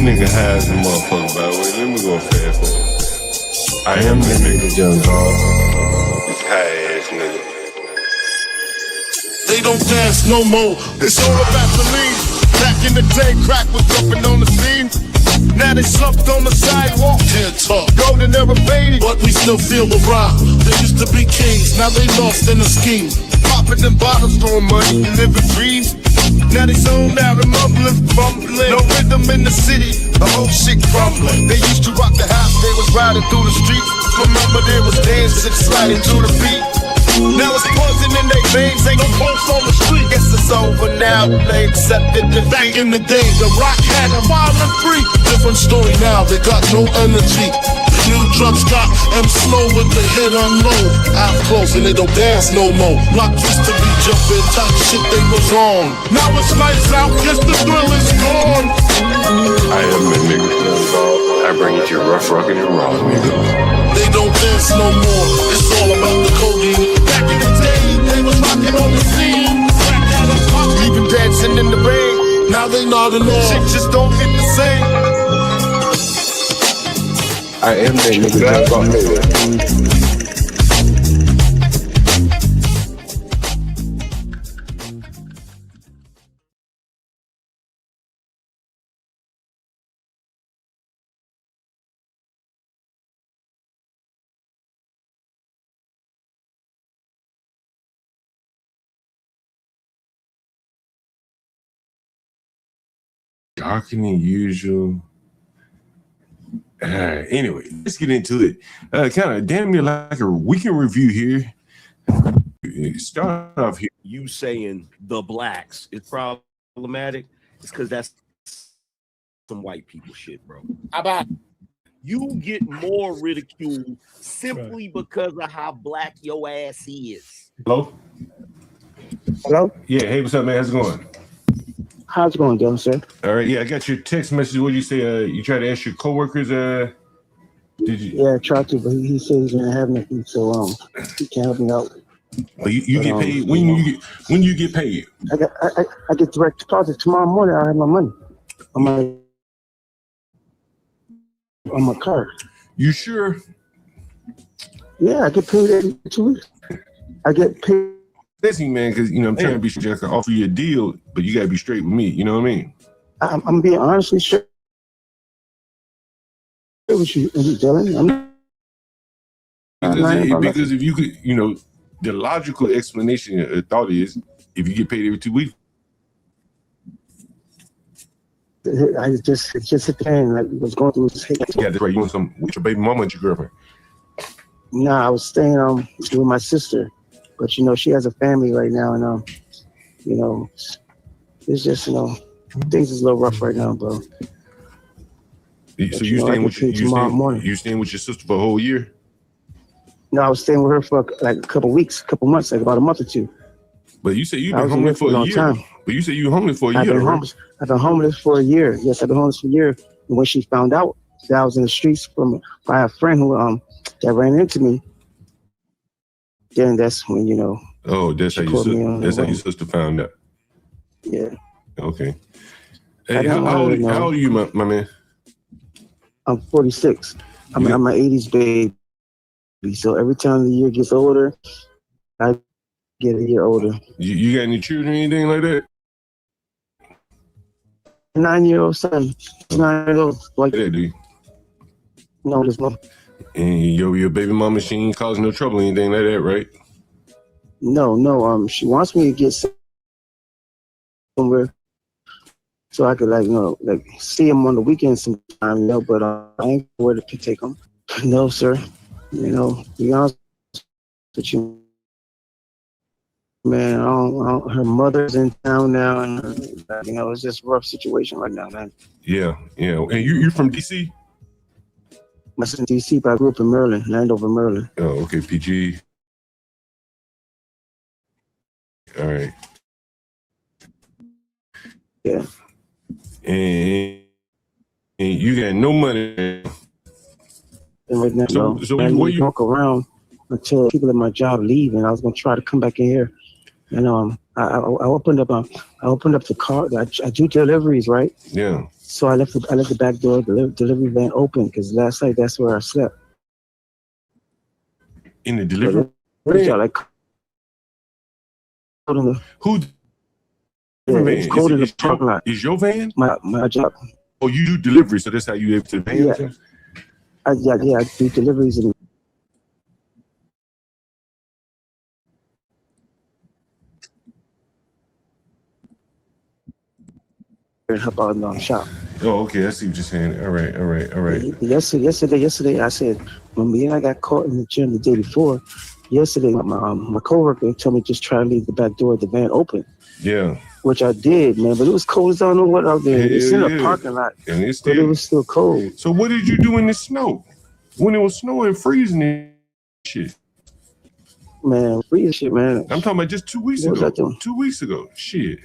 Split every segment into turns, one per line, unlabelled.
nigga high as a motherfucker, by the way. Let me go fast forward. I am the nigga, young dog. This high ass nigga.
They don't dance no more. It's all about the lean. Back in the day, crack was jumping on the scene. Now they slumped on the sidewalk. Can't talk. Golden era faded, but we still feel the rock. They used to be kings, now they lost in the scheme. Popping them bottles, throwing money and living dreams. Now they zoned out and mumbling, fumbling. No rhythm in the city, the whole shit crumbling. They used to rock the house, they was riding through the streets. Remember there was dancing, sliding to the beat. Now it's poison in their veins, ain't no pulse on the street. Guess it's over now, they accepted defeat. Back in the day, the rock had a violent freak. Different story now, they got no energy. The new drugs got them slow with the hit unload. Out close and they don't dance no more. Block used to be jumping, top shit they was on. Now it's lights out, guess the thrill is gone.
I am the nigga, young dog. I bring it your rough, rugged, and raw, nigga.
They don't dance no more, it's all about the codeine. Back in the day, they was rocking on the scene. Even dancing in the rain, now they nodding off. Shit just don't hit the same.
I am that nigga, young dog. Darker than usual. Anyway, let's get into it. Kind of damn near like a weekend review here. Start off here.
You saying the blacks is problematic? It's because that's some white people shit, bro. How about you get more ridicule simply because of how black your ass is?
Hello?
Hello?
Yeah, hey, what's up, man? How's it going?
How's it going, Dylan, sir?
All right, yeah, I got your text message. What did you say? You tried to ask your coworkers, did you?
Yeah, I tried to, but he said he's gonna have nothing, so he can't help me out.
But you get paid when you get paid.
I get direct deposit tomorrow morning. I have my money on my card.
You sure?
Yeah, I get paid every 2 weeks. I get paid.
Listen, man, because I'm trying to be straight. I can offer you a deal, but you gotta be straight with me. You know what I mean?
I'm being honestly straight with you, Dylan.
Because if you could, the logical explanation thought is if you get paid every 2 weeks.
It's just a thing. Like, was going through this.
Yeah, that's right. You want some with your baby mama and your girlfriend?
Nah, I was staying with my sister. But she has a family right now, and it's just things is a little rough right now, bro.
So you staying with you staying with your sister for a whole year?
No, I was staying with her for like a couple months, like about a month or two.
But you said you've been homeless for a year. Time. But you said you were homeless for a year.
I've been homeless for a year. Yes, I've been homeless for a year. And when she found out that I was in the streets by a friend who that ran into me. Then that's when
Oh, that's how your sister found out.
Yeah.
Okay. Hey, how old are you, my man?
I'm 46. I'm an 80s baby. So every time the year gets older, I get a year older.
You got any children or anything like that?
9-year-old son. 9 years old. Like
that, do you?
No, there's no.
And your baby mama, she ain't causing no trouble or anything like that, right?
No. She wants me to get somewhere so I could see him on the weekends sometime, but I ain't where to take him. No, sir. To be honest with you, man, her mother's in town now, and it's just a rough situation right now, man.
Yeah. And you from DC?
My sister's in DC, but I grew up in Maryland, Landover, Maryland.
Oh, okay, PG. All right.
Yeah.
And you got no money.
And right now,
so
I
where you
walk around until people at my job leave, and I was gonna try to come back in here. And I opened up the car. I do deliveries, right?
Yeah.
So I left the back door delivery van open because last night that's where I slept.
In the delivery
van? Like,
who?
Yeah, it's cold in the parking lot.
Is your van?
My job.
Oh, you do delivery, so that's how you able to the van?
Yeah. I do deliveries and help out in the shop.
Oh, okay. I see what you're saying. All right.
Yesterday, I said when me and I got caught in the gym the day before. Yesterday, my coworker told me just try to leave the back door of the van open.
Yeah.
Which I did, man. But it was cold as I don't know what out there. It's in a parking lot,
and it
was still cold.
So what did you do in the snow? When it was snowing, freezing and shit.
Man, freezing shit, man.
I'm talking about just 2 weeks ago. 2 weeks ago. Shit.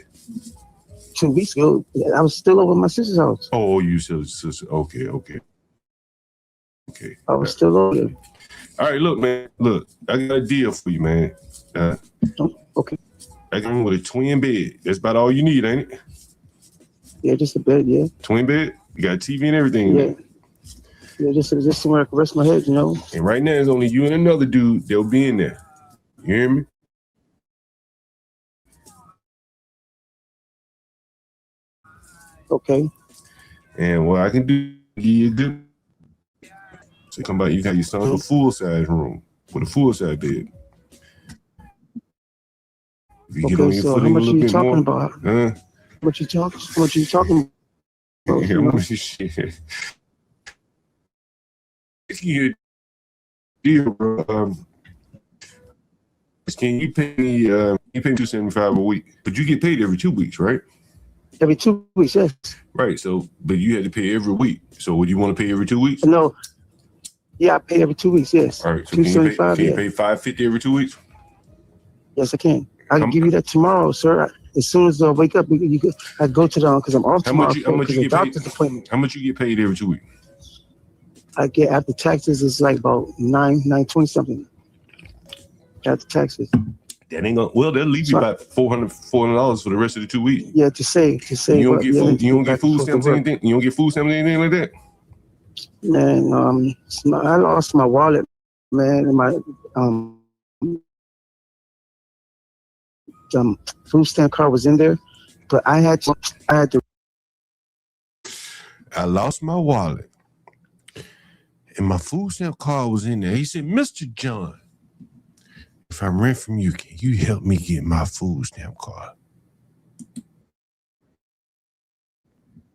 2 weeks ago, I was still over at my sister's house.
Oh, you sister. Okay.
I was still over there.
All right, look, man. Look, I got a deal for you, man.
Okay.
I got one with a twin bed. That's about all you need, ain't it?
Yeah, just a bed, yeah.
Twin bed? You got TV and everything.
Yeah. Yeah, just somewhere I can rest my head, you know.
And right now, it's only you and another dude. They'll be in there. You hear me?
Okay.
And what I can do, give you a good. So come back, you got your son a full-size room with a full-size bed. If you get on your
so
footing
how much
a
are
little
you
bit
talking
more,
about? How much you talking about?
Yeah, how much shit. If you deal, bro, can you pay me? You pay me $275 a week, but you get paid every 2 weeks, right?
Every 2 weeks, yes.
Right. So, but you had to pay every week. So, would you want to pay every 2 weeks?
No. Yeah, I pay every 2 weeks. Yes.
All right. So
$275.
Can you pay $550 every 2 weeks?
Yes, I can. I can give you that tomorrow, sir. As soon as I wake up, I go to the because I'm off tomorrow.
How much you get
doctor's
paid?
Appointment.
How much you get paid every 2 weeks?
I get after taxes, it's like about $920 something. After taxes.
That ain't gonna. Well, they'll leave you about $400 for the rest of the 2 weeks.
Yeah, to save.
You don't get food. You don't get food stamps or anything. You don't get food stamps or anything like that.
Man, I lost my wallet, man, and my food stamp card was in there, but I had to.
I lost my wallet, and my food stamp card was in there. He said, "Mr. John, if I rent from you, can you help me get my food stamp card?"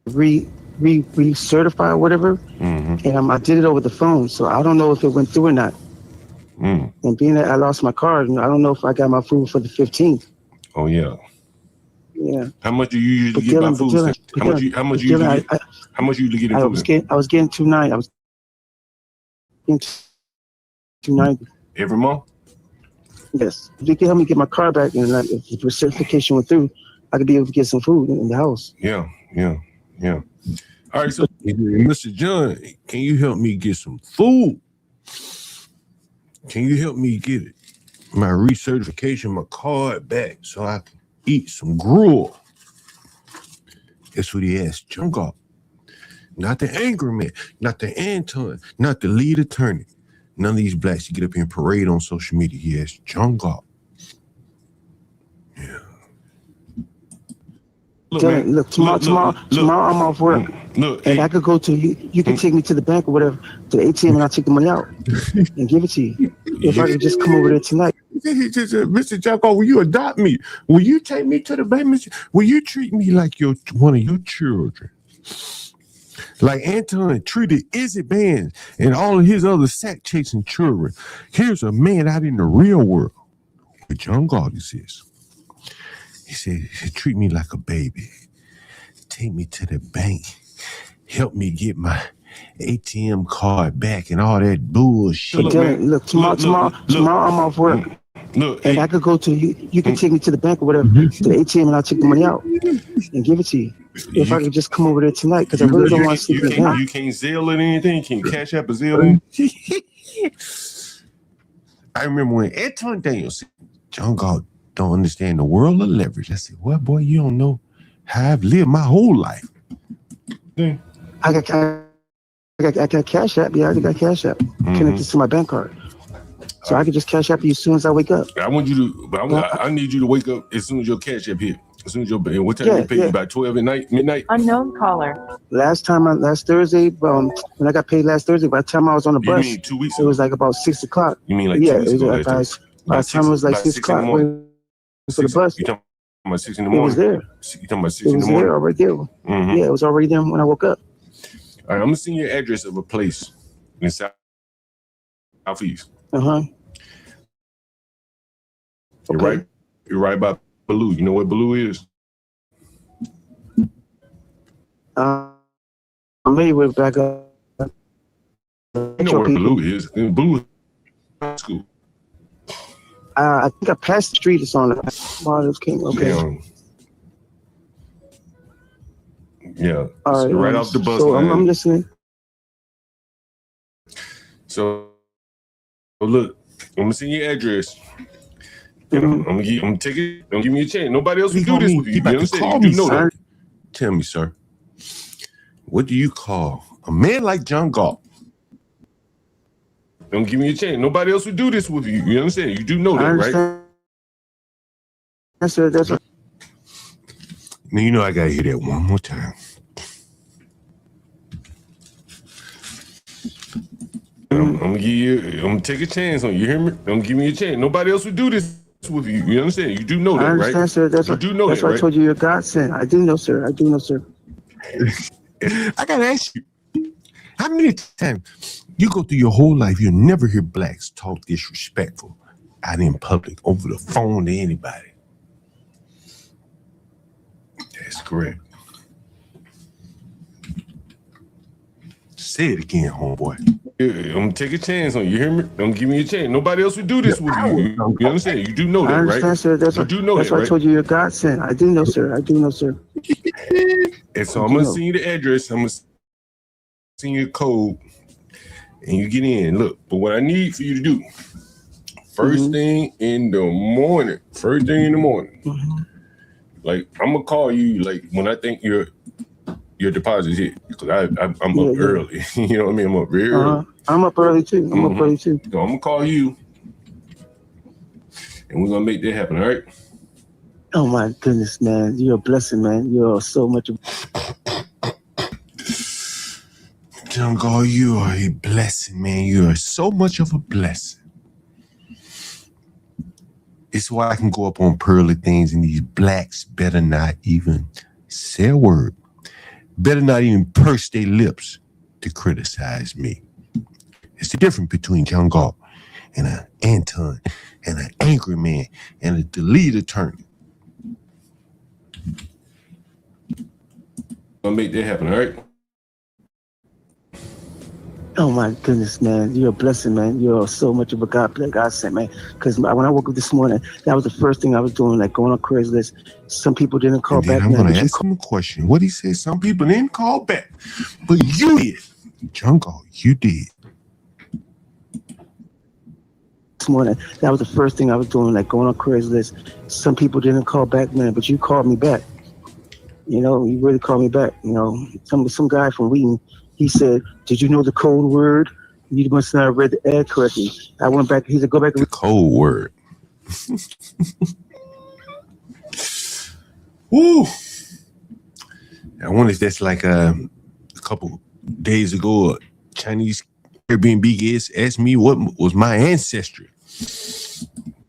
Recertify or whatever, and I did it over the phone, so I don't know if it went through or not. And being that I lost my card, I don't know if I got my food for the 15th.
Oh yeah.
Yeah.
How much do you usually get my food stamp? How much you usually get in food stamp?
I was getting $290. I was getting $290
every month.
Yes. If you can help me get my car back, and if the certification went through, I could be able to get some food in the house.
Yeah. All right, so Mr. John, can you help me get some food? Can you help me get it? My recertification, my card back so I can eat some gruel. That's what he asked John Galt. Not the angry man, not the Anton, not the lead attorney. None of these blacks you get up here and parade on social media. He asked John Galt. Yeah.
Look, tomorrow I'm off work. I could go to you. You can take me to the bank or whatever, to the ATM, and I'll take the money out and give it to you. If I could just come over there tonight.
Mr. Jocko, will you adopt me? Will you take me to the bank, Mr.? Will you treat me like one of your children? Like Anton treated Izzy Bands and all of his other sack chasing children. Here's a man out in the real world. What John Galt says. He said, treat me like a baby. Take me to the bank. Help me get my ATM card back and all that bullshit.
Look, tomorrow I'm off work. And I could go to you. You can take me to the bank or whatever, to the ATM, and I'll take the money out and give it to you. If I could just come over there tonight, because I really don't want to sleep in the bank.
You can't Zelle it or anything? Can you cash up a Zelle? I remember when Anton Daniels said, John Galt don't understand the world of leverage. I said, well, boy, you don't know how I've lived my whole life. thing?
I got Cash App. Yeah, I got Cash App connected to my bank card. So I can just Cash App you as soon as I wake up.
I want you to, but I need you to wake up as soon as your Cash App hit. As soon as your, what time you pay you? About 12 at night, midnight?
Unknown caller.
Last Thursday, when I got paid last Thursday, by the time I was on the bus,
you mean 2 weeks
it was like about 6 o'clock.
You mean like 2 weeks ago?
By the time it was like 6 o'clock for the bus.
You talking about 6 in the morning?
It was there.
You talking about 6
in the morning? It was there already there.
Mm-hmm.
Yeah, it was already there when I woke up.
All right, I'm gonna send you an address of a place in Southeast.
Okay.
You're right by Baloo. You know what Baloo is?
I'm maybe we're back up.
You know where Baloo is? Baloo school.
I think I passed the street. It's on Martin's King. Okay.
Yeah.
All right.
Right off the bus.
So I'm listening.
So look, I'm gonna send you your address. I'm gonna take it. Don't give me a chance. Nobody else will do this with you. You understand? You do know that. Tell me, sir. What do you call a man like John Galt? Don't give me a chance. Nobody else would do this with you. You understand? You do know that, right?
That's right.
Now you know I gotta hear that one more time. I'm gonna take a chance on you. Hear me? Don't give me a chance. Nobody else would do this with you. You understand? You do know that, right?
I understand, sir. That's why I told you you're godsend. I do know, sir.
I gotta ask you, how many times you go through your whole life, you'll never hear blacks talk disrespectful out in public over the phone to anybody? That's correct. Say it again, homeboy. I'm gonna take a chance on you. Hear me? Don't give me a chance. Nobody else would do this with you. You understand? You do know that, right?
I understand, sir.
You do know
that's
that,
why
right?
I told you you're godsend. I do know, sir.
And so I'm gonna send you the address. I'm gonna send you a code, and you get in. Look, but what I need for you to do, first thing in the morning, like I'm gonna call you like when I think your deposit hit, because I'm up early. You know what I mean? I'm up very early.
I'm up early too.
So I'm gonna call you, and we're gonna make that happen. All right?
Oh my goodness, man! You're a blessing, man. You're so much.
Jungle, you are a blessing, man. You are so much of a blessing. It's why I can go up on pearly things, and these blacks better not even say a word. Better not even purse their lips to criticize me. It's the difference between John Galt and an Anton and an angry man and a delete attorney. I'll make that happen, all right?
Oh my goodness, man! You're a blessing, man. You're so much of a godsend, man. Because when I woke up this morning, that was the first thing I was doing, like going on Craigslist. Some people didn't call back.
I'm gonna ask him a question. What he said? Some people didn't call back, but you did, Jungle. You did.
This morning, that was the first thing I was doing, like going on Craigslist. Some people didn't call back, man, but you called me back. You know, you really called me back. You know, some guy from Wheaton. He said, "Did you know the code word? You must not have read the ad correctly." I went back. He said, "Go back and read
the code word." Woo! I wonder if that's like a couple days ago, a Chinese Airbnb guest asked me what was my ancestry.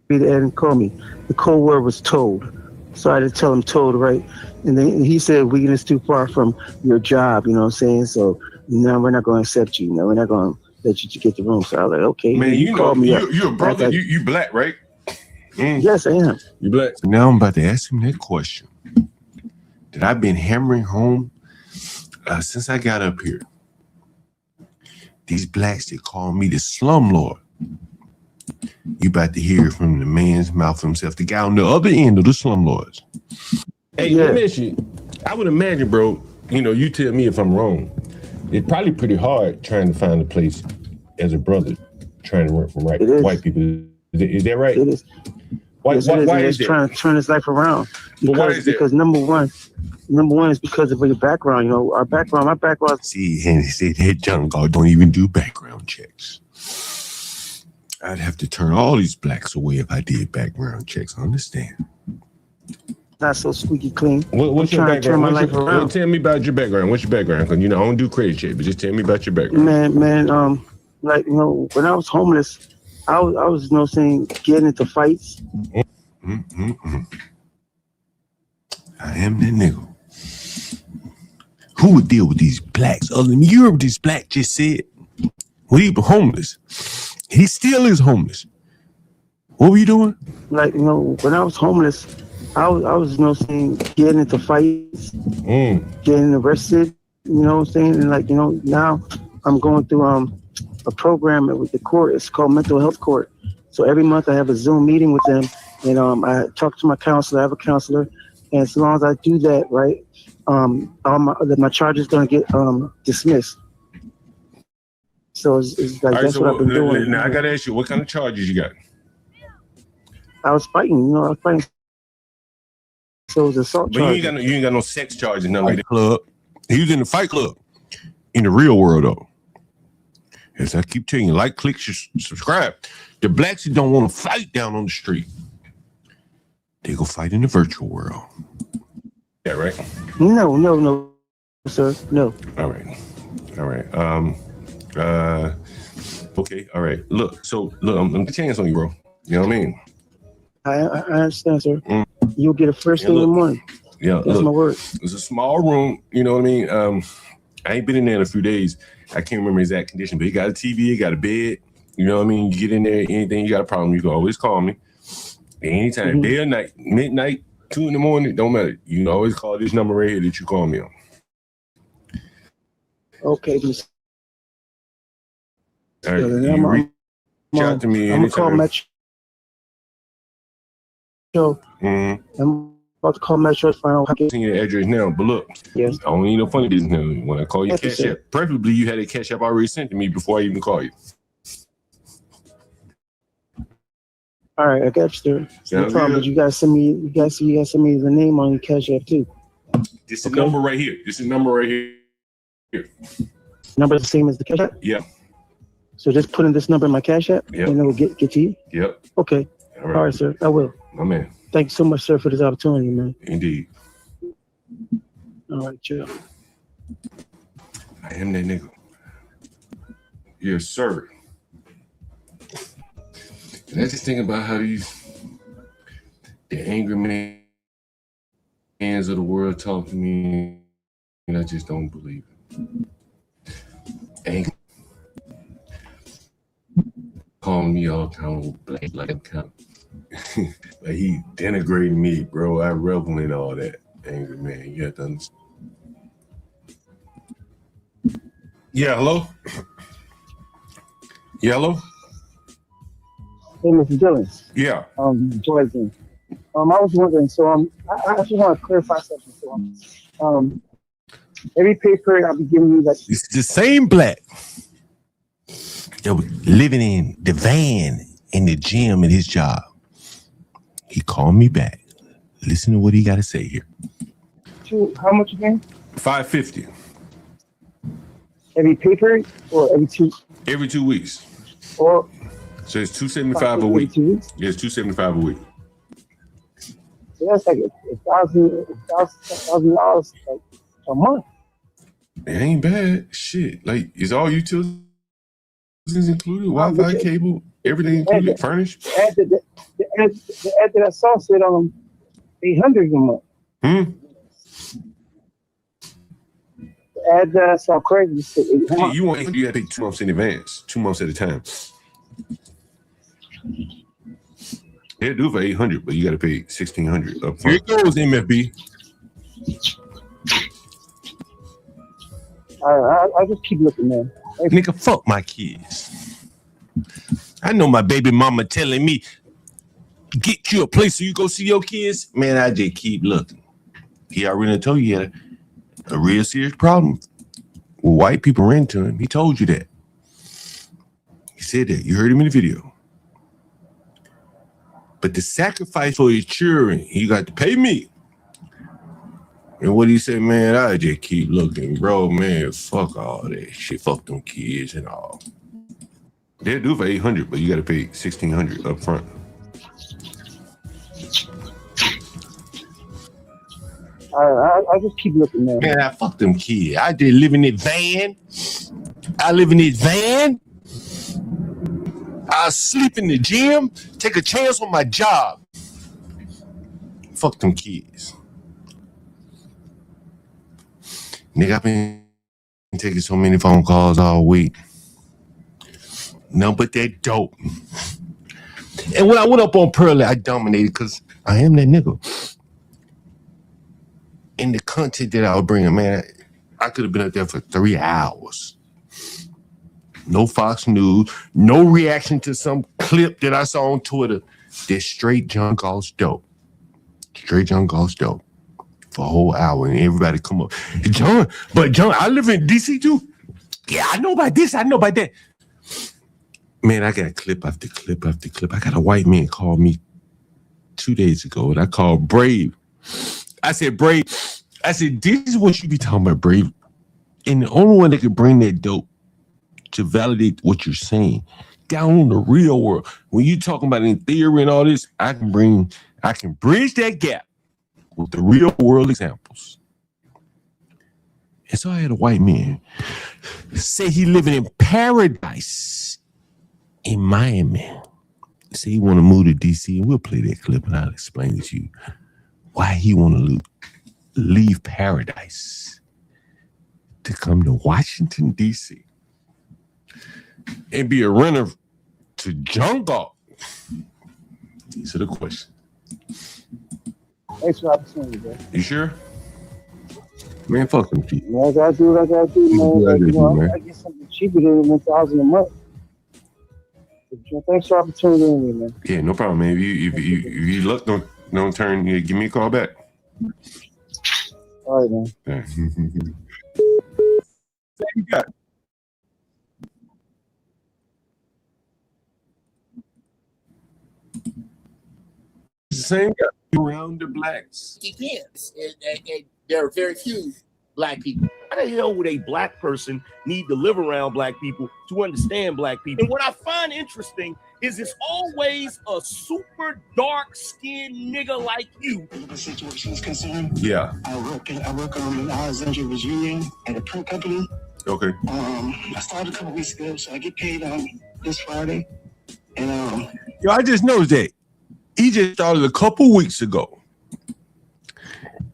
Read the ad and call me. The code word was told. So I had to tell him told, right? And then he said, "Wheaton is too far from your job." You know what I'm saying? So. No, we're not going to accept you. No, we're not going to let you to get the room. So I was like, okay.
Man, you know, you're a brother. You black, right?
Yes, I am.
You black. Now I'm about to ask him that question that I've been hammering home since I got up here. These blacks, they call me the slumlord. You about to hear it from the man's mouth himself, the guy on the other end of the slumlords. Hey, let me ask you, I would imagine, bro, you know, you tell me if I'm wrong. It's probably pretty hard trying to find a place as a brother trying to run from white people. Is that right?
It is.
Why is
that? Trying to turn his life around.
But why is that?
Because number one, number one is because of your background. You know, my background.
See, and he said, "Hey, John God don't even do background checks." I'd have to turn all these blacks away if I did background checks. I understand.
Not so squeaky clean.
What's your background?
Turn my life around.
Tell me about your background. What's your background? Because, you know, I don't do crazy shit, but just tell me about your background.
Man, like, you know, when I was homeless, I was, you know, saying, getting into fights.
I am that nigga. Who would deal with these blacks other than you? Heard what this black just said? Well, he was homeless. He still is homeless. What were you doing?
Like, you know, when I was homeless, I was, you know, saying, getting into fights, getting arrested, you know what I'm saying? And like, you know, now I'm going through a program with the court. It's called Mental Health Court. So every month I have a Zoom meeting with them, and I talk to my counselor. I have a counselor, and as long as I do that, right, my charge is going to get dismissed. So it's like, that's what I've been doing.
Now I got to ask you, what kind of charges you got?
I was fighting, you know, So it was assault charge.
But you ain't got no sex charges, nothing like that. Club. He was in the fight club. In the real world, though. As I keep telling you, like, click, subscribe. The blacks that don't want to fight down on the street, they go fight in the virtual world. Yeah, right?
No, sir. No.
All right. Okay, all right. Look, I'm the chance on you, bro. You know what I mean?
I understand, sir. You'll get it first thing in the morning.
Yeah,
that's my word.
It's a small room, you know what I mean? I ain't been in there in a few days. I can't remember his exact condition, but he got a TV, he got a bed. You know what I mean? You get in there, anything you got a problem, you can always call me. Anytime, day or night, midnight, 2 in the morning, don't matter. You can always call this number right here that you call me on.
Okay, just.
All right, you reach out to me anytime.
I'm gonna call Metro. I'm about to call Metro to find out how to
get your address now. But look,
yes,
I don't need no funny business now. When I call you Cash App, preferably you had a Cash App already sent to me before I even call you.
All right, I got you. No problem. But you guys send me. You guys send me the name on your Cash App too.
This is number right here.
Number the same as the Cash App.
Yeah.
So just put in this number in my Cash App, and it will get to you.
Yep.
Okay. All right, sir. I will.
My man.
Thank you so much, sir, for this opportunity, man.
Indeed.
All right, chill.
I am that nigga. Yes, sir. And I just think about how the angry mans of the world talk to me, and I just don't believe it. Angry. Calling me all kind of black, like I'm kind of like he denigrating me, bro. I revel in all that. Angry man, you have to understand. Yeah, hello? Yeah, hello?
Hey, Mr. Dillon.
Yeah.
Jordan. I was wondering, so I just want to clarify something. So every pay period I'll be giving you that.
It's the same black that was living in the van in the gym at his job. He called me back. Listen to what he got to say here.
How much again?
$550.
Every pay period or every 2?
Every 2 weeks.
Or
so it's $275 a week. Yeah, it's $275 a week.
So that's like $1,000 like a month.
It ain't bad. Shit. Like, is all utilities included? Wi-Fi, cable, everything included, furnished?
The ad that I saw said $800 a month. The ad that I saw crazy said $800.
You have to pay 2 months in advance, 2 months at a time. They'll do it for $800, but you got to pay $1,600 up front. Here it goes, MFB.
I just keep looking, man.
Nigga, fuck my kids. I know my baby mama telling me, get you a place so you go see your kids. Man, I just keep looking. He already told you he had a real serious problem with white people renting to him. He told you that. He said that. You heard him in the video. But the sacrifice for his children, he got to pay me. And what he said, man, I just keep looking, bro, man, fuck all that shit. Fuck them kids and all. They'll do for $800, but you got to pay $1,600 up front.
I just keep looking, man.
Man, I fuck them kids. I just live in this van. I sleep in the gym, take a chance on my job. Fuck them kids. Nigga, I've been taking so many phone calls all week. No, but that dope. And when I went up on Pearly, I dominated because I am that nigga. And the content that I was bringing, man, I could have been up there for 3 hours. No Fox News, no reaction to some clip that I saw on Twitter. That's straight John Galt's dope. Straight John Galt's dope. For a whole hour, and everybody come up. John, I live in DC too. Yeah, I know about this, I know about that. Man, I got clip after clip after clip. I got a white man call me 2 days ago, and I called Brave. I said, Brave, this is what you be talking about, Brave. And the only one that can bring that dope to validate what you're saying down in the real world. When you talking about in theory and all this, I can bridge that gap with the real world examples. And so I had a white man say he living in paradise in Miami. Say he want to move to DC, and we'll play that clip and I'll explain to you why he want to leave paradise to come to Washington, DC and be a renter to John Galt. These are the questions.
Thanks for the opportunity, bro.
You sure? Man, fuck them cheap.
Man, I gotta do what I gotta do, man. I get something cheaper than $1,000 a month. Thanks for the opportunity, man.
Yeah, no problem, man. If you look, don't turn. Yeah, give me a call back.
All right, man.
You got. The same guy around the blacks.
Depends. And there are very few black people. How the hell would a black person need to live around black people to understand black people? And what I find interesting is it's always a super dark-skinned nigga like you.
The situation is concerned.
Yeah.
I work in Alexandria, Virginia at a print company.
Okay.
I started a couple weeks ago, so I get paid this Friday. And
Yo, I just noticed that he just started a couple weeks ago.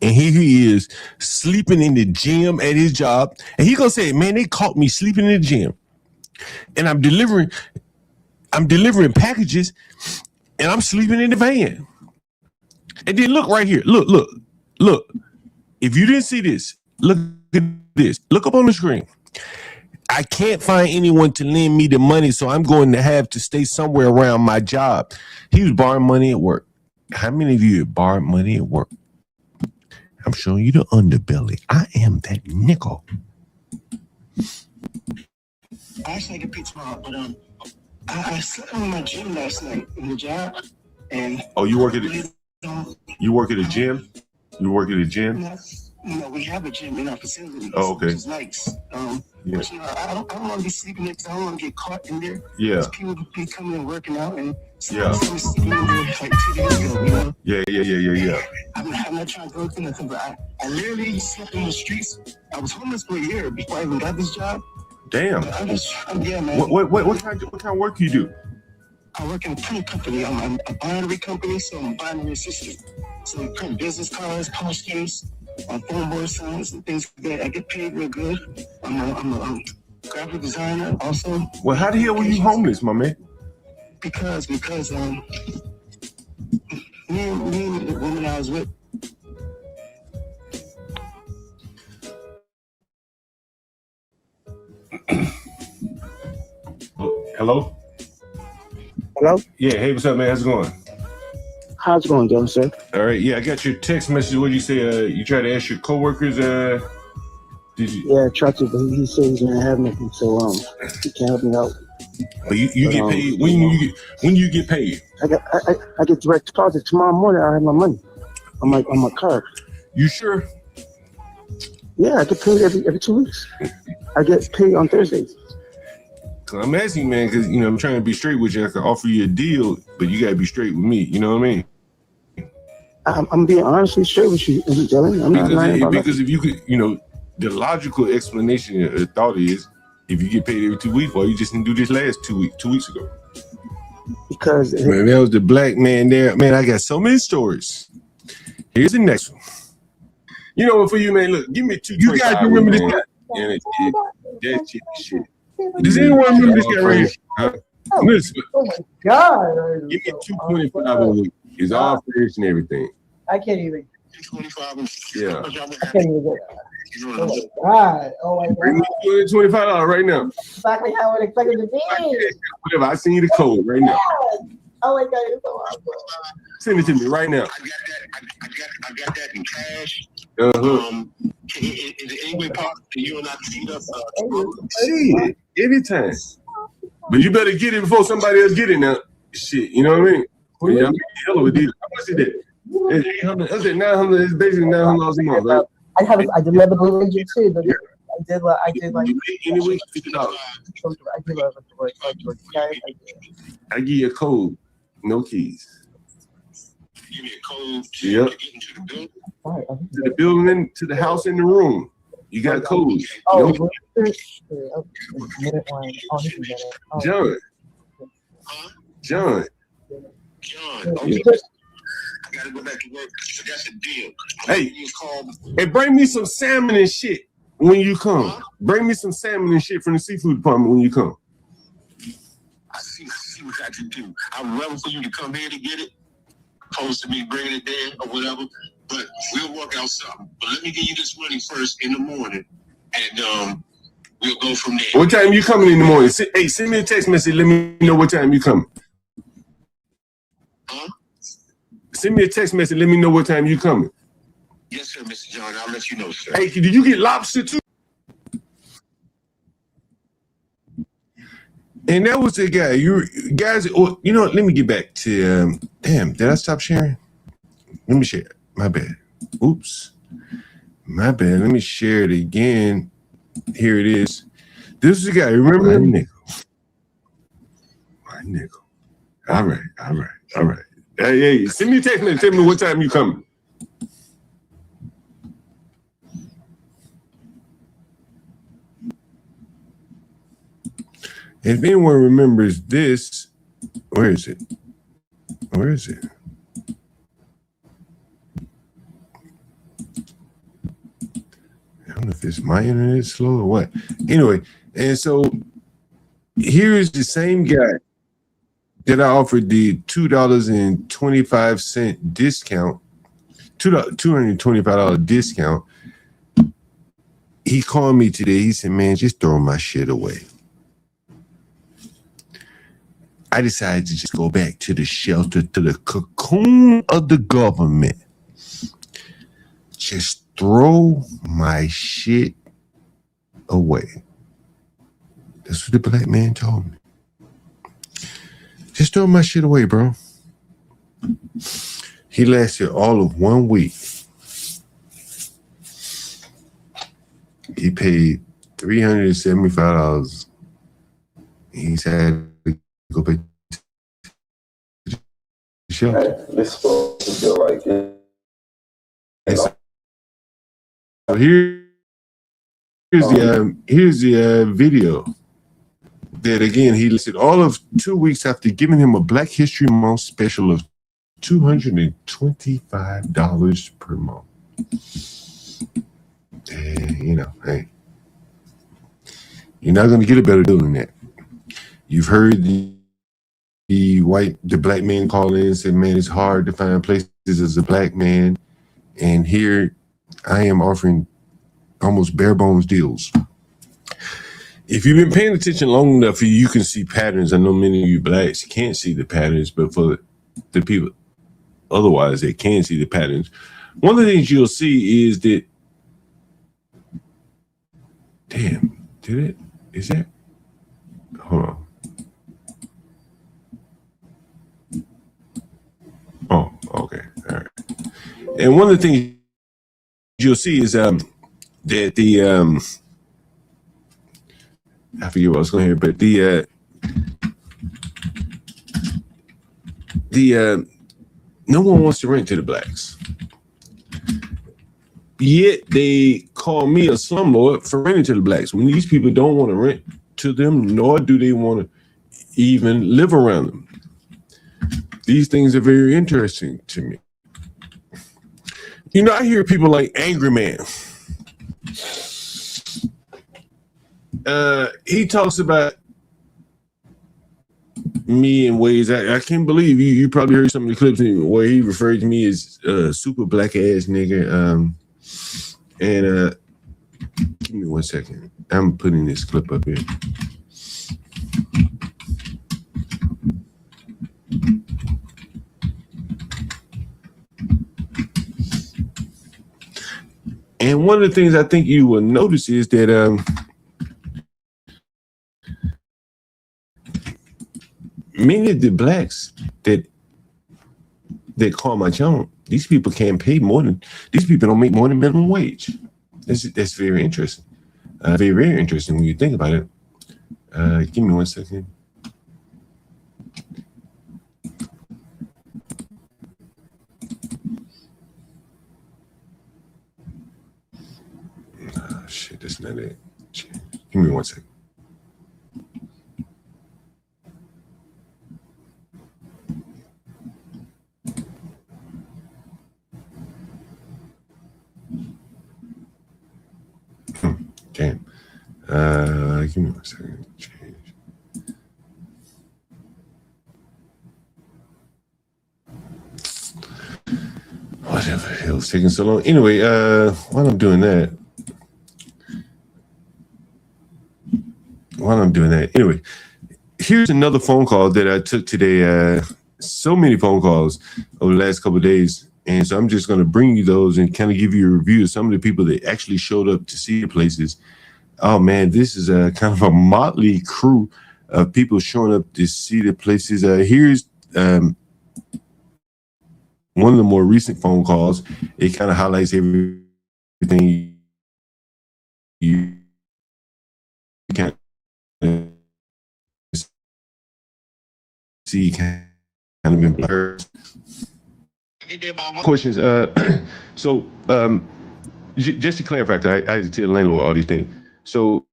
And here he is sleeping in the gym at his job. And he gonna say, man, they caught me sleeping in the gym. And I'm delivering packages and I'm sleeping in the van. And then look right here. Look. If you didn't see this, look at this. Look up on the screen. I can't find anyone to lend me the money, so I'm going to have to stay somewhere around my job. He was borrowing money at work. How many of you have borrowed money at work? I'm showing you the underbelly. I am that nickel.
I actually get paid tomorrow, but I slept in my gym last night in the job, and
you work at a gym? You work at a gym?
No, we have a gym in our facility.
Oh, okay.
Which is nice.
Yeah.
But, I don't want to be sleeping there because I don't want to get caught in there.
Yeah.
People be coming and working out, and
yeah.
Sleeping in there like 2 days ago, you know?
Yeah.
I'm not trying to go through nothing, but I literally slept on the streets. I was homeless for a year before I even got this job.
Damn.
Yeah, man.
What kind of work you do?
I work in a print company. I'm a binary company, so I'm a binary assistant. So we print business cards, posters, phone board signs, and things like that. I get paid real good. I'm a graphic designer also.
Well, how the hell were you homeless, my man?
Because me and the woman I was with.
Hello?
Hello?
Yeah, hey, what's up, man? How's it going?
How's it going, sir?
All right, yeah, I got your text message. What did you say? You tried to ask your coworkers, did you?
Yeah, I tried to, but he said he's gonna have nothing, so he can't help me out.
But you get paid when you get paid?
I get direct deposit tomorrow morning. I have my money on my card.
You sure?
Yeah, I get paid every 2 weeks. I get paid on Thursdays.
I'm asking, man, because I'm trying to be straight with you. I can offer you a deal, but you gotta be straight with me. You know what I mean?
I'm being honestly straight with you, Dylan. I'm not lying about
because if you could, the logical explanation or thought is, if you get paid every 2 weeks, why you just didn't do this last 2 weeks ago?
Because
man, that was the black man there. Man, I got so many stories. Here's the next one. You know what, for you, man? Look, give me two. You guys remember this guy? That shit. Does anyone remember this guy right here? Huh? Listen.
Oh my God.
Give me 225 a week. It's all fresh and everything.
I can't even.
225.
Yeah.
I can't even get. Oh my God. Oh my
Bring me
God.
$225 right now.
Exactly how I would expect it to be.
Whatever. I send you the code right now.
Oh my God. It's so awesome.
Send it to me right now.
I got that in cash.
Uh-huh.
Is it any way possible for you and I to meet up?
Shit, anytime. But you better get it before somebody else get it now. Shit, you know what I mean? Yeah, I'm hell of a deal. How much is that? It's 800. That's it. 900. It's basically $900 a month, right?
I did love the Blue Ranger too. But I did like.
Any week, $50.
I do love it.
I give you a code. No keys.
Give me a code to
Yep.
get into the building.
To the building, to the house, in the room. You got codes.
Oh,
No.
minute one. Oh, this is minute. Oh.
John.
Okay. I gotta go back to work. So that's a deal.
Hey, bring me some salmon and shit when you come. Bring me some salmon and shit from the seafood department when you come.
I see what I can do. I'd rather for you to come here to get it, opposed to me bringing it there or whatever. But we'll work out something. But let me give you this money first in the morning, and we'll go from there.
What time you coming in the morning? Hey, send me a text message. Let me know what time you coming.
Huh?
Send me a text message. Let me know what time you coming.
Yes, sir, Mr. John. I'll let you know, sir.
Hey, did you get lobster too? And that was the guy. You guys, let me get back to. Damn, did I stop sharing? Let me share. My bad. Oops. My bad. Let me share it again. Here it is. This is the guy. Remember that nickel? My nickel. All right. Hey, send me a text message. Tell me what time you coming. If anyone remembers this, where is it? I don't know if it's my internet slow or what. Anyway, and so here's the same guy that I offered the $2.25 discount, $225 discount. He called me today. He said, man, just throw my shit away. I decided to just go back to the shelter, to the cocoon of the government. Just throw my shit away. That's what the black man told me. Just throw my shit away, bro. He lasted all of 1 week. He paid $375. He said, go back to the shelter.
It's supposed to feel like it.
So here's the video that again he listed all of 2 weeks after giving him a Black History Month special of $225 per month. And hey, you're not gonna get a better deal than that. You've heard the black man call in and say, man, it's hard to find places as a black man. And here I am offering almost bare bones deals. If you've been paying attention long enough, you can see patterns. I know many of you blacks can't see the patterns, but for the people otherwise, they can see the patterns. One of the things you'll see is that, damn, is that? Hold on. Oh, okay. All right. And one of the things you'll see is that I forget what I was going to hear, but no one wants to rent to the blacks. Yet they call me a slumlord for renting to the blacks when these people don't want to rent to them, nor do they want to even live around them. These things are very interesting to me. You know, I hear people like Angry Man. He talks about me in ways I can't believe. You probably heard some of the clips where he referred to me as super black ass nigga. And give me 1 second. I'm putting this clip up here. And one of the things I think you will notice is that many of the blacks that call my channel, these people can't pay more than, these people don't make more than minimum wage. That's very interesting. Very, very interesting when you think about it. Give me 1 second. Oh, shit, that's not it. Shit. Give me 1 second. Damn. Give me 1 second. Change. Whatever. It was taking so long. Anyway, while I'm doing that. Anyway, here's another phone call that I took today. So many phone calls over the last couple of days. And so I'm just going to bring you those and kind of give you a review of some of the people that actually showed up to see the places. Oh, man, this is a kind of a motley crew of people showing up to see the places. Here's one of the more recent phone calls. It kind of highlights everything you can see kind of in person. Questions. So just to clarify, I had to tell the landlord all these things. So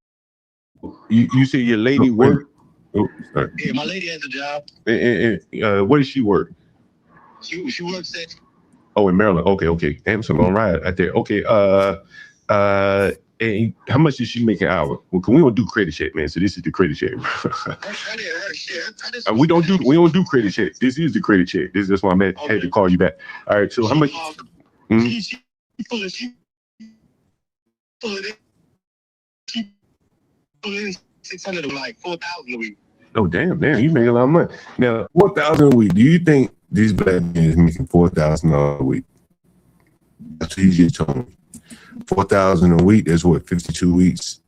you say your lady work? Oh, sorry.
Yeah, my lady has a job.
And where does she work?
She works at.
Oh, in Maryland. Okay. Damn, so long ride out there. Okay. And how much does she make an hour? Well, we don't do credit check, man. So this is the credit check. We don't do credit check. This is the credit check. That's why I had to call you back. All right. So how much?
She pull in 600 like 4,000 a week.
Oh damn! You make a lot of money. Now 4,000 a week. Do you think these black men is making $4,000 a week? That's what he just told me. 4,000 a week. That's what 52 weeks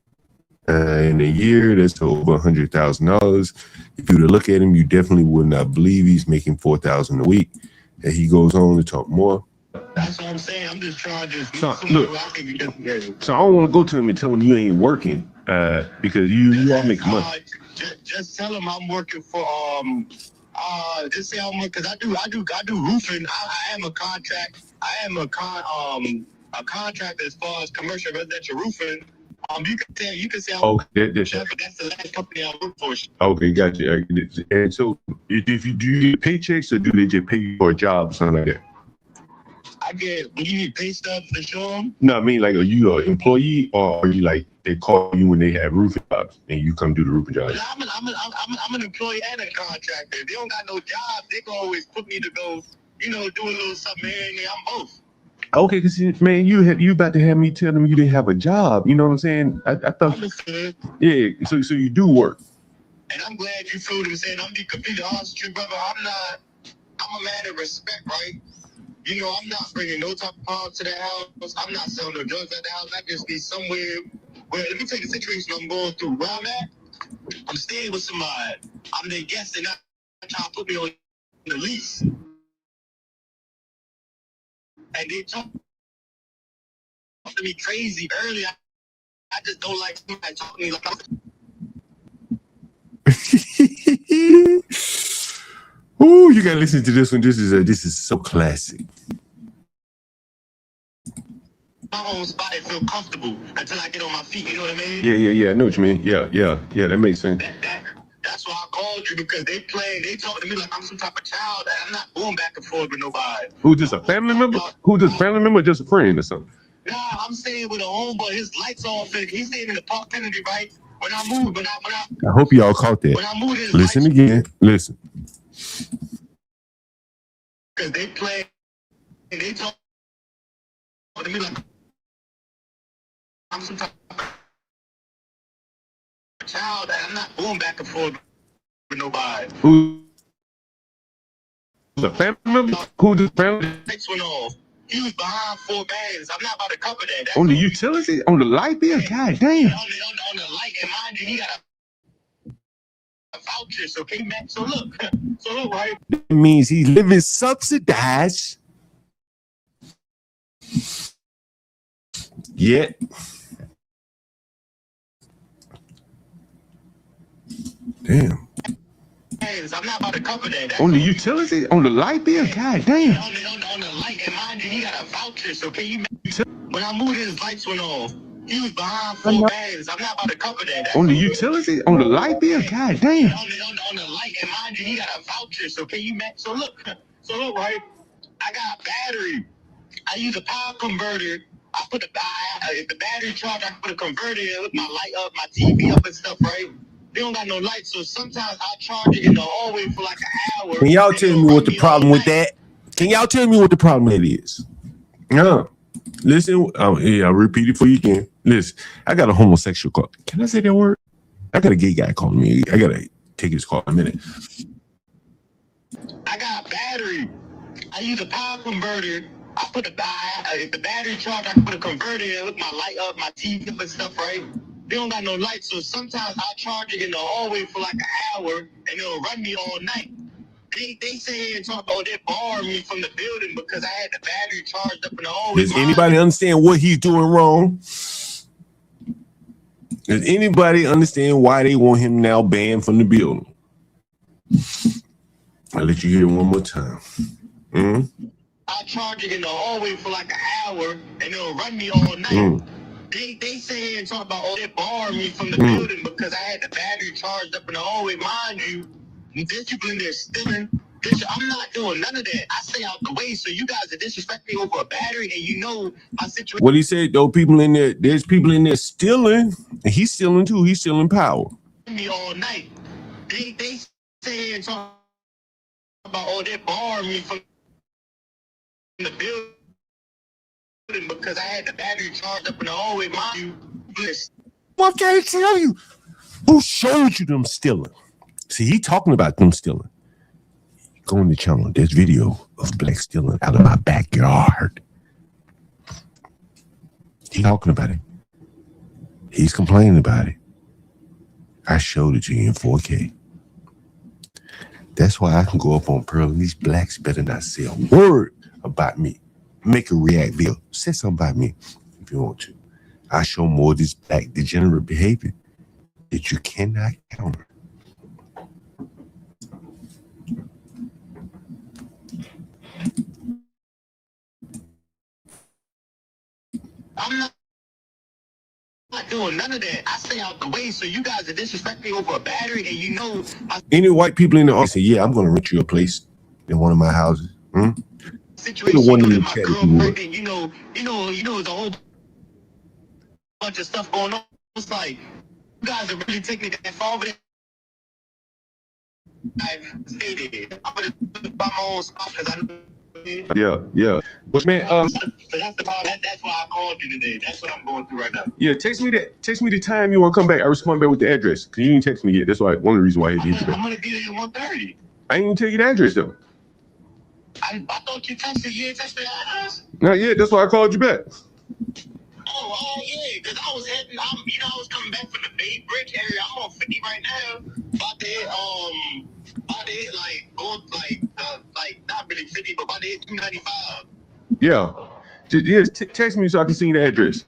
in a year. That's over $100,000. If you were to look at him, you definitely would not believe he's making 4,000 a week. And he goes on to talk more.
That's what I'm saying. I'm just trying to
so I don't want to go to him and tell him you ain't working because you are making money.
Just tell him I'm working for just say I'm working because I do roofing. I am a contract. I am a contractor as far as commercial residential roofing. You can say I'm
okay.
That's the last company I work for.
Okay, gotcha. And so if you do you get paychecks or do they just pay you for a job or something like that?
When you need pay stubs to show them?
No, I mean, like, are you an employee or are you like, they call you when they have roofing jobs and you come do the roofing jobs?
I'm an employee and a contractor. They don't got no job. They can always put me to go, do a little something here and there. I'm both.
Okay, because, man, you about to have me tell them you didn't have a job. You know what I'm saying? I thought.
Understood.
Yeah, so you do work.
And I'm glad you flew to saying I'm being completely honest with you, brother. I'm a man of respect, right? I'm not bringing no type of harm to the house. I'm not selling no drugs at the house. I just be somewhere where, let me tell you the situation I'm going through. Where I'm at, I'm staying with somebody. I'm their guest and they're trying to put me on the lease. And they told to me crazy earlier. I just don't like somebody talking to me like
Ooh, you gotta listen to this one. This is so classic.
my own spot and feel comfortable until I get on my feet. You know what I mean?
Yeah. I know what you mean. Yeah. That makes sense.
That's why I called you, because they talk to me like I'm some type of child. That I'm not going back and forth with nobody.
Who's this, a family member? Who's this, family member or just a friend or something?
Nah, I'm staying with a homeboy. His lights off. He's staying in the Park Kennedy, right? When I moved,
I hope y'all caught that.
when I moved, his
Listen
lights,
again. Listen.
because they talk to me like I'm some type of child. That I'm not going back and forth with nobody.
Who's a family member? Who's this family?
Lights went off. He was behind 4 bags. I'm not about to cover that.
On the utility? On the light bill? God damn.
On the light, and mind you, he got a voucher. So came back. So look, right.
That means he's living subsidized. Yet. Damn.
I'm not about to cover that.
On the utility? On the light bill? God damn.
On the light, and mind you, he got a voucher. So can you? When I moved, his lights went off. He was behind 4 bags. I'm not about to cover that.
On the utility? On the light bill? God damn.
On the light, and mind you, he got a voucher. So can you? So look, right. I got a battery. I use a power converter. I put the battery charge. I put a converter in, hook my light up, my TV up and stuff, right? They don't got no lights, so sometimes I charge it in the hallway for like an hour.
Can y'all tell me what the problem with that? Can y'all tell me what the problem with it is? No. Listen, I'll repeat it for you again. Listen, I got a homosexual call. Can I say that word? I got a gay guy calling me. I gotta take his call in a minute.
I got a battery. I use a power converter. I put the battery charge. I put a converter in, hook my light up, my TV up and stuff, right? They don't got no lights, so sometimes I charge it in the hallway for like an hour, and it'll run me all night. They say and talk about they barred me from the building because I had the battery charged up in the hallway.
Does anybody understand what he's doing wrong? Does anybody understand why they want him now banned from the building? I'll let you hear it one more time.
I charge it in the hallway for like an hour, and it'll run me all night. They say and talk about they barred me from the building because I had the battery charged up in the hallway. Mind you, discipline they're stealing. I'm not doing none of that. I stay out the way, so you guys are disrespecting me over a battery, and you know my situation.
What he said, though, people in there, there's people in there stealing, and he's stealing too. He's stealing power.
Me all night. They say and talk about they barred me from the building because I had the battery charged up in the hallway. Mind you,
What can I tell you? Who showed you them stealing? See, he talking about them stealing. Go on the channel. There's video of blacks stealing out of my backyard. He talking about it. He's complaining about it. I showed it to you in 4K. That's why I can go up on Pearl and these blacks better not say a word about me. Make a react video. Say something about me if you want to. I show more of this black degenerate behavior that you cannot counter.
I'm not doing none of that. I stay out the way, so you guys are disrespecting over a battery, and you know.
Any white people in the office say, yeah, I'm going to rent you a place in one of my houses.
Situation with my girlfriend, and you know, the whole bunch of stuff going on. It's like, you guys are really taking it that far with it. I stated, I'm going to buy my own spot because I know.
Yeah. But man,
So that's why I called you today. That's what I'm going through right now.
Yeah, text me the time you want to come back. I respond back with the address. Cause you didn't text me yet. That's why one of the reasons why I hit you.
I'm gonna be there at 1:30.
I ain't even tell you the address though.
I thought you texted. You didn't text the address?
Not yet. That's why I called you back.
Oh yeah, because I was heading. I was coming back from the Bay Bridge area. I'm on 50 right now. About to hit like not really 50, but about to hit 295.
Yeah. Just text me so I can see the address.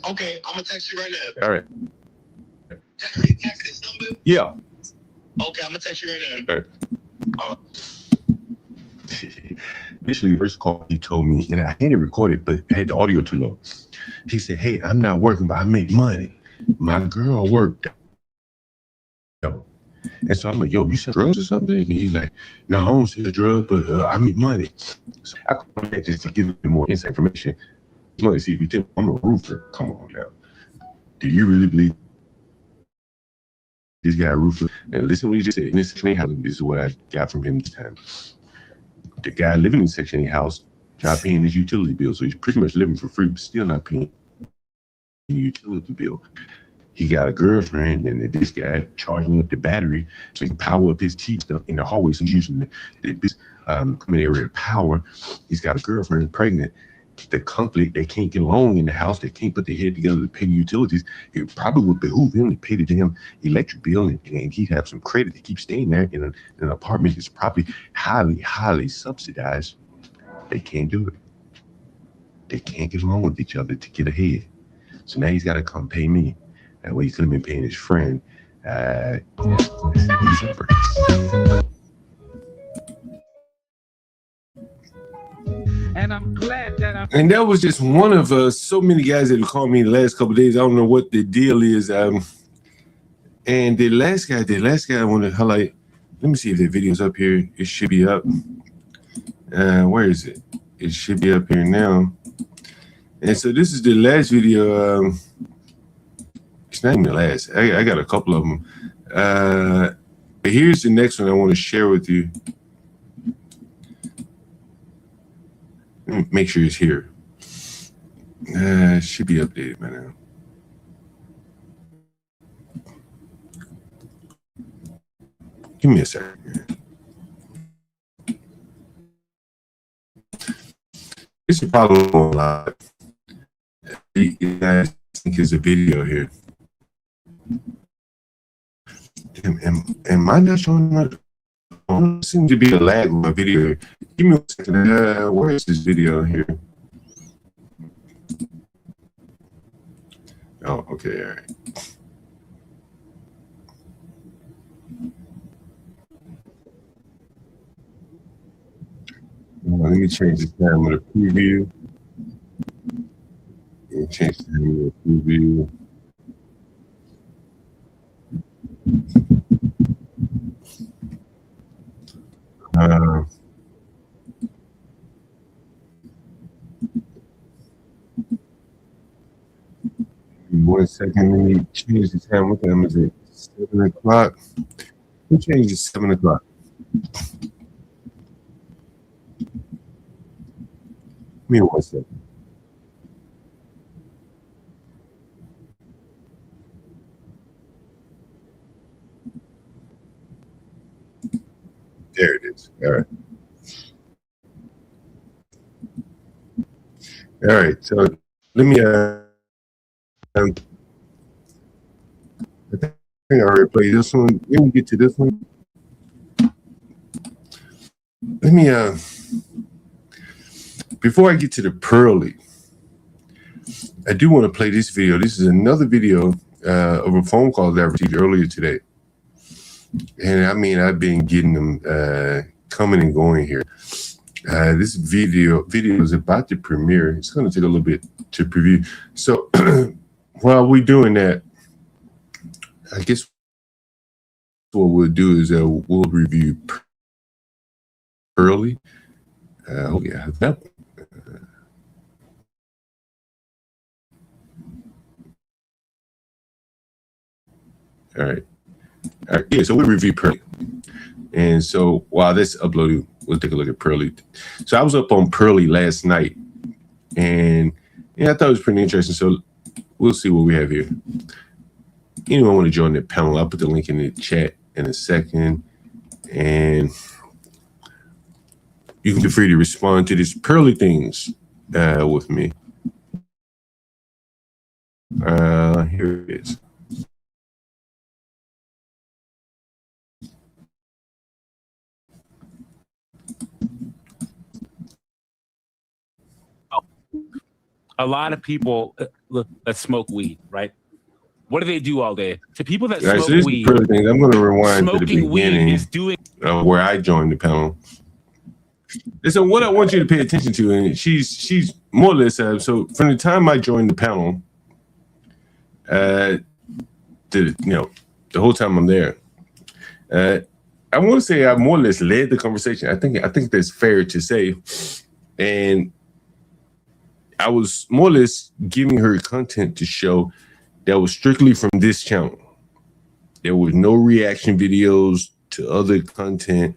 Okay, I'm gonna text you right now.
All right.
Text this number?
Yeah.
Okay, I'm gonna text you right now.
All right. Initially, first call, he told me, and I hadn't recorded, but I had the audio too low. He said, "Hey, I'm not working, but I make money. My girl worked." And so I'm like, "Yo, you sell drugs or something?" And he's like, "No, I don't sell drugs, but I make money." So I called that just to give him more inside information. Look, see, if you tell me I'm a roofer, come on now. Do you really believe this guy a roofer? And listen to what he just said. In this Section 8 house, this is what I got from him this time. The guy living in Section 8 house not paying his utility bill, so he's pretty much living for free, but still not paying the utility bill. He got a girlfriend, and this guy charging up the battery so he can power up his tea stuff in the hallway. So he's using the common area power. He's got a girlfriend pregnant. The conflict, they can't get along in the house. They can't put their head together to pay the utilities. It probably would behoove him to pay the damn electric bill, and he'd have some credit to keep staying there in an apartment that's probably highly, highly subsidized. They can't do it. They can't get along with each other to get ahead. So now he's got to come pay me. That way he could have been paying his friend. December.
And I'm glad that
And that was just one of so many guys that have called me the last couple of days. I don't know what the deal is. And the last guy I want to highlight. Let me see if the video's up here. It should be up. Where is it? It should be up here now. And so this is the last video. It's not even the last. I got a couple of them. But here's the next one I want to share with you. Let me make sure it's here. It should be updated by now. Give me a second. It's a problem a lot. You guys think there's a video here. Am I not showing up? There seems to be a lag on my video. Give me a second. Where is this video here? Oh, okay, all right. Let me change the camera to preview. Let me change the camera to preview. One second, let me change the time. What time is it? 7 o'clock. We'll change it to 7 o'clock. Give me 1 second. There it is. All right. All right. So let me. I think I already played this one. Let me get to this one. Let me. Before I get to the pearly, I do want to play this video. This is another video of a phone call that I received earlier today. And I mean, I've been getting them coming and going here. This video is about to premiere. It's going to take a little bit to preview. So while we're doing that, I guess what we'll do is we'll review Pearly. Oh yeah, that. All right. Yeah, so we'll review Pearly. And so while this uploaded, we'll take a look at Pearly. So I was up on Pearly last night, and yeah, I thought it was pretty interesting. So we'll see what we have here. Anyone want to join the panel? I'll put the link in the chat in a second, and you can feel free to respond to these Pearly things with me. Here it is.
a lot of people that smoke weed, right? What do they do all day? To people that
Guys,
smoke
this
weed,
is thing. I'm going to rewind to the
smoking weed
beginning
is doing.
of where I joined the panel. So what I want you to pay attention to, and she's more or less so from the time I joined the panel, the whole time I'm there, I want to say I more or less led the conversation. I think that's fair to say, and I was more or less giving her content to show that was strictly from this channel. There was no reaction videos to other content.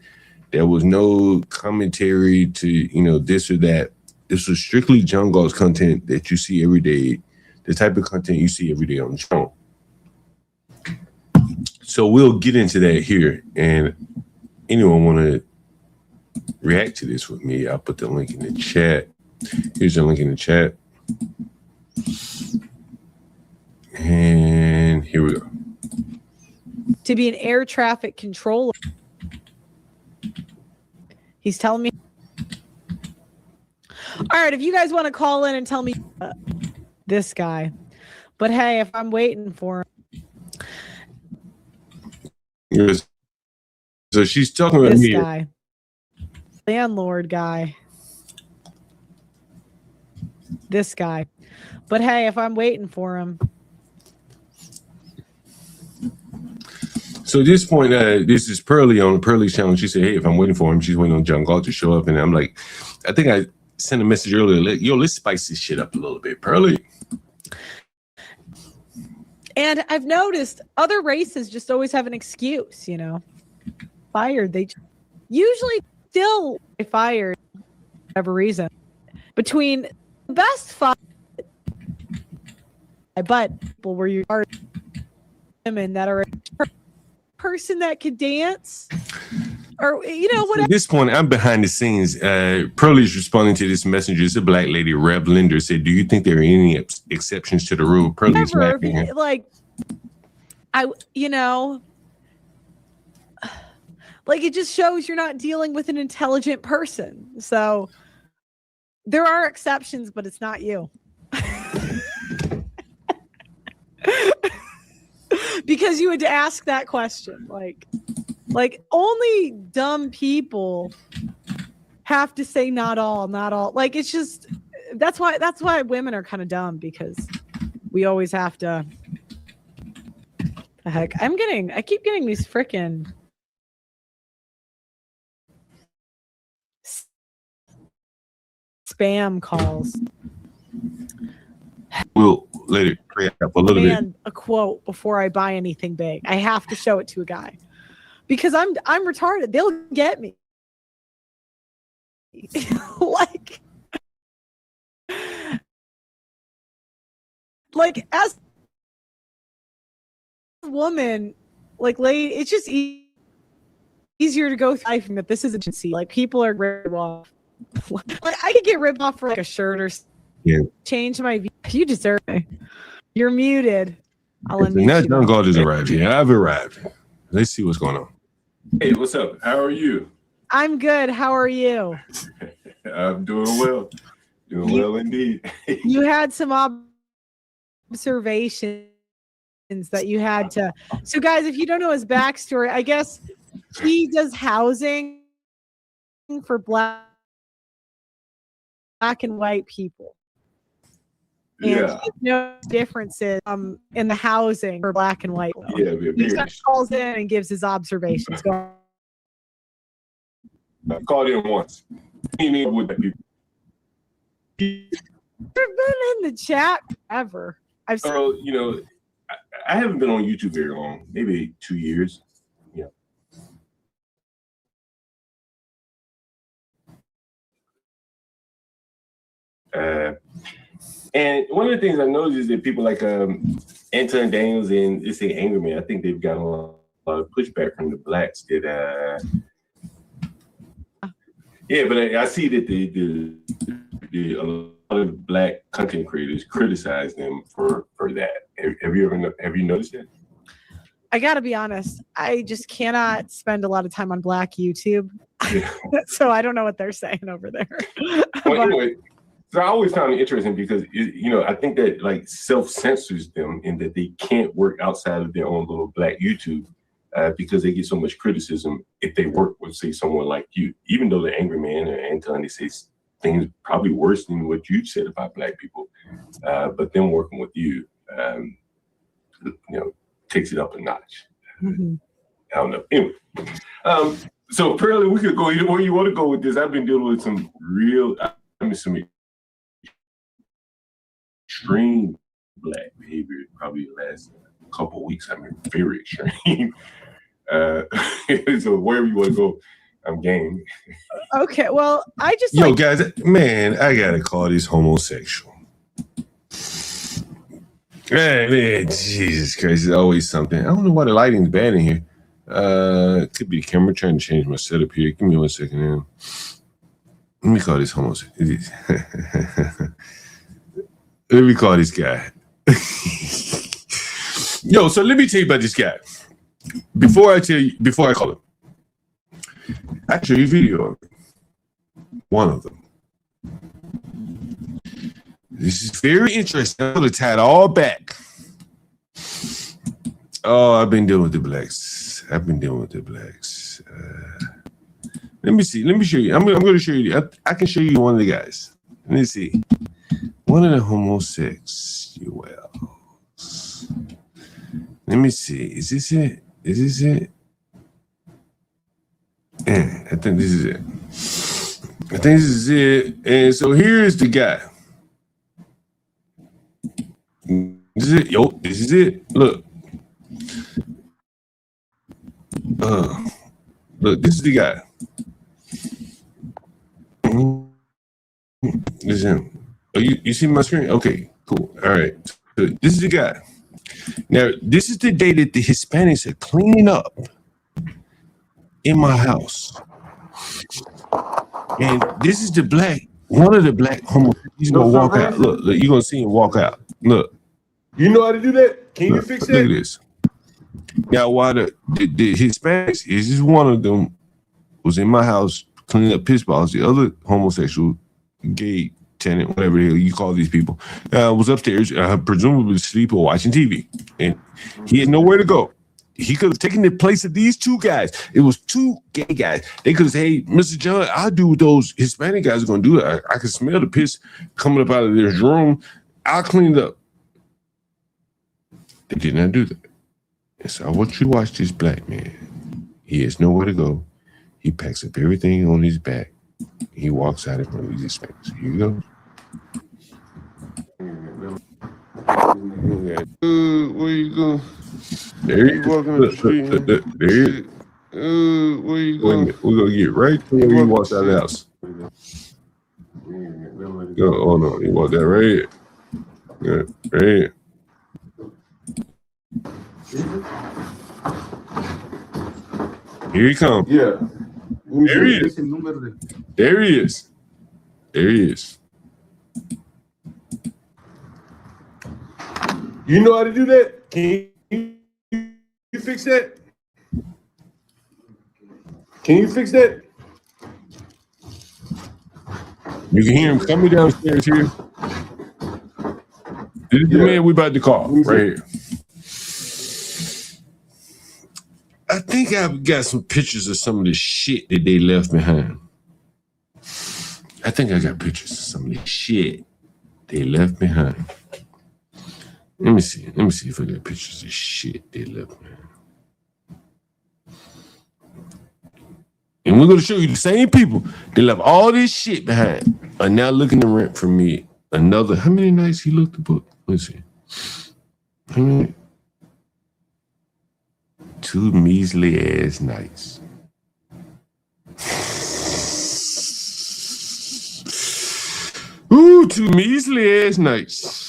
There was no commentary to, this or that. This was strictly John Galt's content that you see every day, the type of content you see every day on the channel. So we'll get into that here. And anyone want to react to this with me, I'll put the link in the chat. Here's the link in the chat. And here we go.
To be an air traffic controller. He's telling me. All right, if you guys want to call in and tell me this guy. But hey, if I'm waiting for him.
Yes. So she's talking about
this
me.
Guy. Landlord guy. This guy. But hey, if I'm waiting for him.
So at this point, this is Pearly on Pearly's channel. She said, hey, if I'm waiting for him, she's waiting on John Galt to show up. And I'm like, I think I sent a message earlier. Yo, let's spice this shit up a little bit. Pearly.
And I've noticed other races just always have an excuse, Fired. They usually still fired for whatever reason. Between the best fight, but people where you are women that are a person that could dance, or whatever.
At this point, I'm behind the scenes. Pearly's responding to this messenger. It's a black lady, Rev Linder, said, "Do you think there are any exceptions to the rule?" Pearly's laughing.
It just shows you're not dealing with an intelligent person. So there are exceptions, but it's not you. Because you had to ask that question. Like only dumb people have to say not all. It's just that's why women are kind of dumb, because we always have to. The heck, I keep getting these frickin' spam calls.
We'll let it play up a little bit.
A quote before I buy anything big. I have to show it to a guy because I'm retarded. They'll get me. like as a woman, lady, it's just easier to go through life that this is agency. People are ripped off. I could get ripped off for a shirt or something.
Yeah.
Change my view. You deserve it. You're muted. I'll unmute
now
you.
John Galt has arrived here. I've arrived. Let's see what's going on. Hey, what's up? How are you?
I'm good. How are you?
I'm doing well. Well indeed.
You had some observations that you had to. So, guys, if you don't know his backstory, I guess he does housing for black and white people. And no differences in the housing for black and white.
Yeah,
he just calls in and gives his observations.
I called in once. With the people.
You've been in the chat ever. I've seen.
I haven't been on YouTube very long, maybe 2 years. And one of the things I noticed is that people like Anton Daniels and it's an Anger Man, I think they've got a lot of pushback from the blacks that but I see that the a lot of black content creators criticize them for that. Have you noticed that?
I gotta be honest, I just cannot spend a lot of time on black YouTube. So I don't know what they're saying over there.
Well, anyway, So I always found it interesting because I think that like self-censors them in that they can't work outside of their own little black YouTube because they get so much criticism if they work with, say, someone like you. Even though the Angry Man or Anton, they say things probably worse than what you said about black people, but them working with you, takes it up a notch.
Mm-hmm.
I don't know. Anyway, so apparently we could go where you want to go with this. I've been dealing with some some extreme black behavior probably the last couple of weeks. I mean, very extreme. So wherever you want to go, I'm game.
Okay, well, I just
guys, man, I gotta call this homosexual. Man, Jesus Christ, it's always something. I don't know why the lighting's bad in here. It could be the camera. Trying to change my setup here. Give me 1 second now. Let me call this homosexual. Let me call this guy. So let me tell you about this guy. Before I call him, I show you a video of one of them. This is very interesting. I'm going to tie it all back. Oh, I've been dealing with the blacks. Let me see. Let me show you. I'm going to show you. I can show you one of the guys. Let me see. One of the homosexuals. Let me see. Is this it? Yeah, I think this is it. And so here's the guy. This is it. This is it. Look. Look, this is the guy. This is him. Oh, you see my screen? Okay, cool. All right. So this is the guy. Now, this is the day that the Hispanics are cleaning up in my house. And this is one of the black homosexuals. He's going to walk out. Look, you're going to see him walk out. Look. You know how to do that? Can you fix that? Look at this. Now, while the Hispanics, this is one of them, was in my house cleaning up piss balls. The other homosexual, gay tenant, whatever you call these people, was upstairs, presumably asleep or watching TV. And he had nowhere to go. He could have taken the place of these two guys. It was two gay guys. They could have said, hey, Mr. John, I'll do what those Hispanic guys are going to do. I can smell the piss coming up out of their room. I'll clean it up. They did not do that. And so I want you to watch this black man. He has nowhere to go. He packs up everything on his back. He walks out in front of these Hispanics. Here you go. Where you going? There you walking up the street. There you where you going? We're going to get right there when he walks out of the house. Oh, no. He walked that right here. Yeah, right here. Here he comes. Yeah. There he is. There he is. There he is. You know how to do that? Can you fix that? Can you fix that? You can hear him coming downstairs here. This is the man we about to call right here. I think I've got some pictures of some of the shit that they left behind. I think I got pictures of some of the shit they left behind. Let me see if I got pictures of shit they left behind. And we're going to show you the same people that left all this shit behind are now looking to rent from me another. How many nights he looked to book? Let's see. How many? 2 measly ass nights. Ooh, 2 measly ass nights.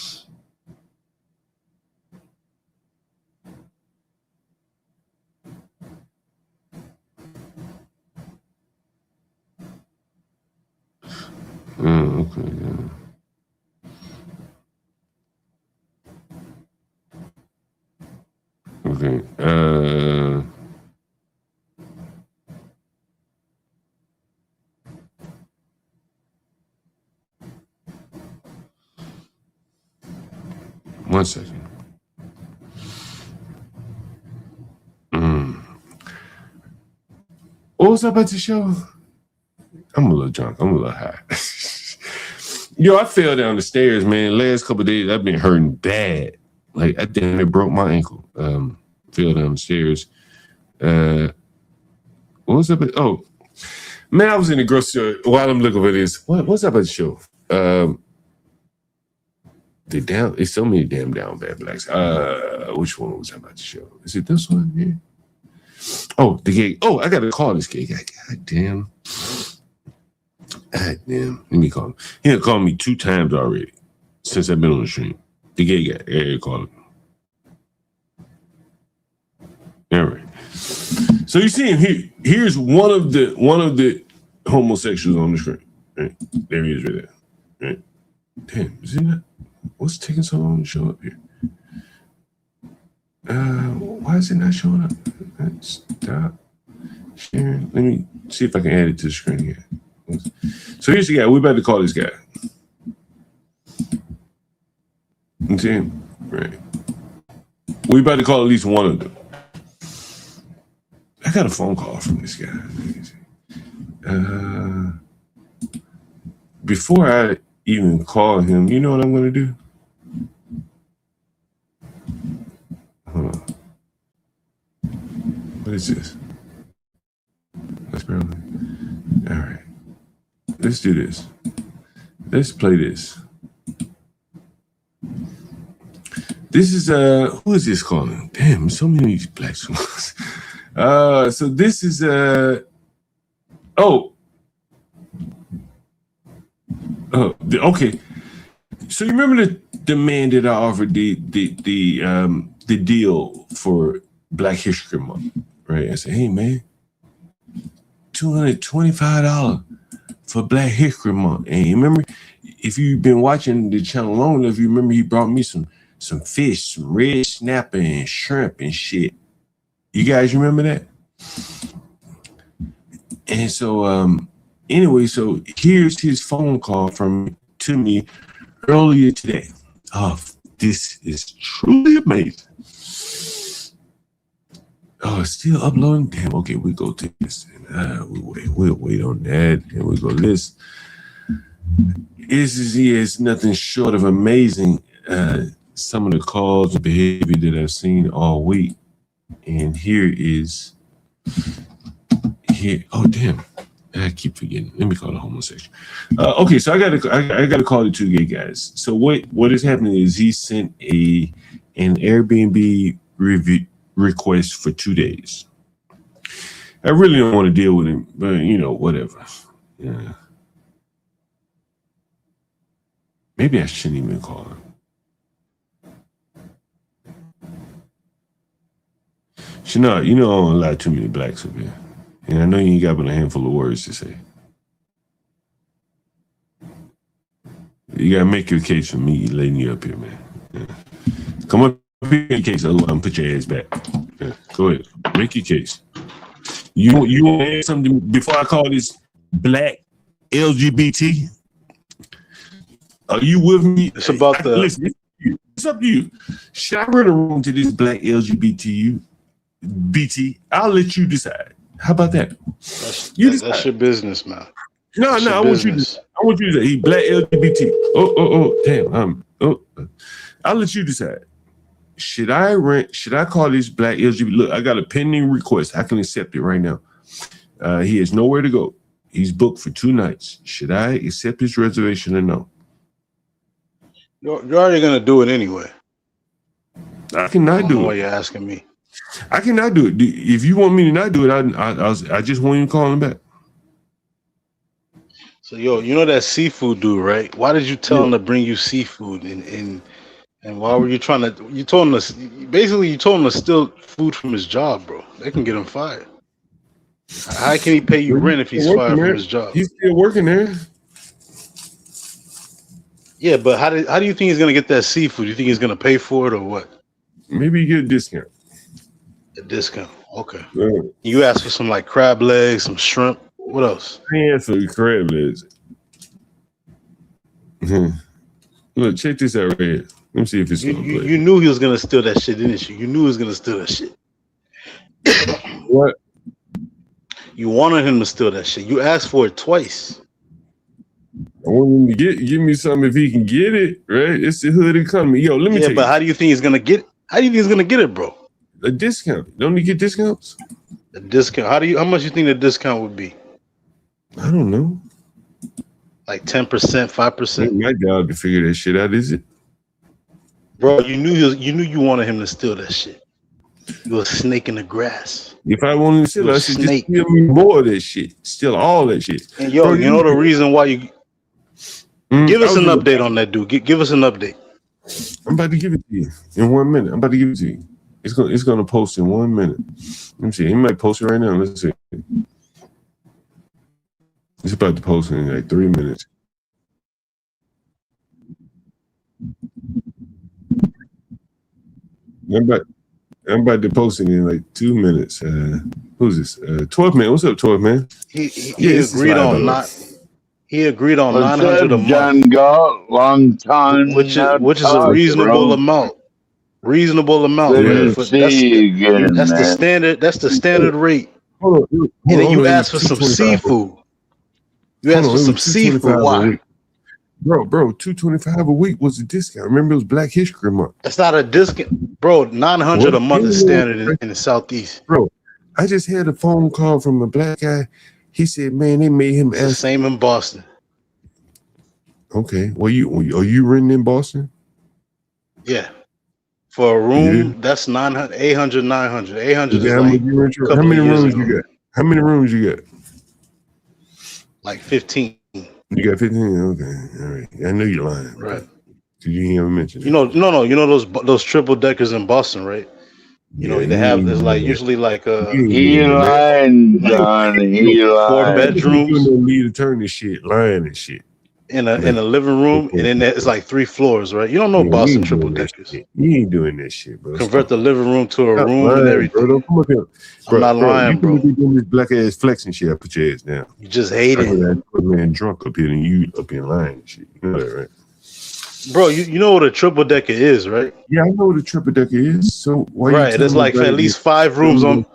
Okay. Yeah. Okay. 1 second. What was up at the show? I'm a little drunk. I'm a little high. Yo, I fell down the stairs, man. Last couple of days, I've been hurting bad. Like, I damn near broke my ankle. Fell down the stairs. What was up? Oh, man, I was in the grocery store while I'm looking for this. What's up at the show? It's so many damn down bad blacks. Which one was up at the show? Is it this one here? Oh, the gay. Oh, I gotta call this gay guy. God damn. Let me call him. He had called me 2 times already since I've been on the stream. The gay guy. Yeah, call him. All right. So you see him. Here's one of the homosexuals on the screen. Right? There he is right there. Right? Damn, is he not? What's taking so long to show up here? Why is it not showing up? Stop sharing. Let me see if I can add it to the screen here. So here's the guy. We're about to call this guy. You see him? Right. We're about to call at least one of them. I got a phone call from this guy. Before I even call him, you know what I'm going to do? Hold on. What is this? That's probably. All right. Let's do this. Let's play this. This is who is this calling? Damn, so many black songs. So this is okay. So you remember the man that I offered the deal for Black History Month, right? I said, hey man, $225 for Black History Month. And you remember, if you've been watching the channel long enough, you remember he brought me some fish, some red snapper and shrimp and shit. You guys remember that? And so anyway, so here's his phone call to me earlier today. Oh, this is truly amazing. Oh, it's still uploading? Damn, okay, we go to this. We'll wait on that. And we go this. It's nothing short of amazing. Some of the calls and behavior that I've seen all week. And here. Oh, damn. I keep forgetting. Let me call the homosexual. Okay, so I gotta call the 2 gay guys. So what is happening is he sent an Airbnb review request for 2 days. I really don't want to deal with him, but whatever. Yeah. Maybe I shouldn't even call him. Shannon, I don't lie too many blacks up here. And I know you ain't got but a handful of words to say. You gotta make your case for me letting you up here, man. Yeah. Come up here, your case, otherwise I'm gonna put your ass back. Yeah. Go ahead, make your case. You want to add something before I call this black LGBT? Are you with me?
It's about the.
Listen, it's up to you. Should I run a room to this black LGBT? I'll let you decide. How about that?
That's your business, man.
No, I want you to say he black LGBT. Damn. I'll let you decide. Should I call this black LGBT? Look, I got a pending request. I can accept it right now. He has nowhere to go. He's booked for 2 nights. Should I accept his reservation or no?
You're already gonna do it anyway.
I cannot do it.
Why you're asking me?
I cannot do it. If you want me to not do it, I just won't even call him back.
So, you know that seafood dude, right? Why did you tell him to bring you seafood? And why were you trying to? You told him to steal food from his job, bro. They can get him fired. How can he pay you rent if he's fired from his job?
He's still working there.
Yeah, but how do you think he's gonna get that seafood? You think he's gonna pay for it or what?
Maybe you get a discount.
A discount, okay.
Yeah.
You asked for some like crab legs, some shrimp. What else?
I asked for crab legs. Look, check this out right here. Let me see if it's
You,
gonna
you,
play.
you knew he was gonna steal that shit, didn't you? You knew he was gonna steal that shit.
What?
You wanted him to steal that shit. You asked for it twice.
I want him to give me something if he can get it, right? It's the hood economy. Yo, let me
Yeah,
tell
but
you.
how do you think he's gonna get it? How do you think he's gonna get it, bro?
A discount. Don't he get discounts?
A discount. How much you think the discount would be?
I don't know.
Like 10%, 5%?
My job to figure that shit out, is it?
Bro, you knew you wanted him to steal that shit. You a snake in the grass.
If I wanted to steal, I should just steal me more of that shit. Steal all that shit.
And yo,
Bro,
you know the reason why you give us an update on that dude. Give us an update.
I'm about to give it to you in 1 minute. I'm about to give it to you. It's gonna post in 1 minute. Let me see. He might post it right now. Let's see. It's about to post in like 3 minutes. I'm about to post it in like 2 minutes. Who's this? 12 man. What's up, 12 man?
He agreed on not. He agreed on
What's
900
up,
a
John
month,
Galt? Long time,
which is a reasonable amount. Reasonable amount.
Good to see you again,
That's the
man.
standard. That's the standard rate.
Hold on,
And then you
it
asked for
was
some
$225.
seafood. You asked for some seafood. Why?
Bro, $225 a week was a discount. Remember, it was Black History Month.
That's not a discount, bro. 900 a month is standard in the Southeast.
Bro, I just had a phone call from a black guy. He said, "Man, they made him
ask." The same in Boston.
Okay, well, are you renting in Boston?
Yeah, for a room that's 900, 800, 900. 800 is like
how many rooms you got? How many rooms you got?
Like 15.
You got 15? Okay, all right. I know you're lying,
right?
Because you ain't ever mentioned.
You know, you know those triple deckers in Boston, right? You know, they have there's like usually like
he lying, John. He
4 bedrooms.
You don't need to turn this shit, lying and shit.
In a living room, and then it's like 3 floors, right? You don't know Boston triple deckers.
You ain't doing this shit, bro.
Convert the living room to a room and everything.
Bro, come up here.
I'm not lying, bro.
You doing this black ass flexing shit. I put your ass down.
You just hate it.
Man, drunk up here and you up here lying and shit. You know that, right?
Bro, you know what a triple decker is, right?
Yeah, I know what a triple decker is. So why?
Right, there's like at least 5 rooms on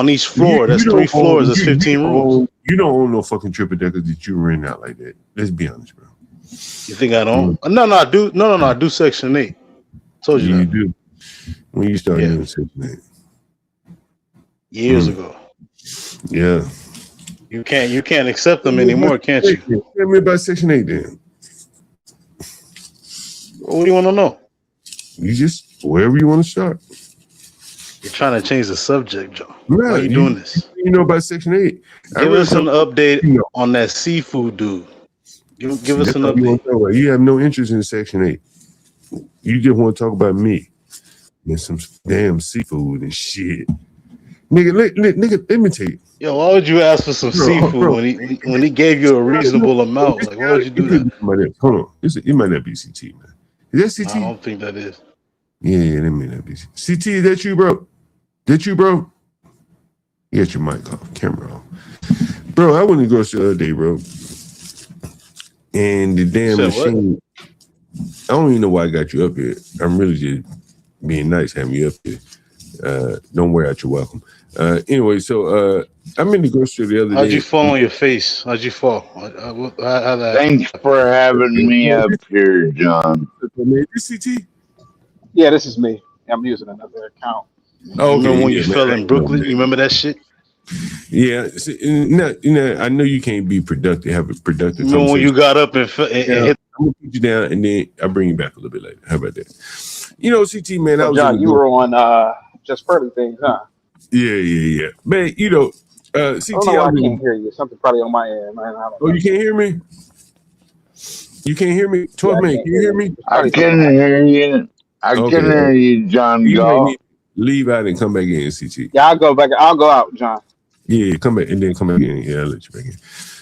each floor. That's 3 floors. That's 15 rooms.
You don't own no fucking triple deckers that you rent out like that. Let's be honest, bro.
You think I don't? No, I do. No, I do Section 8. Told you that.
You do. When you started doing Section 8
years ago.
Yeah.
You can't accept them anymore, can't you?
Tell me about Section 8 then.
What do you want to know?
You just wherever you want to start.
You're trying to change the subject, Joe. Why are you doing this?
You know about Section 8.
Give us an update on that seafood dude. Give us an update.
You have no interest in Section 8. You just want to talk about me and some damn seafood and shit. Nigga, let me tell you.
Yo, why would you ask for some seafood when he gave you a reasonable amount? Like, why would you do that?
Hold on. It might not be CT, man. Is that CT?
I don't think that is.
Yeah, that may not be CT. Is that you, bro? That you, bro? You got your mic off, camera off. Bro, I went to the grocery the other day, bro. And the damn machine. I don't even know why I got you up here. I'm really just being nice having you up here. Don't worry out, you're welcome. Anyway, so I'm in the grocery the other day.
How'd you fall on your face? How'd you fall?
Thanks for having me up here, John.
Is this CT?
Yeah, this is me. I'm using another account.
Oh,
remember when you fell in Brooklyn? You remember that shit?
Yeah, I know you can't be productive. Have a productive.
Remember when you got up and hit?
I'm gonna put you down, and then I'll bring you back a little bit later. How about that? You know, CT man,
So, John, you were on Just Pearly Things, huh?
Yeah. Man, you know, CT.
I don't know why I can't hear you. Something probably on my end, man.
Oh, you can't hear me? You can't hear me? 12 man, can you hear me?
I can hear you. I can hear you, John.
You leave out and come back in, CT.
Yeah, I'll go back. I'll go out, John.
Yeah, come back and then come back in. Yeah, I'll let you back in.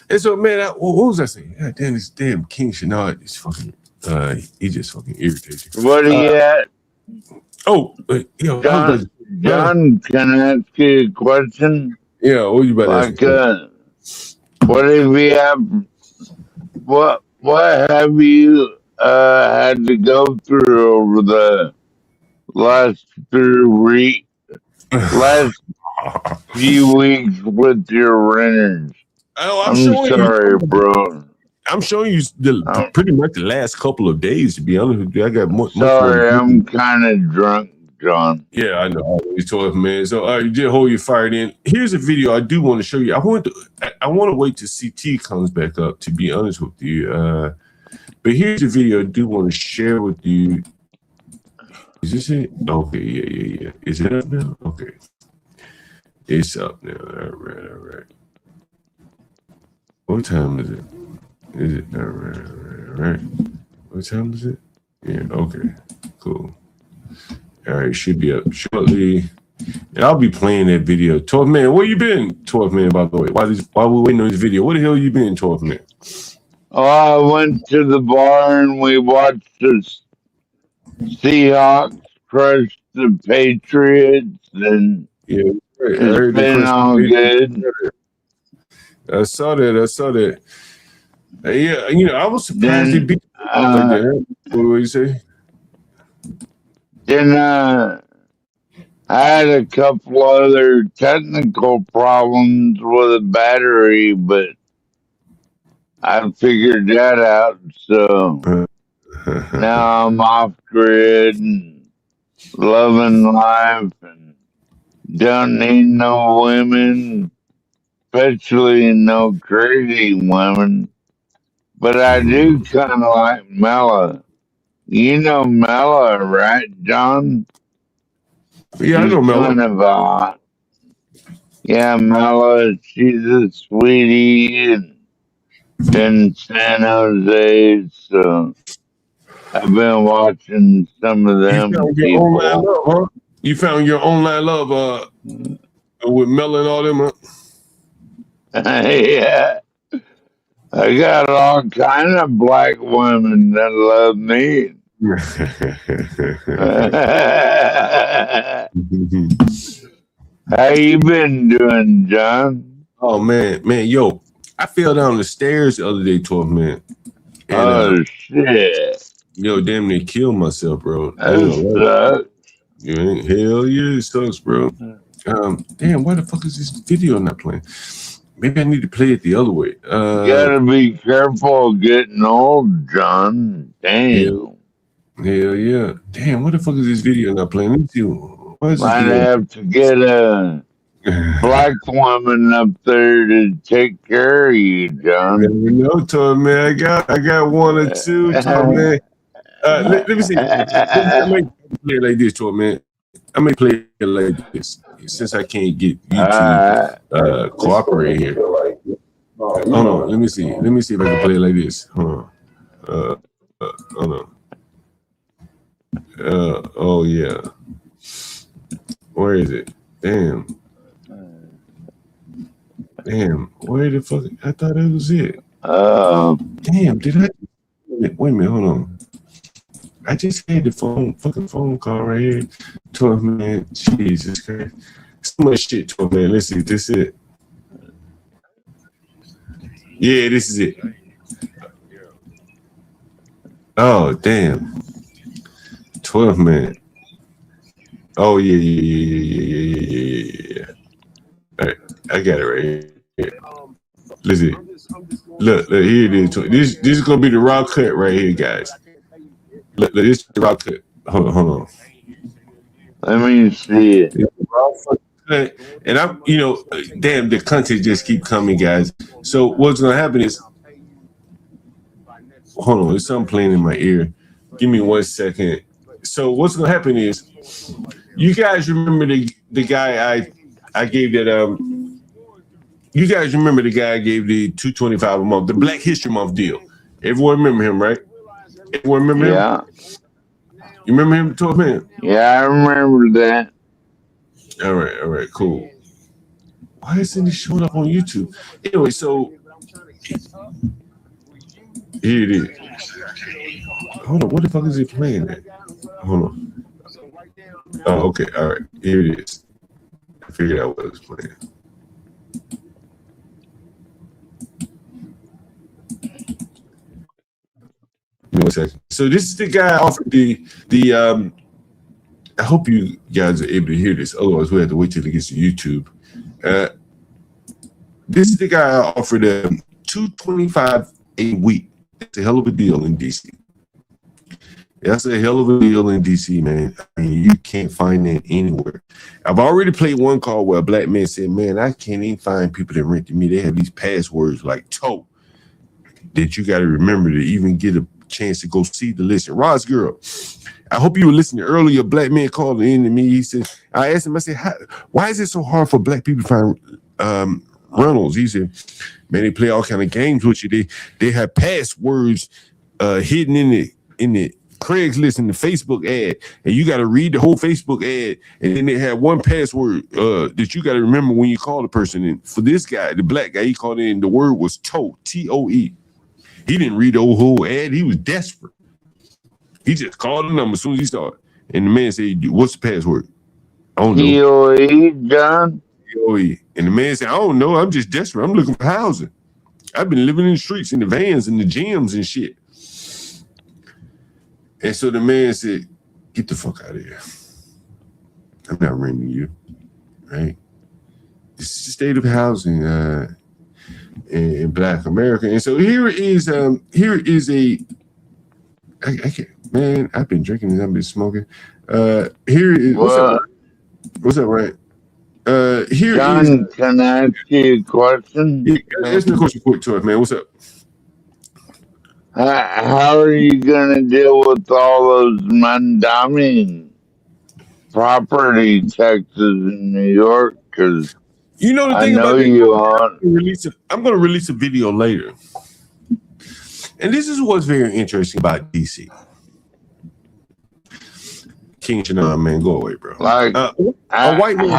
And so, man, what was I saying? God damn, this damn King Chanel is fucking, he just fucking irritates you.
What are you at?
Oh, yo,
John, can I ask you a question?
Yeah, what you about to ask?
What have you had to go through over the last last few weeks with your renters.
Oh,
I'm sorry, bro.
I'm showing you pretty much the last couple of days. To be honest with you, I got much more.
Sorry, I'm kind of drunk, John.
Yeah, I know. You told man. So you just hold your fire. Then here's a video I do want to show you. I want to wait till CT comes back up. To be honest with you, but here's a video I do want to share with you. Is this it? Okay, yeah. Is it up now? Okay, it's up now. All right. What time is it? Is it all right? What time is it? Yeah. Okay. Cool. All right, should be up shortly. And I'll be playing that video. 12 man, where you been? 12 man, by the way. While we're waiting on this video, where the hell you been, 12 man?
Oh, I went to the bar and we watched the Seahawks crush the Patriots, and
yeah,
it's been all good.
I saw that. Yeah, I was surprised they beat like that. What do you say?
Then I had a couple other technical problems with a battery, but I figured that out. So now I'm off grid and loving life and don't need no women, especially no crazy women. But I do kind of like Mella. You know Mella, right, John?
Yeah, I know Mella.
Kind of yeah, Mella, she's a sweetie and in San Jose, so I've been watching some of them people.
Love, huh? You found your online love with Mella and all them, huh?
Yeah. I got all kind of black women that love me. How you been doing, John?
Oh man, yo, I fell down the stairs the other day, 12 man. And,
shit!
Yo, damn near killed myself, bro.
That
sucks. Hell yeah, it sucks, bro. Damn, why the fuck is this video not playing? Maybe I need to play it the other way.
You gotta be careful getting old, John. Damn.
Hell yeah. Damn, what the fuck is this video not playing? Let me see. Why is this
Might have to get a black woman up there to take care of you, John.
No, Tom, man. I got one or two, Tom, man. Let me see. I might play it like this, Tom, man. I may play it like this since I can't get YouTube cooperate here. Hold on. Let me see. Let me see if I can play it like this. Hold on. Oh yeah. Where is it? Damn. Where the fuck? I thought that was it. Damn. Did I? Wait a minute. Hold on. I just had the fucking phone call right here. 12 man. Jesus Christ. So much shit, 12 man. Let's see. This is it. Yeah, this is it. Oh, damn. 12 man. Oh, yeah. All right. I got it right here. Listen. Look, here it is. This is going to be the raw cut right here, guys. Look, this is the raw cut. Hold on.
Let me see it.
And I'm, damn, the content just keep coming, guys. So what's gonna happen is, hold on, there's something playing in my ear. Give me 1 second. So what's gonna happen is, you guys remember the guy I gave that you guys remember the guy I gave the $225 a month, the Black History Month deal. Everyone remember him, right? Everyone remember him?
Yeah.
You remember him, 12 man?
Yeah, I remember that.
All right, cool. Why isn't it showing up on YouTube? Anyway, so here it is. Hold on, what the fuck is it playing at? Hold on. Oh, okay, all right, here it is. I figured out what it was playing. Give me 1 second. So this is the guy offered the I hope you guys are able to hear this. Otherwise, we have to wait till it gets to YouTube. This is the guy offered $225 a week. That's a hell of a deal in DC. That's a hell of a deal in DC, man. I mean, you can't find that anywhere. I've already played one call where a black man said, "Man, I can't even find people that rent to me. They have these passwords like toe that you got to remember to even get a chance to go see the list." Roz girl, I hope you were listening earlier. A black man called in to me. He said, I asked him, I said, why is it so hard for black people to find rentals? He said, man, they play all kind of games with you. They have passwords hidden in the Craigslist and the Facebook ad, and you got to read the whole Facebook ad, and then they have one password that you got to remember when you call the person. And for this guy, the black guy, he called in, the word was toe, T-O-E. He didn't read the whole ad. He was desperate. He just called the number as soon as he started. And the man said, what's the password? I don't know.
T-O-E, John?
T-O-E. And the man said, I don't know. I'm just desperate. I'm looking for housing. I've been living in the streets, in the vans, in the gyms and shit. And so the man said, get the fuck out of here. I'm not renting you, right? This is the state of housing in Black America. And so here is I can't, man, I've been drinking and I've been smoking. Here is, what's up, Ryan? Here
John,
is,
can I ask you a question?
Yeah, ask me a question quick to us, man. What's up?
How are you going to deal with all those Mandami property taxes in New York? Because
you know the thing about that, I'm going to release a video later. And this is what's very interesting about DC. King Chanel, man, go away, bro.
Like,
a white man.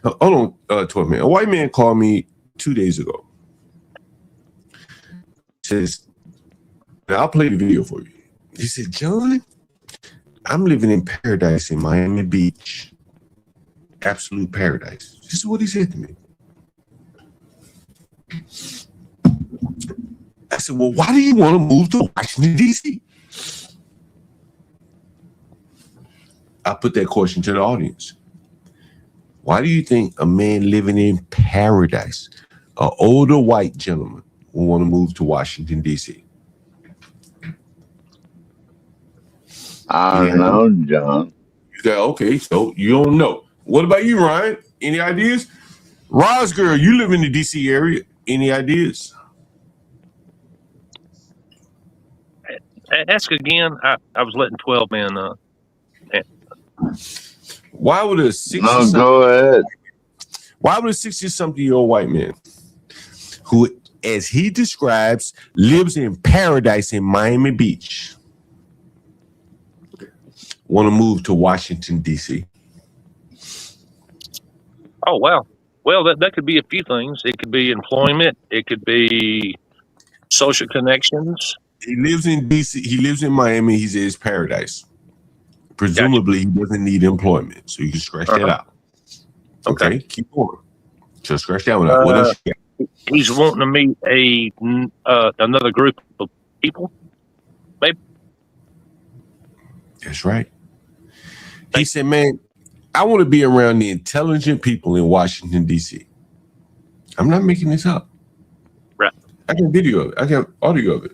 Hold on, 12 man. A white man called me 2 days ago. Says, now I'll play the video for you. He said, John, I'm living in paradise in Miami Beach. Absolute paradise. This is what he said to me. I said, well, why do you want to move to Washington, D.C.? I put that question to the audience. Why do you think a man living in paradise, an older white gentleman, will want to move to Washington, D.C.?
I don't know, John.
You got, okay, so you don't know. What about you, Ryan? Any ideas? Roz girl, you live in the D.C. area. Any ideas?
Ask again. I was letting 12 men.
Why would a 60
No, go ahead.
Why would a 60-something-year-old white man who, as he describes, lives in paradise in Miami Beach want to move to Washington, D.C.?
Oh, wow. Well, that could be a few things. It could be employment. It could be social connections.
He lives in D.C. He lives in Miami. He says paradise. Presumably, he doesn't need employment, so you can scratch that out. Okay, keep going. So scratch that one out. What else you got?
He's wanting to meet another group of people. Maybe.
That's right. He said, man, I want to be around the intelligent people in Washington, D.C. I'm not making this up.
Right.
I got video of it. I got audio of it.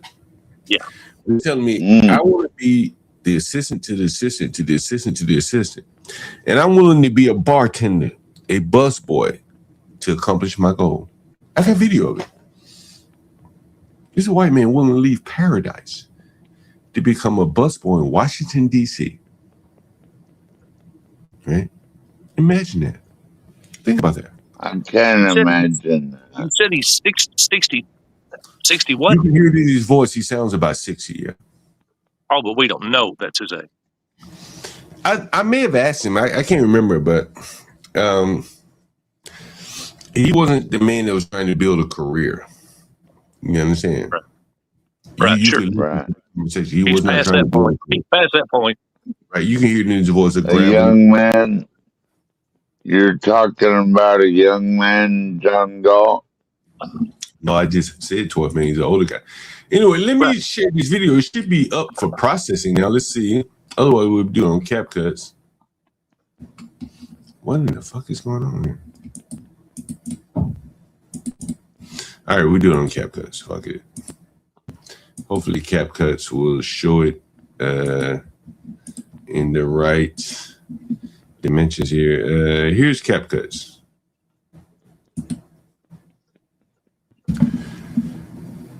Yeah.
They're telling me I want to be the assistant to the assistant to the assistant to the assistant. And I'm willing to be a bartender, a busboy to accomplish my goal. I got video of it. This is a white man willing to leave paradise to become a busboy in Washington, D.C. Right? Imagine that. Think about that.
I can't imagine that.
You said he's 60 what?
You can hear it in his voice. He sounds about 60, yeah.
Oh, but we don't know that's his age.
I may have asked him. I can't remember, but he wasn't the man that was trying to build a career. You understand?
Right, sure.
Right. He
He's past that point. He's past that point.
Right, you can hear it in his voice.
A young man. You're talking about a young man, John Galt?
No, I just said 12 man. He's an older guy. Anyway, let me share this video. It should be up for processing now. Let's see. Otherwise, we'll do it on CapCuts. What in the fuck is going on here? All right, we'll do it on CapCuts. Fuck it. Hopefully, CapCuts will show it in the right dimensions here. Here's CapCuts.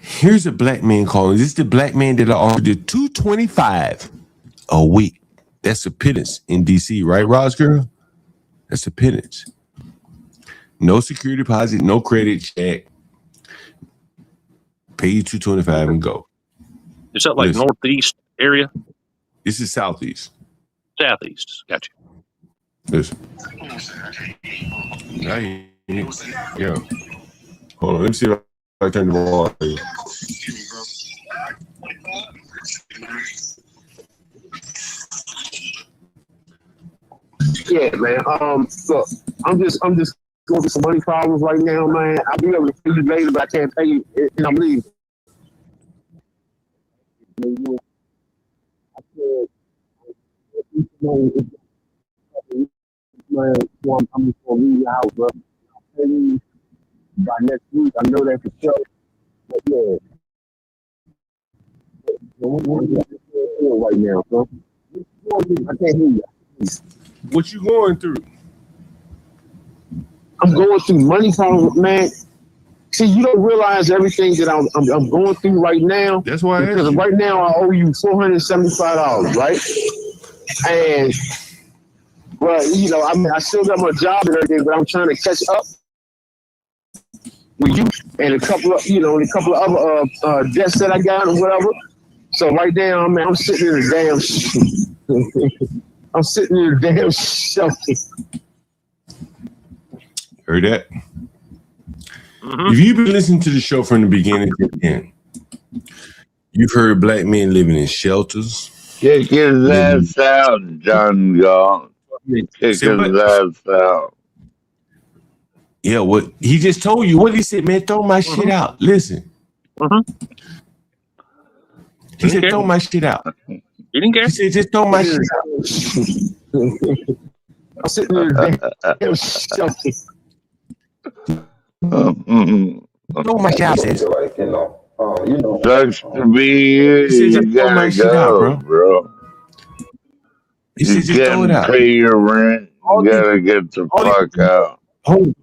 Here's a black man calling. This is the black man that I offered the $225 a week. That's a pittance in DC, right, Roz girl? That's a pittance. No security deposit, no credit check. Pay you $225 and go.
Is that like northeast area?
This is southeast.
Southeast. Gotcha.
Listen. Yeah. Hold on. Let me see if I turn the ball off.
Yeah, man. Look, I'm just going through some money problems right now, man. I'll be able to pay you later, but I can't pay you, and I'm leaving. I said, man, I'm just gonna leave your house, bro. I'll pay you by next week. I know that for sure. But yeah, right now, bro. I can't hear you.
What you going through?
I'm going through money problems, man. See, you don't realize everything that I'm going through right now.
That's why.
Because right now I owe you $475, right? And well, you know, I mean, I still got my job and everything, but I'm trying to catch up with you and a couple of other debts that I got or whatever. So right now, man, I'm sitting in a damn. I'm sitting in a damn shelter.
Heard that? If you've been listening to the show from the beginning to the end, you've heard black men living in shelters.
Kick his ass out, John Galt. Kick his ass out.
Yeah, what he just told you. What he said, man, throw my shit out. Listen. He said, throw my shit out.
He didn't care.
He said, just throw my shit out.
I'm sitting in a damn shelter.
Throw my shit out, says.
Sucks to be you. You gotta go, bro. You can't pay your rent. You gotta get the fuck out.
Hold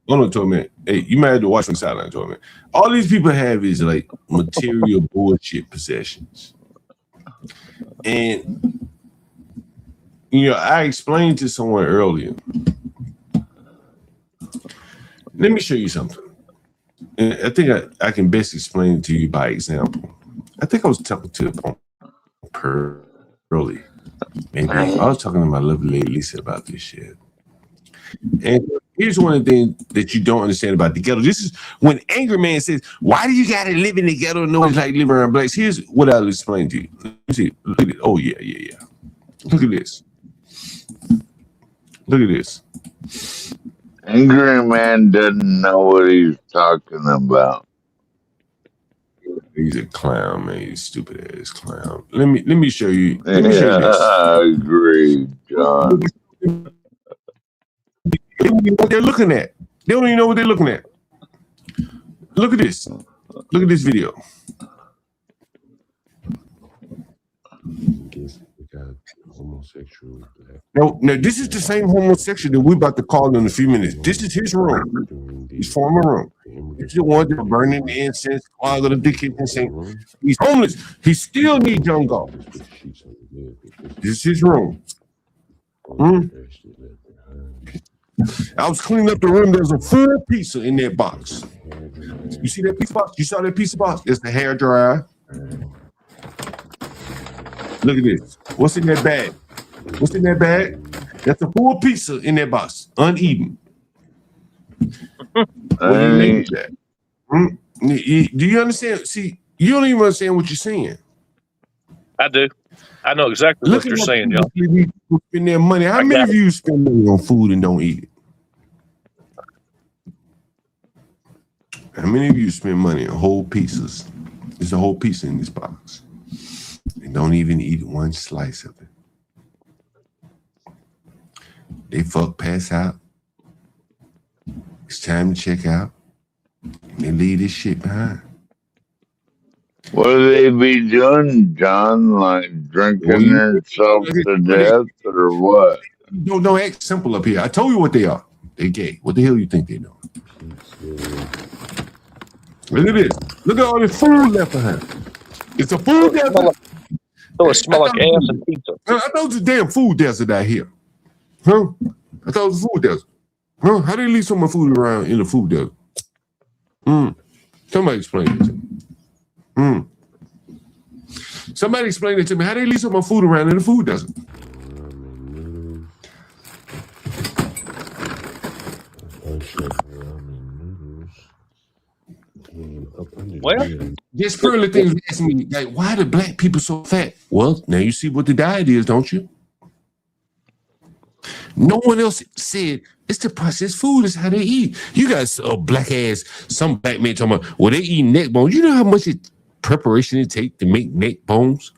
on to a minute. Hey, you might have to watch from sideline to a minute. All these people have is like material bullshit possessions. And you know, I explained to someone earlier. Let me show you something. And I think I can best explain it to you by example. I think I was talking to early. Maybe I was talking to my lovely lady Lisa about this shit. And here's one of the things that you don't understand about the ghetto. This is when Angry Man says, "Why do you gotta live in the ghetto and nobody's like living around blacks?" Here's what I'll explain to you. Let me see. Look at it. Oh yeah. Look at this. Look at this.
Angry Man doesn't know what he's talking about.
He's a clown, man. He's a stupid ass clown. Let me show you. Let me show you this.
I agree, John.
They don't even know what they're looking at. They don't even know what they're looking at. Look at this. Look at this video. No, this is the same homosexual that we're about to call in a few minutes. This is his room. His former room. He's the one that's burning the incense, clogging the kitchen sink. He's homeless. He still needs young Galt. This is his room. I was cleaning up the room. There's a full pizza in that box. You see that pizza box? You saw that pizza box? It's the hair dryer. Look at this. What's in that bag? What's in that bag? That's a full pizza in that box, uneaten. What do you make that? Do you understand? See, you don't even understand what you're saying.
I do. I know exactly what you're saying, y'all.
Spend their money. How many of you spend money on food and don't eat it? How many of you spend money on whole pieces? There's a whole piece in this box. And don't even eat one slice of it. They fuck pass out. It's time to check out. And they leave this shit behind.
What do they be doing, John? Like drinking themselves to death or what?
Don't act simple up here. I told you what they are. They're gay. What the hell you think they know? Look at this. Look at all this food left behind. It's a food desert.
Oh, it smells like ass and pizza.
I thought it was a damn food desert out here. Huh? I thought it was a food desert. Huh? How do they leave so much food around in the food desert? Somebody explain it to me. Somebody explain it to me. How do they leave so much food around in the food desert?
Well,
this Pearly thing is asking me, like, why do black people so fat? Well, now you see what the diet is, don't you? No one else said it's the processed food, is how they eat. You got a black ass, some black man talking about, well, they eat neck bones. You know how much preparation it takes to make neck bones?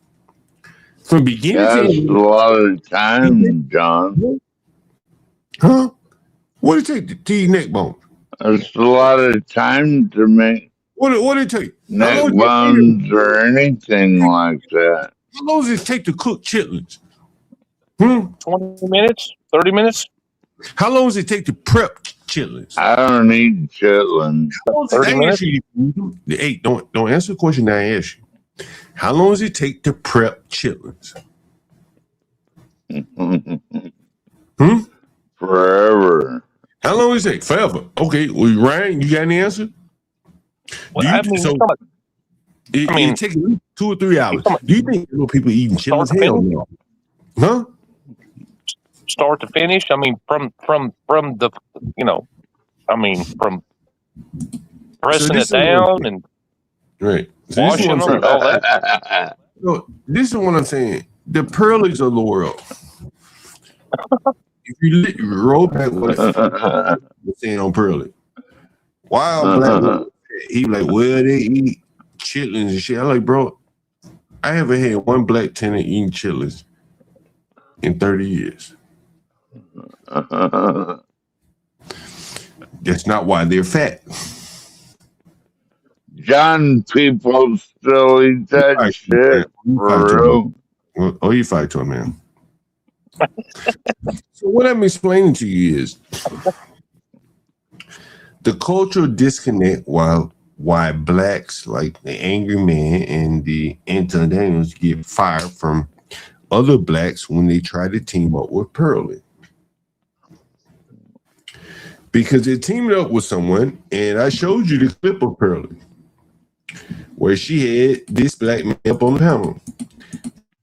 From beginning to end.
That's a lot of time, John.
Huh? What did it take to eat neck bones?
That's a lot of time to make
what did it take?
Neck bones or anything like that.
How long does it take to cook chitlins?
20 minutes? 30 minutes?
How long does it take to prep chitlins?
I don't eat chitlins.
30 minutes?
Hey, don't answer the question I asked you. How long does it take to prep chitlins?
Forever.
How long does it take? Forever. Okay, well, Ryan, you got any answer?
Well,
it takes 2 or 3 hours. Do you think people eating chitlins? Hell no. Huh?
Start to finish? I mean, from the, from pressing it down and
right.
washing them and all that.
So this is what I'm saying. The Pearlies of the world. If you roll back what I'm saying on Pearly. Wow, black he like, well, they eat chitlins and shit. I'm like, bro, I haven't had one black tenant eating chitlins in 30 years. That's not why they're fat.
John, people still eat that shit.
Oh, you fight to him, man. So what I'm explaining to you is the cultural disconnect why blacks like the Angry Man and the Anton Daniels get fired from other blacks when they try to team up with Pearly. Because they teamed up with someone, and I showed you the clip of Pearly, where she had this black man up on the panel.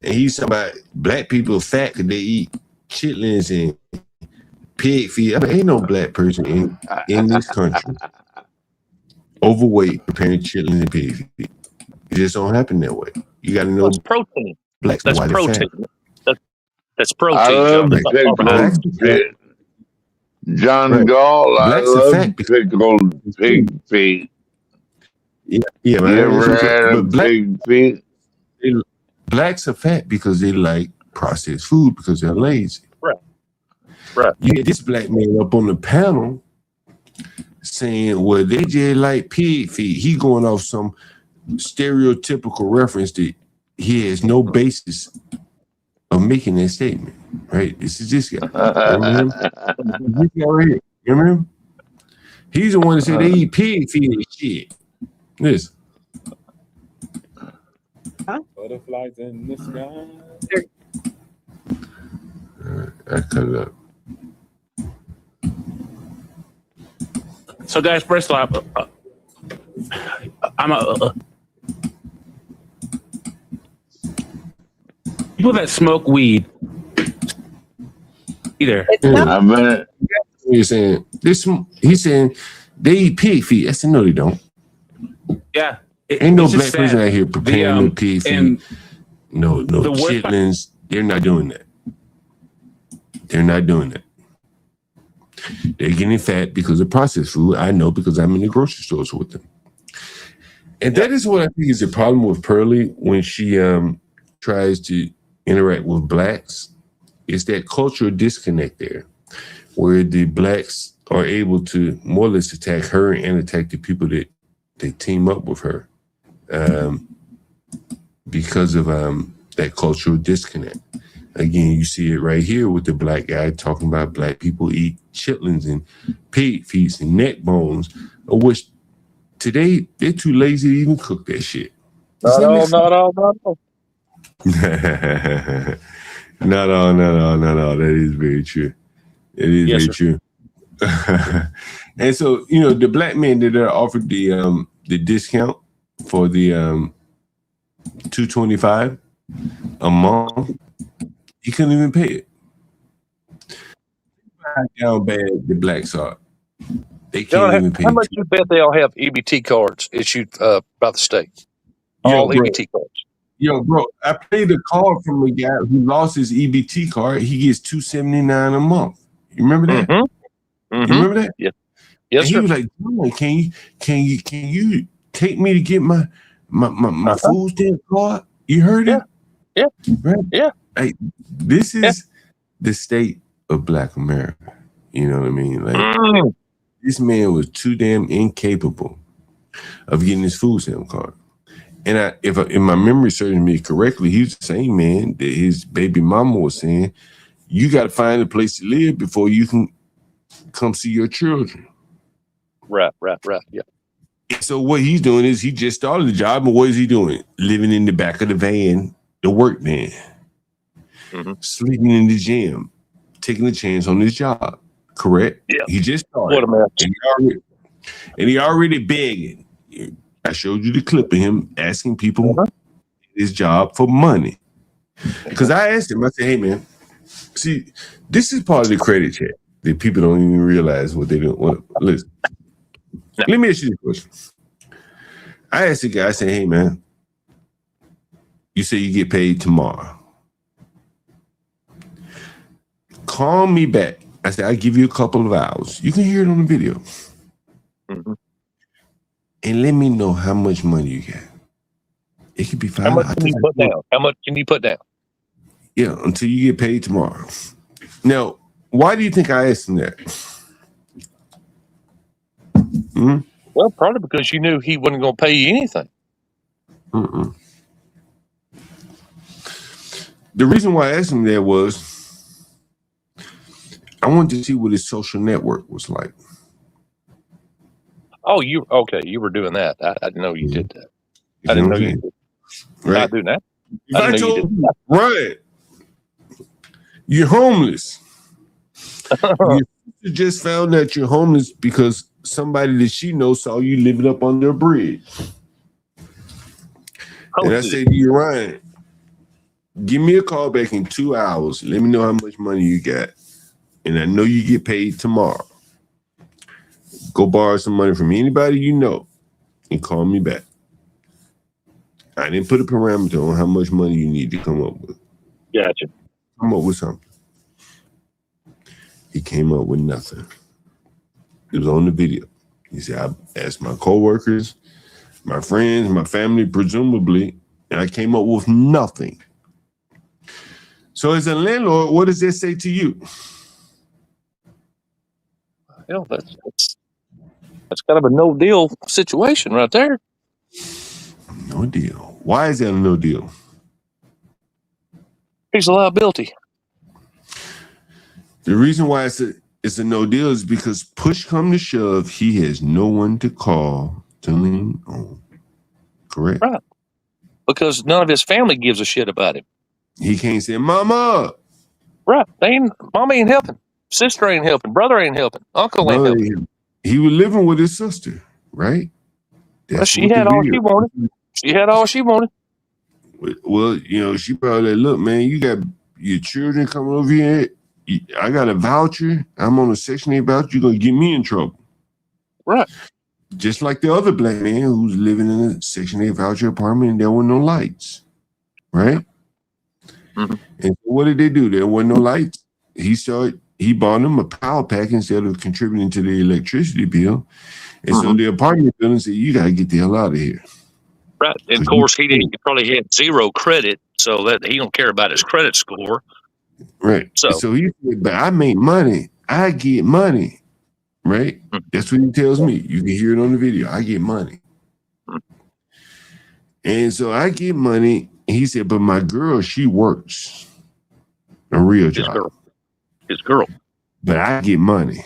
And he's talking about black people are fat because they eat chitlins and pig feet. I mean, ain't no black person in this country overweight preparing chitlins and pig feet. It just don't happen that way. You got to know.
That's protein.
Blacks
That's protein. That's protein.
I love pickled pig. John Galt, I love pickled pig feet.
Yeah, man.
You ever had pig feet?
Blacks are fat because they like processed food because they're lazy.
Right.
You get this black man up on the panel saying, well, they just like pig feet. He going off some stereotypical reference that he has no basis of making that statement. Right? This is this guy. Remember him? This guy right here. You remember him? He's the one that said they eat pig feet and shit. Listen.
Butterflies in the sky.
I cut it up.
So, guys, first of all, people that smoke weed, either.
He's saying this. He's saying they eat pig feet. I said no, they don't.
Yeah.
Ain't no black person out here preparing no pig feet. No chitlins. They're not doing that. They're not doing that. They're getting fat because of processed food. I know because I'm in the grocery stores with them. And that is what I think is the problem with Pearlie when she tries to interact with blacks. It's that cultural disconnect there, where the blacks are able to more or less attack her and attack the people that they team up with her because of that cultural disconnect. Again, you see it right here with the black guy talking about black people eat chitlins and pig feet and neck bones, of which today they're too lazy to even cook that shit.
Not all.
Not all. That is very true. It is
Yes,
very true. And so, you know, the black man that are offered the discount for the $225 a month, he couldn't even pay it. How bad the blacks are. They can't even pay.
How much you bet they all have EBT cards issued by the state? All EBT cards.
Yo, bro, I played a card from a guy who lost his EBT card. He gets $279 a month. You remember that?
Mm-hmm.
You remember that?
Yeah. Yes,
and
sir.
he was like, can you take me to get my food stamp card? You heard it?
Yeah.
Right?
Yeah.
Hey, this is the state of Black America. You know what I mean? Like this man was too damn incapable of getting his food stamp card. And if my memory serves me correctly, he was the same man that his baby mama was saying, you got to find a place to live before you can come see your children.
Right. Yeah.
So what he's doing is he just started the job, and what is he doing? Living in the back of the van, the work van, sleeping in the gym, taking a chance on his job. Correct?
Yeah.
He just started.
What a mess.
And he already begging. I showed you the clip of him asking people his job for money. Because I asked him, I said, hey, man, see, this is part of the credit check that people don't even realize what they do. Well, listen, let me ask you this question. I asked the guy, I said, hey, man, you say you get paid tomorrow. Call me back. I said, I'll give you a couple of hours. You can hear it on the video. And let me know how much money you got. It could be $5.
How much can you put down? How much can you put down?
Yeah, until you get paid tomorrow. Now, why do you think I asked him that?
Well, probably because you knew he wasn't going to pay you anything.
The reason why I asked him that was I wanted to see what his social network was like.
Oh, you were doing that. I didn't know you did that. I didn't know you did.
Right.
I do that.
If I told you, right, you're homeless. Your sister just found out you're homeless because somebody that she knows saw you living up under a bridge. And I said to you, Ryan, give me a call back in 2 hours. Let me know how much money you got. And I know you get paid tomorrow. Go borrow some money from anybody you know and call me back. I didn't put a parameter on how much money you need to come up with.
Gotcha.
Come up with something. He came up with nothing. It was on the video. He said, I asked my coworkers, my friends, my family, presumably, and I came up with nothing. So as a landlord, what does that say to you?
Hell, that's kind of a no deal situation right there.
No deal. Why is that a no deal?
He's a liability.
The reason why it's a no deal is because push come to shove, he has no one to call to lean on. Correct?
Right. Because none of his family gives a shit about him.
He can't say, Mama.
Right. Mama ain't helping. Sister ain't helping. Brother ain't helping. Uncle ain't helping.
He was living with his sister, right?
Well, she had all she wanted. She had all she wanted.
Well, you know, she probably like, look, man, you got your children coming over here. I got a voucher. I'm on a Section 8 voucher. You're going to get me in trouble.
Right.
Just like the other black man who's living in a Section 8 voucher apartment and there were no lights. Right? And so what did they do? There were no lights. He he bought him a power pack instead of contributing to the electricity bill. And so the apartment building said, you got to get the hell out of here.
Right. And of course, he probably had 0 credit, so that he don't care about his credit score.
Right. So he said, but I make money. I get money. Right? That's what he tells me. You can hear it on the video. I get money. And so I get money. And he said, but my girl, she works a real job.
His girl.
But I get money.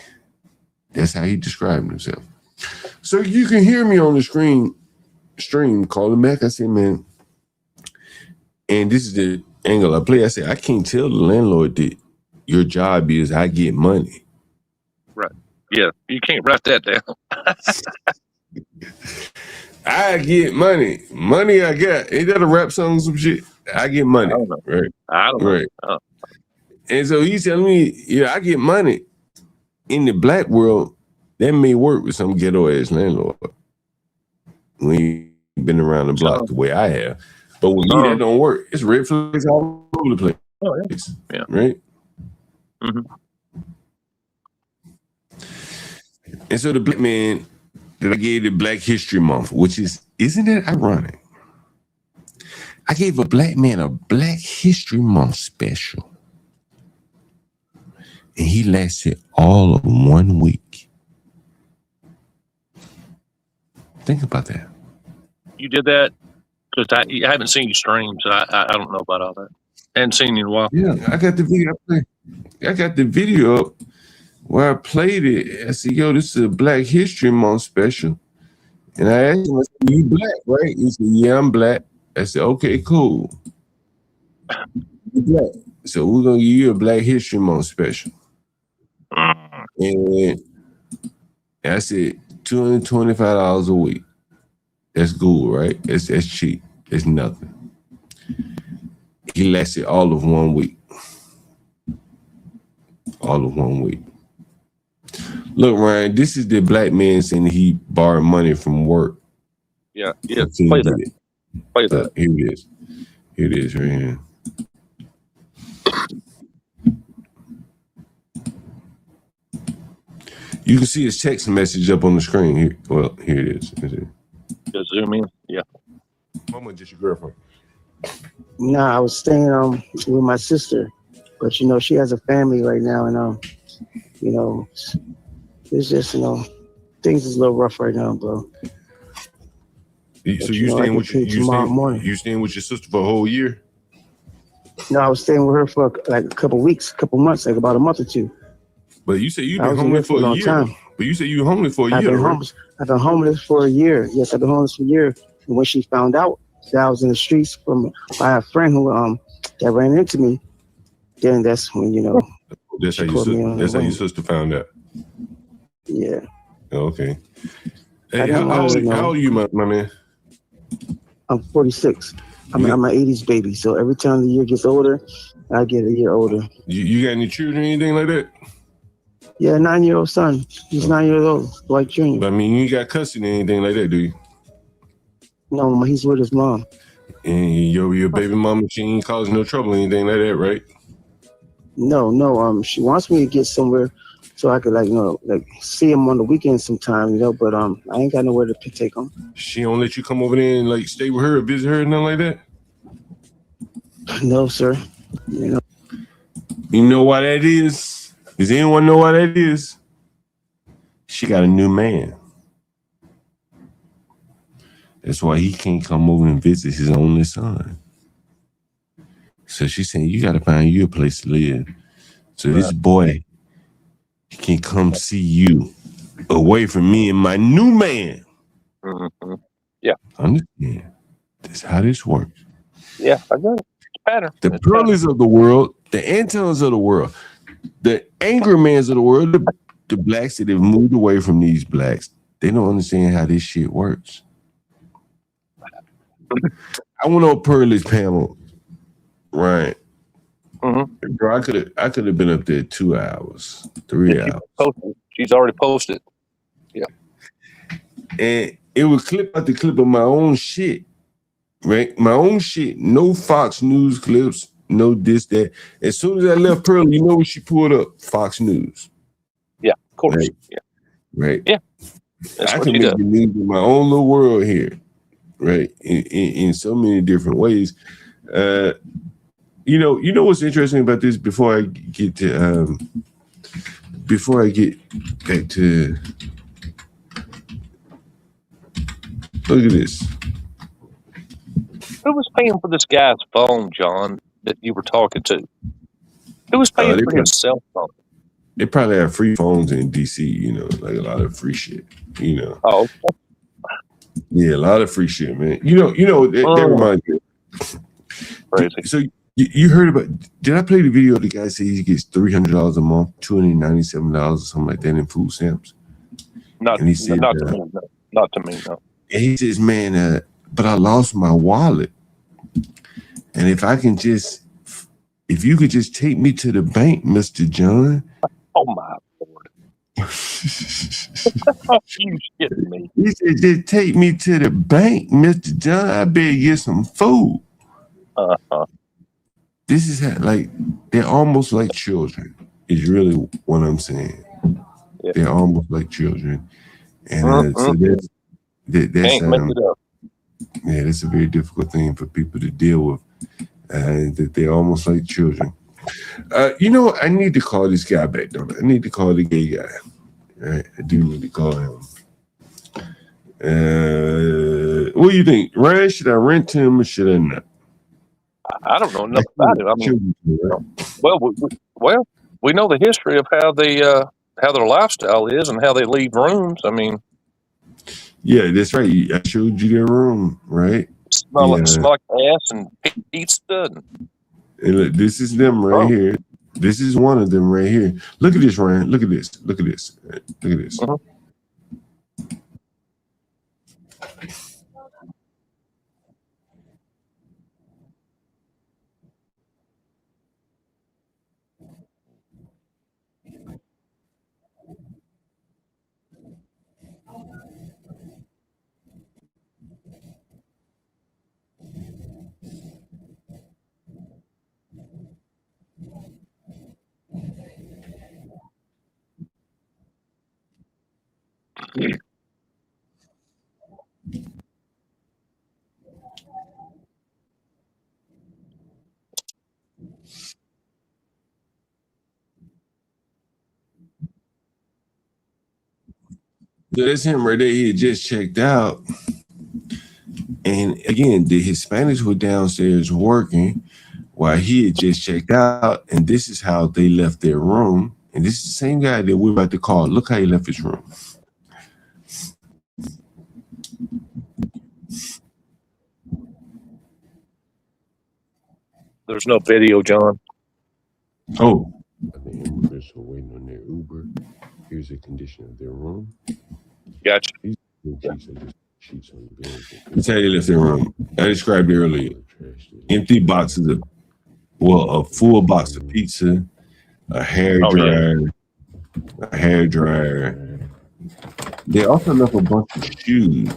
That's how he described himself. So you can hear me on the stream calling back. I said, man, and this is the angle I play. I said, I can't tell the landlord that your job is I get money.
Right. Yeah. You can't write that down.
I get money. Money I got. Ain't that a rap song or some shit? I get money.
I don't know.
Right.
I don't
right.
know.
And so he's telling me, yeah, I get money. In the black world, that may work with some ghetto ass landlord. We ain't been around the block the way I have. But with me, that don't work. It's red flags all over the place.
Oh, yeah.
Right?
Mm-hmm.
And so the black man that I gave the Black History Month, which isn't it ironic? I gave a black man a Black History Month special. And he lasted all of 1 week. Think about that.
You did that because I haven't seen you stream, so I don't know about all that. I haven't seen you in a while.
Yeah, I got the video. I got the video up where I played it. I said, yo, this is a Black History Month special. And I asked him, I said, you black, right? He said, yeah, I'm black. I said, okay, cool. You black. So we're going to give you a Black History Month special. And I said, $225 a week. That's good, right? That's cheap. It's nothing. He lasted all of 1 week. All of 1 week. Look, Ryan, this is the black man saying he borrowed money from work.
Yeah. Play that. Play that.
Here it is. Here it is right here. You can see his text message up on the screen. Here, well, here it is.
Just zoom in. Yeah.
Mama, just your girlfriend.
Nah, I was staying with my sister, but you know she has a family right now, and you know, it's just things is a little rough right now, bro.
So you staying with you staying with your sister for a whole year?
No, I was staying with her for like a couple weeks, couple months, like about a month or two.
But you said you've been homeless for a year. Time. But you said you were homeless for a year, right?
I've been homeless for a year. Yes, I've been homeless for a year. And when she found out that I was in the streets by a friend who that ran into me, then that's when
That's how your sister found out.
Yeah.
Okay. Hey, how old are you, my man?
I'm 46. I'm my 80s baby. So every time the year gets older, I get a year older.
You got any children or anything like that?
Yeah, 9-year-old son. He's 9 years old, Dwight Jr.
But I mean, you ain't got custody or anything like that, do you?
No, he's with his mom.
And your baby mama, she ain't causing no trouble or anything like that, right?
No. She wants me to get somewhere so I could see him on the weekend sometime, but I ain't got nowhere to take him.
She don't let you come over there and stay with her or visit her or nothing like that?
No, sir.
You know why that is? Does anyone know why that is? She got a new man. That's why he can't come over and visit his only son. So she's saying, you got to find you a place to live. So this boy can come see you away from me and my new man.
Mm-hmm. Yeah.
Understand. That's how this works.
Yeah, I got it. It's pattern.
The Pearlies of the world, the Antons of the world, the angry mans of the world, the blacks that have moved away from these blacks, they don't understand how this shit works. I went on Pearlie's panel, right?
Mm-hmm.
Bro, I could have been up there 2 hours, 3 hours.
She's already posted. Yeah.
And it was clip after clip of my own shit, right? My own shit. No Fox News clips, no this, that. As soon as I left Pearl, you know what she pulled up? Fox News.
Yeah, of course.
Right.
Yeah.
Right.
Yeah. That's
I
what
can
she
make
does.
the news in my own little world here. Right. In so many different ways. You know what's interesting about this before I get back to look at this.
Who was paying for this guy's phone, John, that you were talking to? Who was paying for his cell phone?
They probably have free phones in DC, you know, like a lot of free shit, you know.
Oh.
Yeah, a lot of free shit, man. That reminds me.
Crazy.
So you heard about, did I play the video of the guy say he gets $300 a month, $297 or something like that in food stamps?
Not
and he said,
not to me, no. Not to me, no.
And he says, man, but I lost my wallet. And if you could just take me to the bank, Mr. John.
Oh my Lord. You shitting me.
He said, just take me to the bank, Mr. John. I better get some food. This is how, like, they're almost like children, is really what I'm saying. Yeah. They're almost like children. And so that's that's a very difficult thing for people to deal with. That they're almost like children. I need to call this guy back, don't I? I need to call the gay guy. Right? I do need to call him. What do you think, Ryan? Should I rent him or should I not?
I don't know enough about it. I mean, we know the history of how their lifestyle is and how they leave rooms. I mean,
yeah, that's right. I showed you their room, right?
Smell like ass and pizza. And
look, this is them right here. This is one of them right here. Look at this, Ryan. Look at this. Look at this. Look at this. So that's him right there. He had just checked out. And again, the Hispanics were downstairs working while he had just checked out. And this is how they left their room. And this is the same guy that we're about to call. Look how he left his room.
There's no video, John.
Oh. The immigrants were waiting on their Uber. Here's the condition of their room.
Gotcha.
That's how they left their room. I described it earlier. Empty boxes of, a full box of pizza, a hair dryer. They also left a bunch of shoes,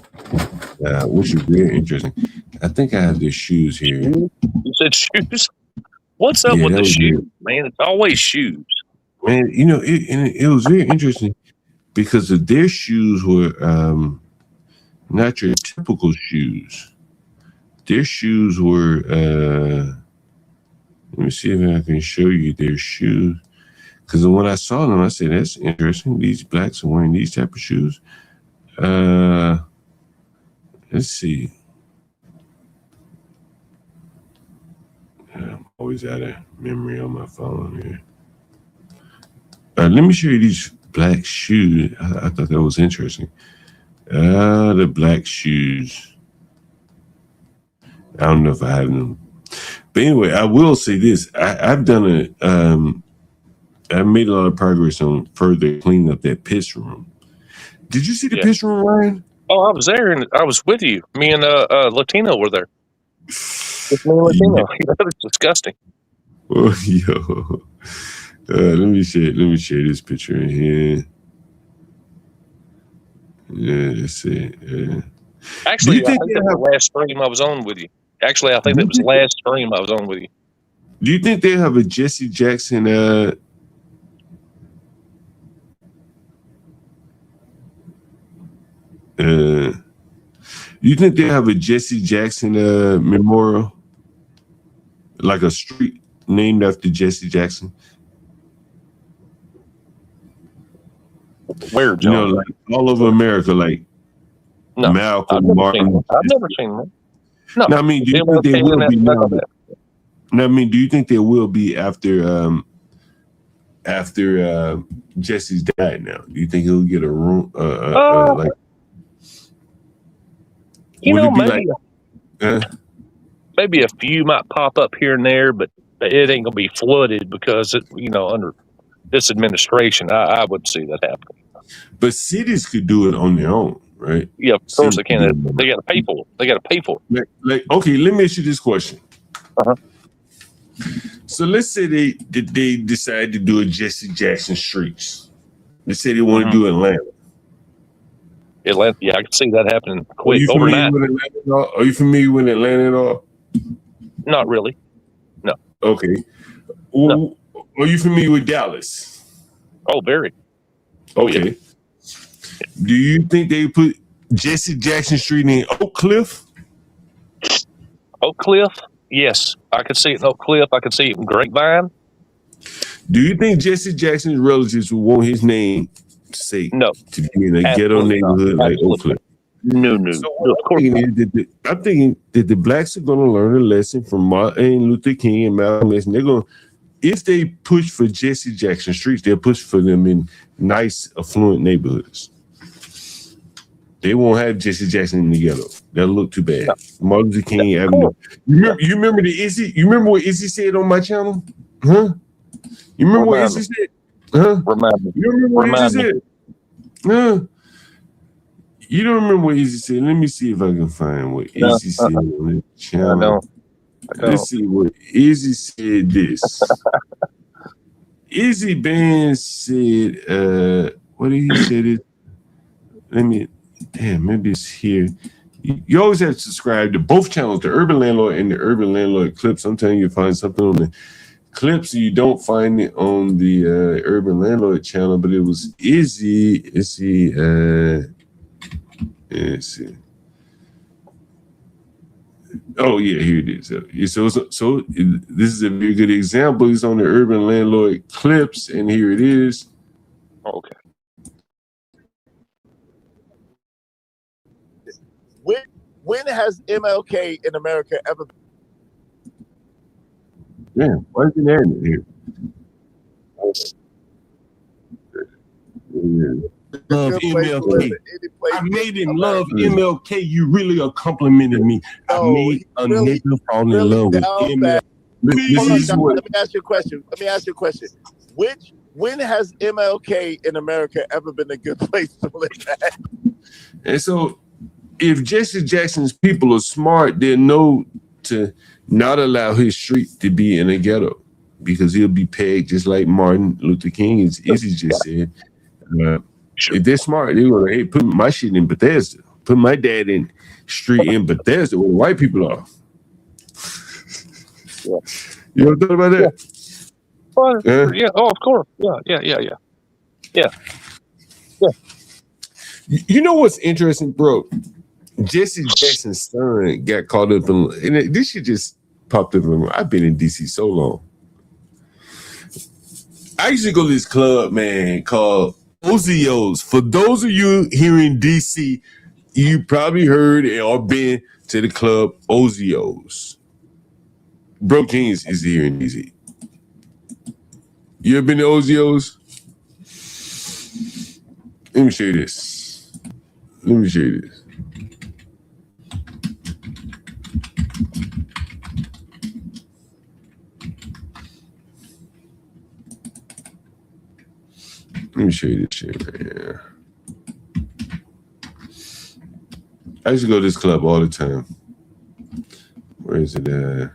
which is very interesting. I think I have their shoes here.
You said shoes? What's up with the shoes, man? It's always shoes.
Man, it was very interesting because of their shoes were not your typical shoes. Their shoes were, let me see if I can show you their shoes. Because when I saw them, I said, that's interesting. These blacks are wearing these type of shoes. Let's see. I'm always out of memory on my phone here. Let me show you these black shoes. I thought that was interesting. The black shoes. I don't know if I have them. But anyway, I will say this. I've done I've made a lot of progress on further cleaning up that piss room. Did you see the piss room, Ryan?
Oh, I was there and I was with you. Me and Latino were there. With me and Latino. That was disgusting.
Oh, yo. Let me share this picture in here. Yeah, that's it. Yeah.
Actually, I think that was the last stream I was on with you. Actually, I think that was the last stream I was on with you.
Do you think they have a Jesse Jackson? You think they have a Jesse Jackson memorial, like a street named after Jesse Jackson?
Where, John?
You know, like all over America, like
No,
Malcolm, Martin.
I've never seen one. No,
I mean, do you think they will be now? I mean, do you think there will be after Jesse's died? Now, do you think he'll get a room? Like,
you know, maybe
like,
maybe a few might pop up here and there, but it ain't gonna be flooded because it, you know, under this administration, I would see that happening.
But cities could do it on their own, right?
Yeah, of course they can. They got to pay for it. They got to pay for it.
Like, okay, let me ask you this question. So let's say they decide to do a Jesse Jackson Streets. Let's say they want to do Atlanta.
Atlanta, yeah, I can see that happening quick
Are you
overnight.
Are you familiar with Atlanta at all?
Not really. No.
Okay. Well, are you familiar with Dallas?
Oh, very.
Okay. Do you think they put Jesse Jackson Street in Oak Cliff?
Oak Cliff? Yes. I could see it in Oak Cliff. I could see it in Grapevine.
Do you think Jesse Jackson's relatives would want his name to be in a ghetto neighborhood like Oak Cliff?
No.
So I'm thinking that the blacks are going to learn a lesson from Martin Luther King and Malcolm X. And they're going to, if they push for Jesse Jackson Streets, they'll push for them in nice, affluent neighborhoods. They won't have Jesse Jackson in the ghetto. That'll look too bad. Martin Luther King Avenue. You remember the Izzy? You remember what Izzy said on my channel? Huh? You remember what Izzy said? Huh?
Remind me.
You remember what Izzy said? Huh? You don't remember what Izzy said? Let me see if I can find what Izzy said on the channel. Let's see what Izzy said. This Izzy Band said. What did he say? This. Let me. Damn, maybe it's here. You always have to subscribe to both channels, the Urban Landlord and the Urban Landlord Clips. Sometimes you find something on the Clips, you don't find it on the Urban Landlord channel. But it was Izzy. Let's see. Let's see. Oh yeah, here it is. So this is a very good example. It's on the Urban Landlord Clips, and here it is.
Okay.
When has MLK in America ever been?
Damn, why is it there here? Love MLK. I made him love MLK. You really are complimenting me. I made a nigga fall in love with MLK.
Let me ask you a question. When has MLK in America ever been a good place to live at?
And so, if Jesse Jackson's people are smart, they'll know to not allow his street to be in a ghetto because he'll be pegged just like Martin Luther King, as Izzy just said. If they're smart, they're going to, hey, put my shit in Bethesda. Put my dad in street in Bethesda where the white people are. You ever thought about that?
Well, yeah. Oh, of course. Yeah.
You know what's interesting, bro? Jesse Jackson's son got caught up in, and this shit just popped up. I've been in DC so long. I used to go to this club, man, called Ozios. For those of you here in DC, you probably heard or been to the club Ozios. Bro Jeans is here in DC. You ever been to Ozios? Let me show you this. Let me show you this shit right here. I used to go to this club all the time. Where is it at?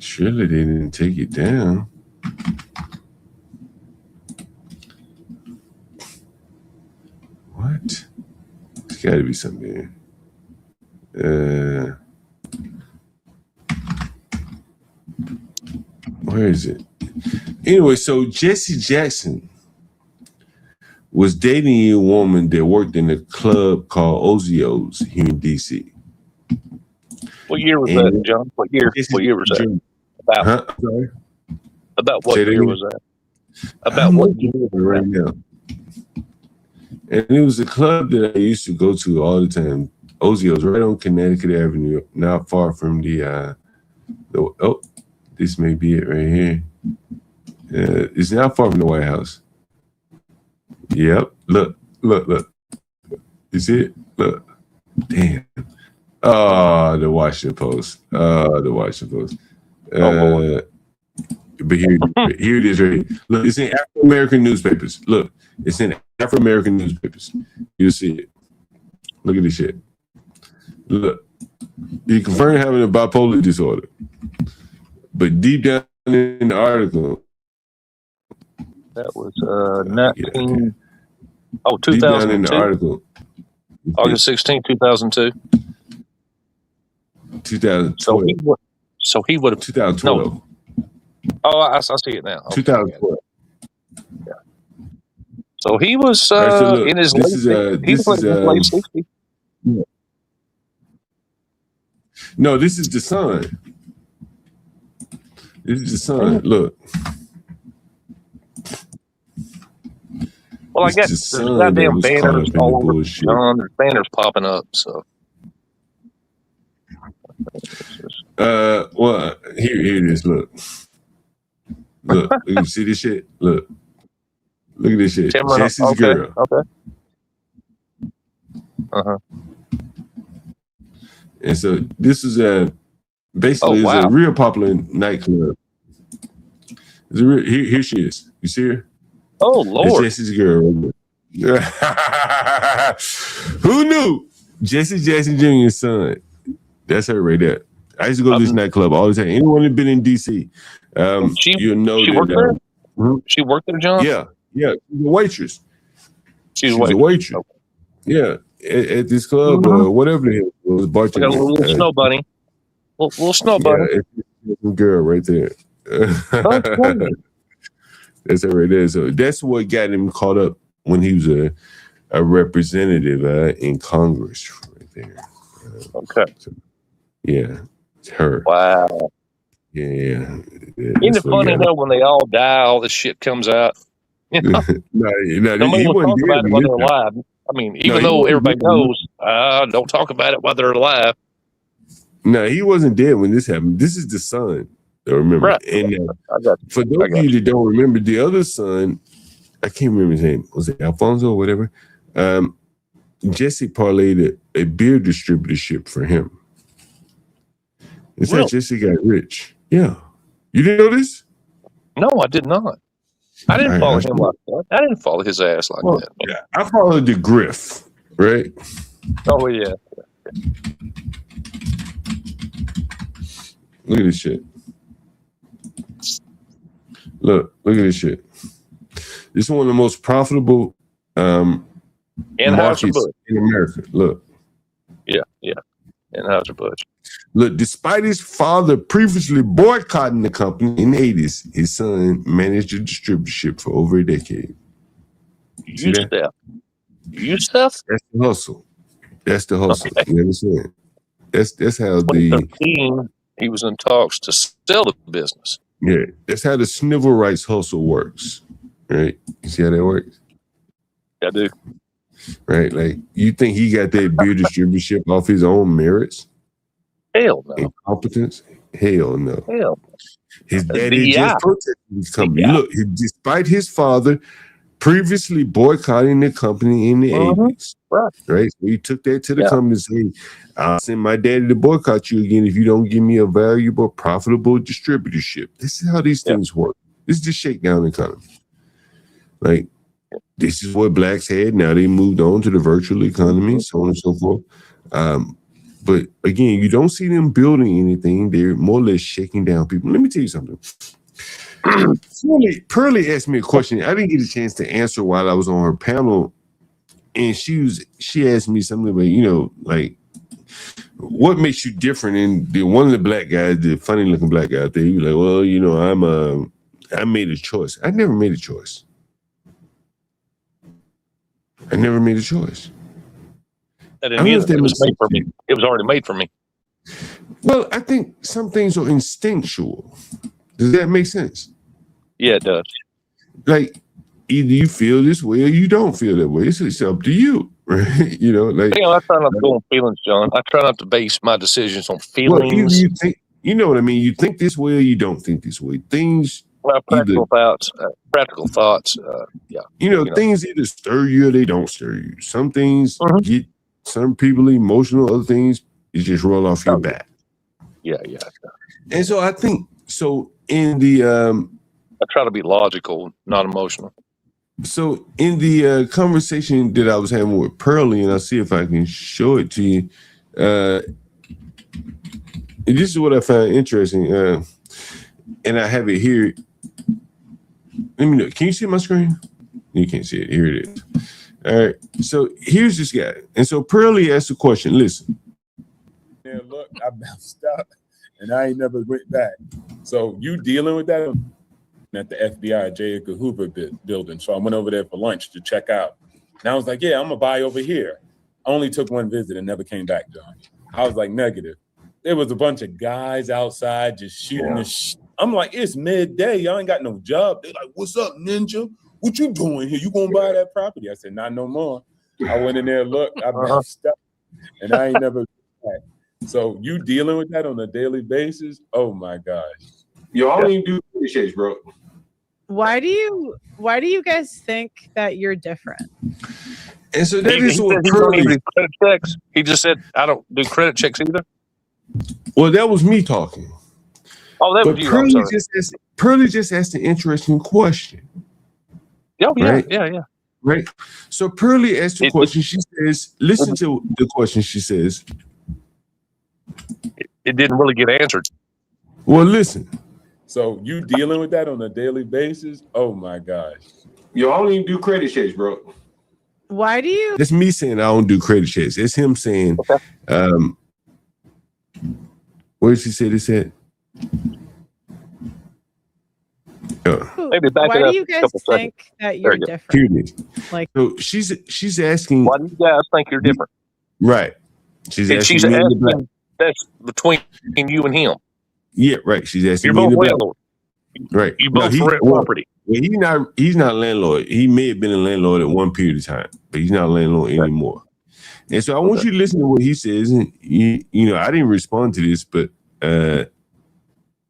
Surely they didn't take it down. What? There's got to be something there. Where is it? Anyway, so Jesse Jackson was dating a woman that worked in a club called Ozio's here in DC.
What year was that, John? What year? What year was that? About,
Sorry?
about what year was that? About
I'm
what
looking
year
at it right now. And it was a club that I used to go to all the time. Ozio's right on Connecticut Avenue, not far from the this may be it right here. It's not far from the White House. Yep. Look. You see it? Look. Damn. Oh, the Washington Post. But here it is right here. Look, it's in Afro-American newspapers. Look, it's in Afro-American newspapers. You'll see it. Look at this shit. Look. He confirmed having a bipolar disorder. But deep down in the article,
that was 2002.
Deep down in the article,
August 16, 2002.
2012.
So he would have
2012.
No. Oh, I see it now. Okay.
2012.
Yeah. So he was in his late 60s.
No, this is the son. This is the son. Look.
Well, I guess there's goddamn banners all over. There's banners popping up. So.
Well, here it is. Look. You see this shit? Look at this shit. Jesse's girl.
Okay.
And so this is basically it's a real popular nightclub. Here she is. You see her?
Oh Lord!
It's Jesse's girl. Who knew? Jesse Jackson Jr.'s son. That's her right there. I used to go to this nightclub all the time. Anyone that been in DC, you know
she worked there. She worked there, John.
Yeah. She's a waitress.
She's
a waitress. Okay. Yeah, at this club or whatever the hell it was. Bartender.
We got a little snow bunny. Little snow bunny.
Yeah, girl right there. That's it right there. So that's what got him caught up when he was a representative in Congress right there.
Okay.
So, yeah, it's her.
Wow.
Yeah.
Isn't it funny though when they all die, all this shit comes out? You know?
Nobody
will talk about it while they're alive. I mean, even though everybody knows, don't talk about it while they're alive.
No, he wasn't dead when this happened. This is the son. Remember,
right.
And for those of you that don't remember, the other son, I can't remember his name. Was it Alfonso or whatever? Jesse parlayed a beer distributorship for him. It's how Jesse got rich. Yeah, you didn't know this?
No, I did not. I didn't follow him like that. I didn't follow his ass like that.
Yeah, I followed the griff, right?
Oh yeah.
Look at this shit. Look at this shit. This is one of the most profitable markets in America. Look.
Yeah. Anheuser-Busch.
Look, despite his father previously boycotting the company in the 80s, his son managed the distributorship for over a decade.
You stuff?
That's the hustle. Okay. You understand? That's how
2013, he was in talks to sell the business.
Yeah, that's how the civil rights hustle works, right? You see how that works?
I do.
Right, like you think he got that beer distributorship off his own merits?
Hell no.
Incompetence? Hell no.
Hell.
His daddy just protested his company. Look, despite his father previously boycotting the company in the 80s, right? So he took that to the company and said, I'll send my daddy to boycott you again if you don't give me a valuable, profitable distributorship. This is how these things work. This is the shakedown economy. Like, this is what blacks had. Now they moved on to the virtual economy, so on and so forth. But again, you don't see them building anything. They're more or less shaking down people. Let me tell you something. Pearlie asked me a question. I didn't get a chance to answer while I was on her panel. And she asked me something about, what makes you different? And one of the black guys, the funny looking black guy out there, he was like, well, you know, I made a choice. I never made a choice. I never made a choice.
I didn't either. It was made for me. It was already made for me.
Well, I think some things are instinctual. Does that make sense?
Yeah, it does.
Like either you feel this way or you don't feel that way. It's up to you, right? You know, like
I try not to go on feelings, John. I try not to base my decisions on
well, either
feelings.
you think, you know what I mean. You think this way or you don't think this way. Things,
Practical thoughts. Practical thoughts. Yeah.
you know, things either stir you or they don't stir you. Some things
Mm-hmm.
get some people emotional. Other things you just roll off your back.
Yeah.
And so I think so in the
I try to be logical, not emotional.
So in the conversation that I was having with Pearlie, and I'll see if I can show it to you. This is what I found interesting, and I have it here. Let me know. Can you see my screen? You can't see it. Here it is. All right. So here's this guy, and so Pearlie asked the question. Listen.
Yeah, look, I bounced out, and I ain't never went back. So you dealing with that? At the FBI J. Edgar Hoover building. So I went over there for lunch to check out. And I was like, yeah, I'm gonna buy over here. I only took one visit and never came back, John. I was like, negative. There was a bunch of guys outside just shooting the I'm like, it's midday. Y'all ain't got no job. They're like, what's up, ninja? What you doing here? You gonna buy that property? I said, not no more. I went in there, look, I messed up, and I ain't never back. So you dealing with that on a daily basis? Oh my gosh.
You all need to do shit, bro.
Why do you guys think that you're different?
And so that is what
he don't even do credit checks. He just said, I don't do credit checks either.
Well, that was me talking.
Oh, that was you. I'm sorry.
Pearlie just asked an interesting question.
Oh, yeah,
right?
yeah.
Right. So Pearlie asked the question. She says, listen to the question. She says,
it didn't really get answered.
Well, listen.
So you dealing with that on a daily basis? Oh my gosh.
You all need to do credit checks, bro.
Why do you?
That's me saying I don't do credit checks. It's him saying, where did she say this at?
Maybe back
Why
it up
do you guys think that you're different?
Here it is.
Like,
so she's asking.
Why do you guys think you're different?
Right. She's asking me and the black.
That's between you and him.
Yeah, right. She's asking
You're
me and
both
the
landlord.
Right.
You both rent property.
Well, he's not a landlord. He may have been a landlord at one period of time, but he's not a landlord anymore. And so I want you to listen to what he says. And you know, I didn't respond to this, but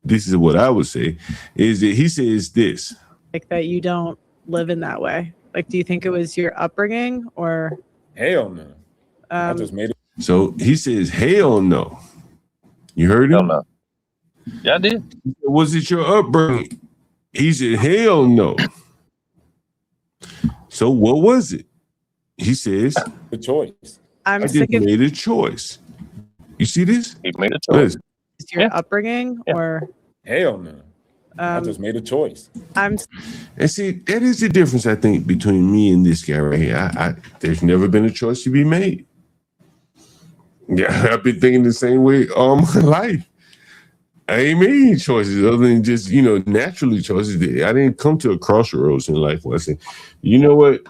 this is what I would say, is that he says this.
Like that you don't live in that way. Like, do you think it was your upbringing or?
Hell no. I just made it.
So he says, hell no. You heard him?
Hell no. Yeah, I did.
Was it your upbringing? He said, hell no. So what was it? He says,
the choice.
I
just made a choice. You see this?
He made a choice.
Is your upbringing or?
Hell no. I just made a choice.
And see, that is the difference, I think, between me and this guy right here. There's never been a choice to be made. Yeah, I've been thinking the same way all my life. I ain't made any choices other than just, you know, naturally choices. I didn't come to a crossroads in life where I said, you know what?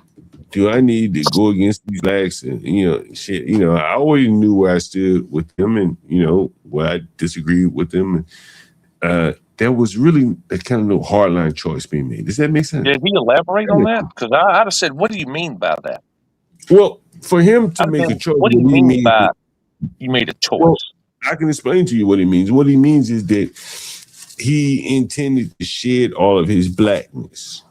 Do I need to go against these blacks? And, you know, shit, you know, I always knew where I stood with them and, you know, where I disagreed with them. And there was really a kind of no hardline choice being made. Does that make sense?
Did he elaborate on that? Because I'd have said, what do you mean by that?
Well, for him to make a choice.
What do you mean by you made a choice?
Well, I can explain to you what he means. What he means is that he intended to shed all of his blackness,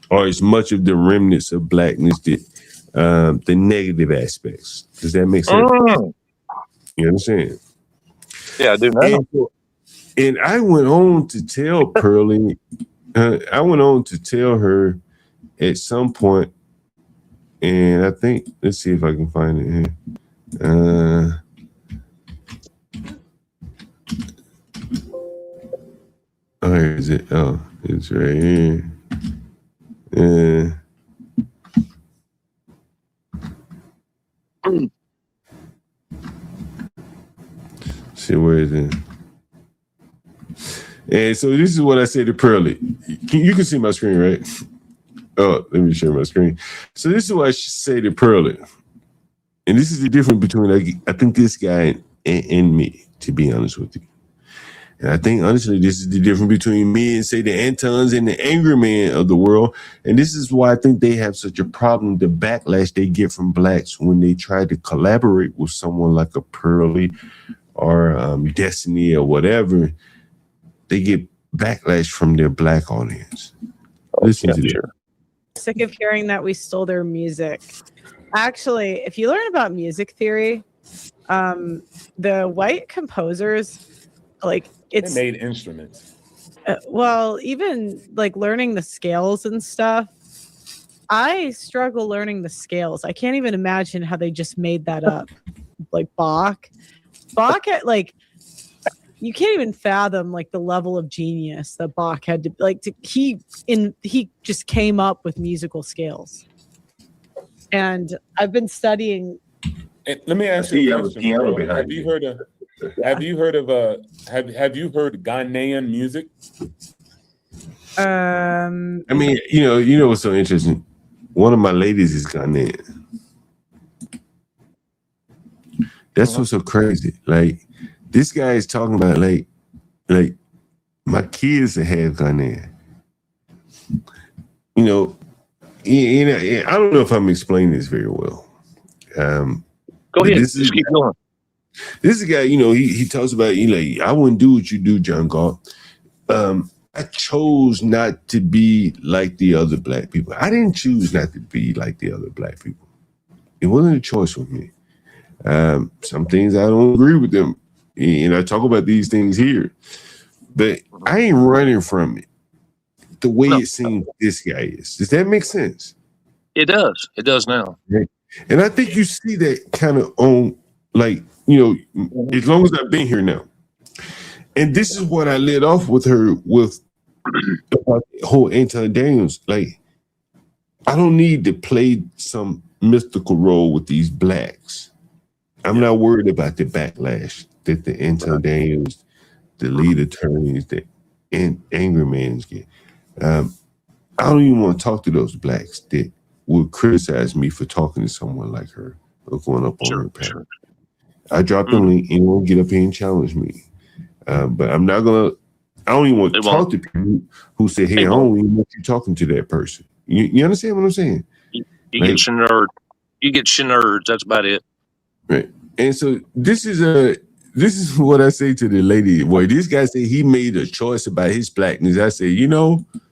or as much of the remnants of blackness that the negative aspects. Does that make sense? You understand?
Yeah, I do know.
And I went on to tell Pearlie, I went on to tell her at some point, and I think, let's see if I can find it here. Where is it? Oh, it's right here. See where is it? And so this is what I say to Pearly. You can see my screen, right? Oh, let me share my screen. So this is what I say to Pearly. And this is the difference between, I think, this guy and me, to be honest with you. And I think, honestly, this is the difference between me and, say, the Antons and the angry man of the world. And this is why I think they have such a problem, the backlash they get from blacks when they try to collaborate with someone like a Pearly or Destiny or whatever. They get backlash from their black audience. Listen to this.
Sick of hearing that we stole their music. Actually, if you learn about music theory, the white composers, like,
they made instruments.
Well, even like learning the scales and stuff, I struggle learning the scales. I can't even imagine how they just made that up. Like Bach, like, you can't even fathom like the level of genius that Bach had to he just came up with musical scales. And I've been studying.
Let me ask you a question. Have you heard of Ghanaian music?
I mean, you know what's so interesting? One of my ladies is Ghanaian. That's what's so crazy. Like, this guy is talking about like my kids are half Ghanaian. I don't know if I'm explaining this very well.
Go ahead. Just keep going.
This is a guy, he talks about, I wouldn't do what you do, John Galt. I chose not to be like the other black people. I didn't choose not to be like the other black people. It wasn't a choice with me. Some things I don't agree with them. And I talk about these things here. But I ain't running from it the way it seems this guy is. Does that make sense?
It does. It does now.
And I think you see that kind of on, like, as long as I've been here now. And this is what I led off with her with the whole Anton Daniels. Like, I don't need to play some mystical role with these blacks. I'm not worried about the backlash that the Anton Daniels, the lead attorneys, the angry mans get. I don't even want to talk to those blacks that would criticize me for talking to someone like her or going up on her panel. I dropped the link and won't get up here and challenge me. But I'm not going to, I don't even want to talk to people who say, hey, I don't even want you talking to that person. You understand what I'm saying?
You get shenerd. You get shenerd. That's about it.
Right. And so this is what I say to the lady. Boy, this guy said he made a choice about his blackness. I say,
Is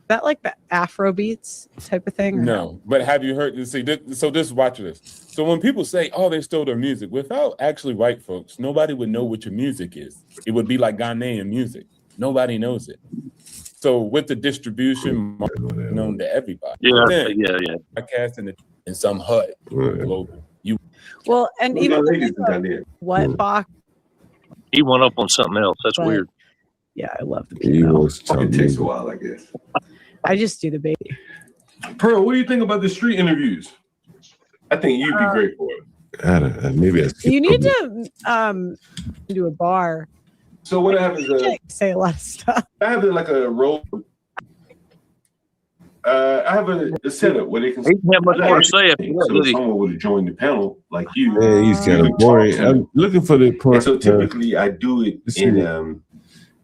that like the Afro beats type of thing?
No, but have you heard? Watch this. So when people say, "Oh, they stole their music," without actually white folks, nobody would know what your music is. It would be like Ghanaian music. Nobody knows it. So with the distribution known to everybody, podcast in some hut global.
Well, and even what Bach.
He went up on something else. That's weird.
Yeah, I love the piano.
It takes a while, I guess.
I just do the baby.
Pearl, what do you think about the street interviews? I think you'd be great for it. I don't know. Maybe
you need to do a bar.
So what happens?
Say a lot of stuff.
I have like a role. I have a setup where they can.
He didn't have much more to say.
So someone would have joined the panel like you. Yeah, he's kind of boring. I'm looking for the part. So typically, I do it in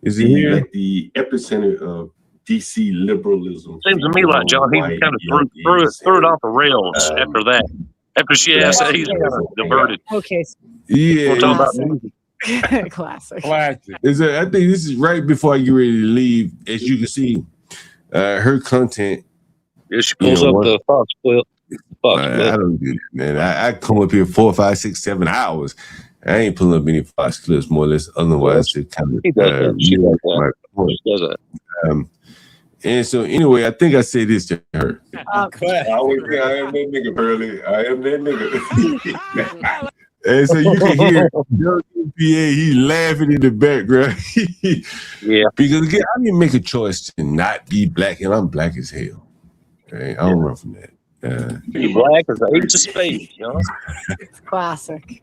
the epicenter of DC liberalism.
Seems to me like John, he kind of threw it off the rails after that. After she asked that, he's kind of diverted.
Okay.
Yeah.
We're talking about music.
Classic.
I think this is right before I get ready to leave. As you can see, her content.
Yeah, she pulls up the Fox clip.
I don't do that, man. I come up here 4, 5, 6, 7 hours. I ain't pulling up any Fox clips, more or less. Otherwise, to kind of my point.
She does that.
And so, anyway, I think I say this to her. I am that nigga, Pearly. I am that nigga. And so you can hear PA, he laughing in the background.
Yeah.
Because again, I didn't make a choice to not be black, and I'm black as hell. Okay? I don't run from that.
You black as the ace of spades, you know?
Classic.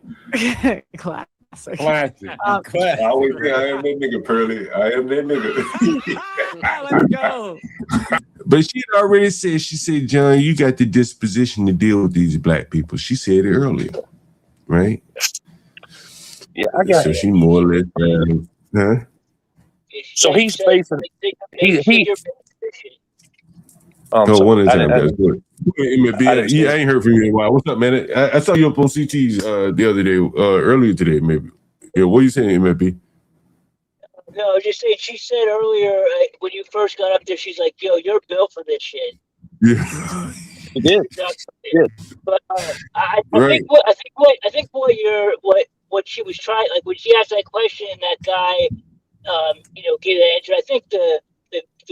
Classic.
Classic.
I always say I am that nigga, Pearly. I am that nigga.
Let's go.
But she had already said, she said, John, you got the disposition to deal with these black people. She said it earlier, right?
Yeah, I got
so
it.
she more or less, huh?
So he's facing he.
Oh,
sorry.
one at a time,
I-
guys. Go ahead. Yeah, I ain't heard from you in a while. What's up, man? I saw you up on CT's the other day, earlier today, maybe. Yeah, what are you saying, MFB?
No, I was just saying. She said earlier when you first got up there, she's like, "Yo, you're built for this shit."
Yeah,
he did.
Yeah. But I
Right.
think what she was trying, like when she asked that question, and that guy, gave the answer. I think the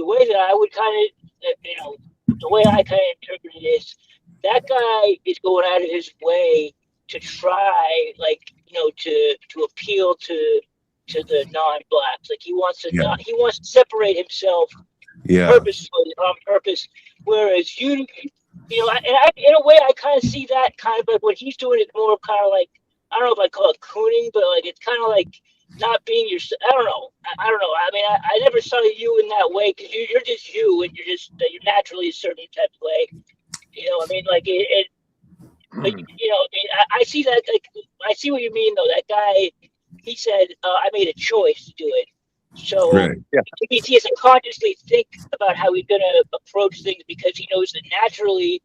way that I would kind of, the way I kind of interpret it is that guy is going out of his way to try, to appeal to the non-blacks. Like he wants to separate himself purposefully on purpose. Whereas in a way, I kind of see that kind of like what he's doing is more kind of like, I don't know if I call it cooning, but like it's kind of like not being yourself. I don't know. I don't know. I mean, I never saw you in that way because you're just you, and you're naturally a certain type of way. I mean, like it. But I see that. Like, I see what you mean, though. That guy, he said, "I made a choice to do it." So
Right.
I think he has to consciously think about how he's going to approach things because he knows that naturally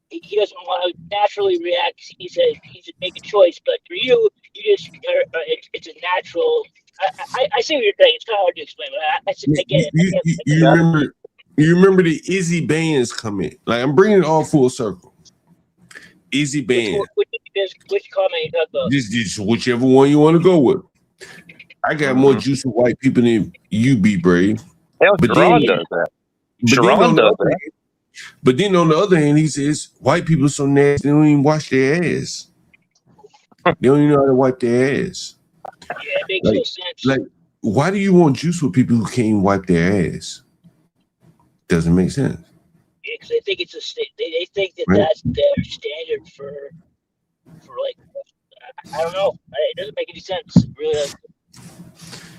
he doesn't want to naturally react. He said he's make a choice, but for you just it's a natural. I see what you're saying. It's kind of hard to explain, but I get it.
You remember the Izzy Bands comment? Like I'm bringing it all full circle. Izzy Band.
Which comment you talk about?
Just whichever one you want to go with. I got more juice with white people than you, be brave.
Hell, Sharon does that. Sharon does that.
But then on the other hand, he says white people are so nasty they don't even wash their ass. They don't even know how to wipe their ass.
Yeah, it makes no sense.
Like, why do you want juice with people who can't even wipe their ass? Doesn't make sense.
Yeah, because they think it's they think that that's their standard for like, I don't know. It doesn't make any sense. It really doesn't.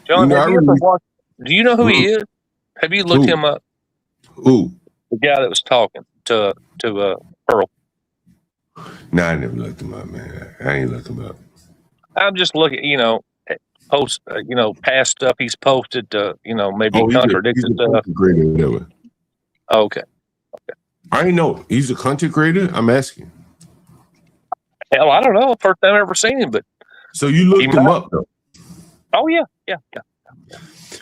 John, do you know who he is? Have you looked him up?
Who?
The guy that was talking to Pearl.
No, I never looked him up, man. I ain't looked him up.
I'm just looking, post, past stuff he's posted to, maybe contradicted stuff. Okay.
I ain't know. He's a content creator? I'm asking.
Hell, I don't know. First time I've ever seen him, but.
So you looked him up, though?
Oh, yeah.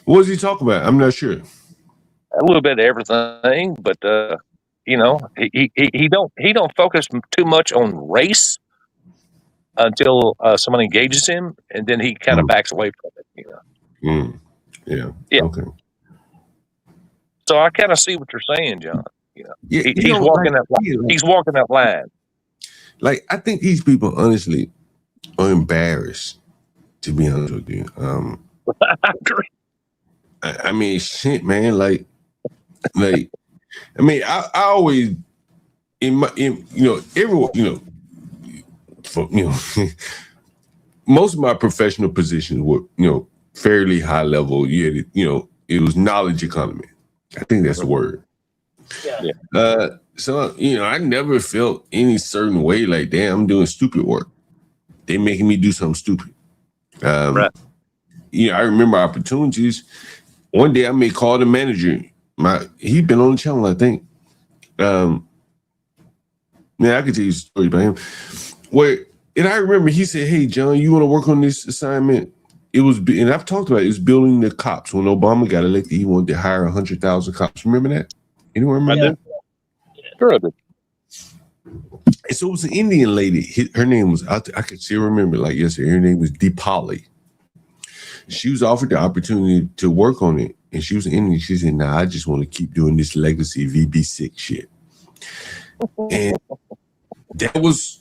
What was he talking about? I'm not sure.
A little bit of everything, but he don't focus too much on race until someone engages him, and then he kind of backs away from it.
Yeah. Okay.
So I kind of see what you're saying, John. He's walking that line.
Like I think these people honestly are embarrassed. To be honest with you,
I agree.
I mean, shit, man. Like, I mean, I always everyone, most of my professional positions were, fairly high level. It was knowledge economy. I think that's the word.
Yeah.
So, I never felt any certain way like, damn, I'm doing stupid work. They making me do something stupid.
Right.
I remember opportunities. One day I may call the manager. He'd been on the channel, I think. I could tell you a story about him. And I remember he said, "Hey, John, you want to work on this assignment?" It was, and I've talked about it. It was building the cops. When Obama got elected, he wanted to hire 100,000 cops. Remember that? Anyone remember that?
Sure, I did.
And so it was an Indian lady. Her name was, I could still remember like yesterday. Her name was Deepali. She was offered the opportunity to work on it. And she was an Indian. She said, "Nah, I just want to keep doing this legacy VB6 shit." And that was,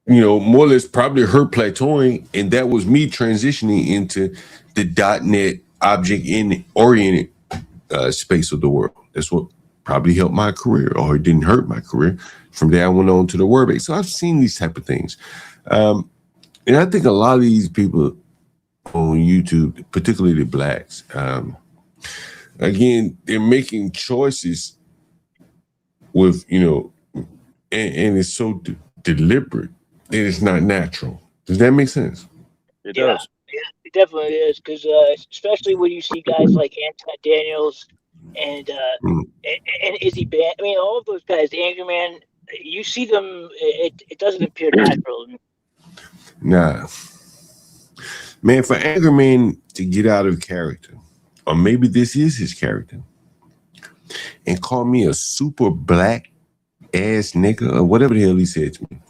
more or less probably her plateauing. And that was me transitioning into the .NET object-oriented space of the world. That's what probably helped my career, or it didn't hurt my career. From there, I went on to the word base. So I've seen these type of things. And I think a lot of these people, on YouTube, particularly the blacks. Again, they're making choices with, and it's so deliberate that it's not natural. Does that make sense?
It does.
Yeah, it definitely is, because especially when you see guys like Anton Daniels and Izzy Ban. I mean, all of those guys, the Angry Man. You see them, it doesn't appear natural.
Nah. Man, for Angry Man to get out of character, or maybe this is his character, and call me a super black ass nigga, or whatever the hell he said to me.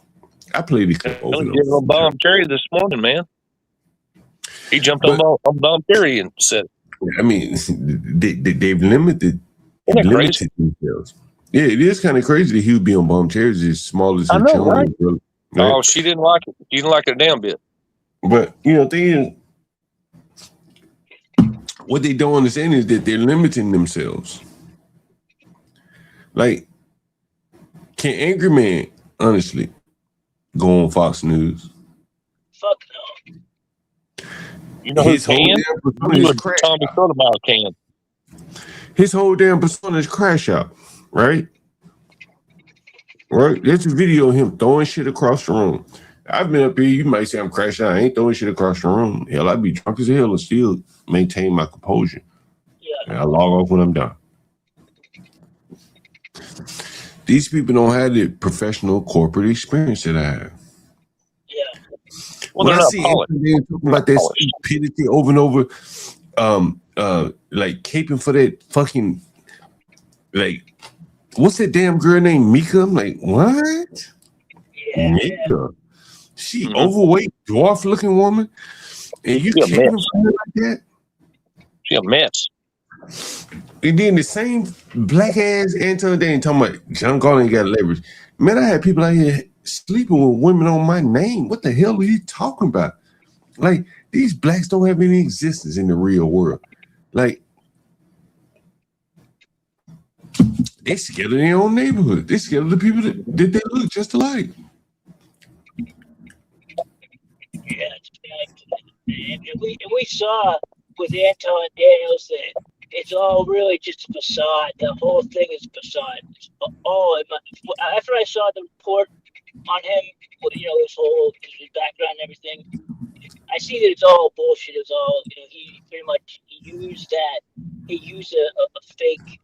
I played the clip over and
Give him a
over.
bomb Terry this morning, man. He jumped on bomb Terry and said,
I mean, they've limited themselves. Yeah, it is kind of crazy that he would be on Bomb Cherries as small as
I
a
know,
chum.
right?
Right?
Oh, she didn't like it. She didn't like it a damn bit.
But, what they don't understand is that they're limiting themselves. Like, can Angry Man, honestly, go on Fox News?
Fuck no.
You know who can? Tommy Sotomayor can.
His whole damn persona is crash out, right? Right? There's a video of him throwing shit across the room. I've been up here, you might say I'm crashing out. I ain't throwing shit across the room. Hell, I'd be drunk as hell and still maintain my composure.
Yeah.
And I log off when I'm done. These people don't have the professional corporate experience that I have.
Yeah.
Well,
When I see talking about that stupidity over and over, like caping for that fucking, like, what's that damn girl named Mika? I'm like, what?
Yeah.
Mika. She overweight, dwarf looking woman, and you caping for her like that?
She a mess.
And then the same black ass Anton Dane talking about John Galt ain't got leverage. Man, I had people out here sleeping with women on my name. What the hell are you talking about? Like, these blacks don't have any existence in the real world. Like, they scared of their own neighborhood. They scared of the people that they look just alike.
Yeah, and we saw with Anton Daniels that it's all really just a facade. The whole thing is a facade. It's all after I saw the report on him, his background and everything, I see that it's all bullshit. It's all he pretty much used a fake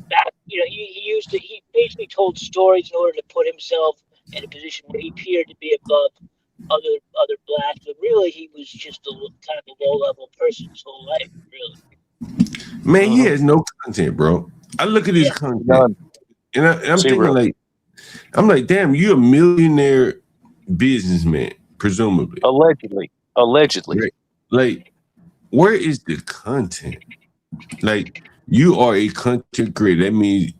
back. He basically told stories in order to put himself in a position where he appeared to be above other blacks, but really he was just kind of a low level person his whole life, really.
Man, he has no content, bro. I look at his content, and I'm thinking I'm like, damn, you're a millionaire businessman, presumably.
Allegedly.
Right? Like, where is the content? Like, you are a content creator. That means,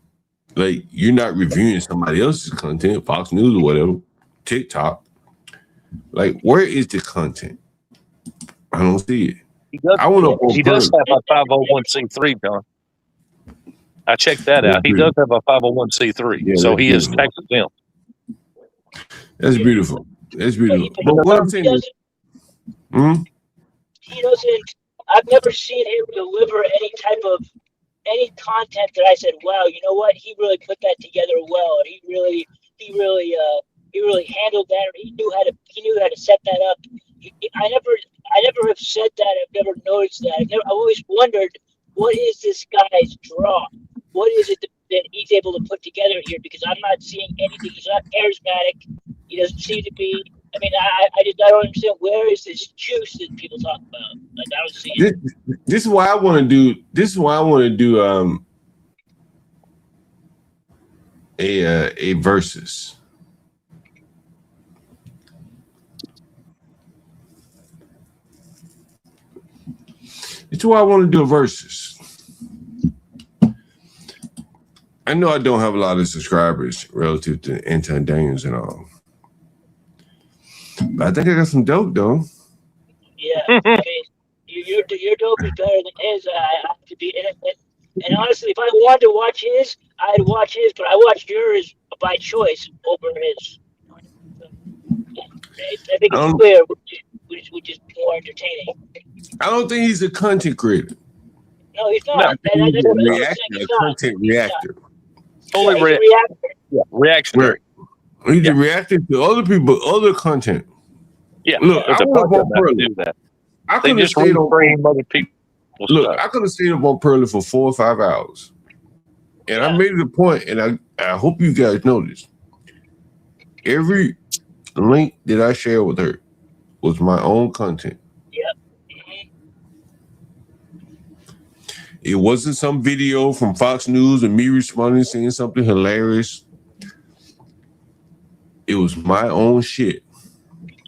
like, you're not reviewing somebody else's content, Fox News or whatever, TikTok. Like, where is the content? I don't see it.
He does have a 501c3, John. I checked that out. He does have a 501c3, so he is tax exempt.
That's beautiful. That's beautiful. But what I'm saying is,
he doesn't. I've never seen him deliver any content that I said, "Wow, you know what? He really put that together well. He really handled that. Or he knew how to set that up." I never have said that. I've never noticed that. I've always wondered, what is this guy's draw? What is it that he's able to put together here? Because I'm not seeing anything. He's not charismatic. He doesn't seem to be. I mean, I don't understand, where is this juice that people talk about? Like, I don't see it.
This is why I want to do. This is why I want to do a versus. It's why I want to do a versus. I know I don't have a lot of subscribers relative to Anton Daniels and all, but I think I got some dope though.
Yeah, I mean, your dope is better than his. I have to be in it. And honestly, if I wanted to watch his, I'd watch his, but I watched yours by choice over his. I think it's clear which is more more entertaining.
I don't think he's a content creator.
No, he's not.
He's a reactor, a content reactor.
Totally
he's a reactor.
Yeah, reactionary.
He's a reactor to other people, other content.
Yeah,
look,
there's
I
a
was
bunch
up
of
on
them that
Pearly.
do that.
I
They
could have
just
stayed on.
reframe other people.
Look, I could have stayed up on Pearly for 4 or 5 hours, and I made it a point, and I hope you guys know this. Every link that I shared with her was my own content.
Yep.
It wasn't some video from Fox News and me responding saying something hilarious. It was my own shit.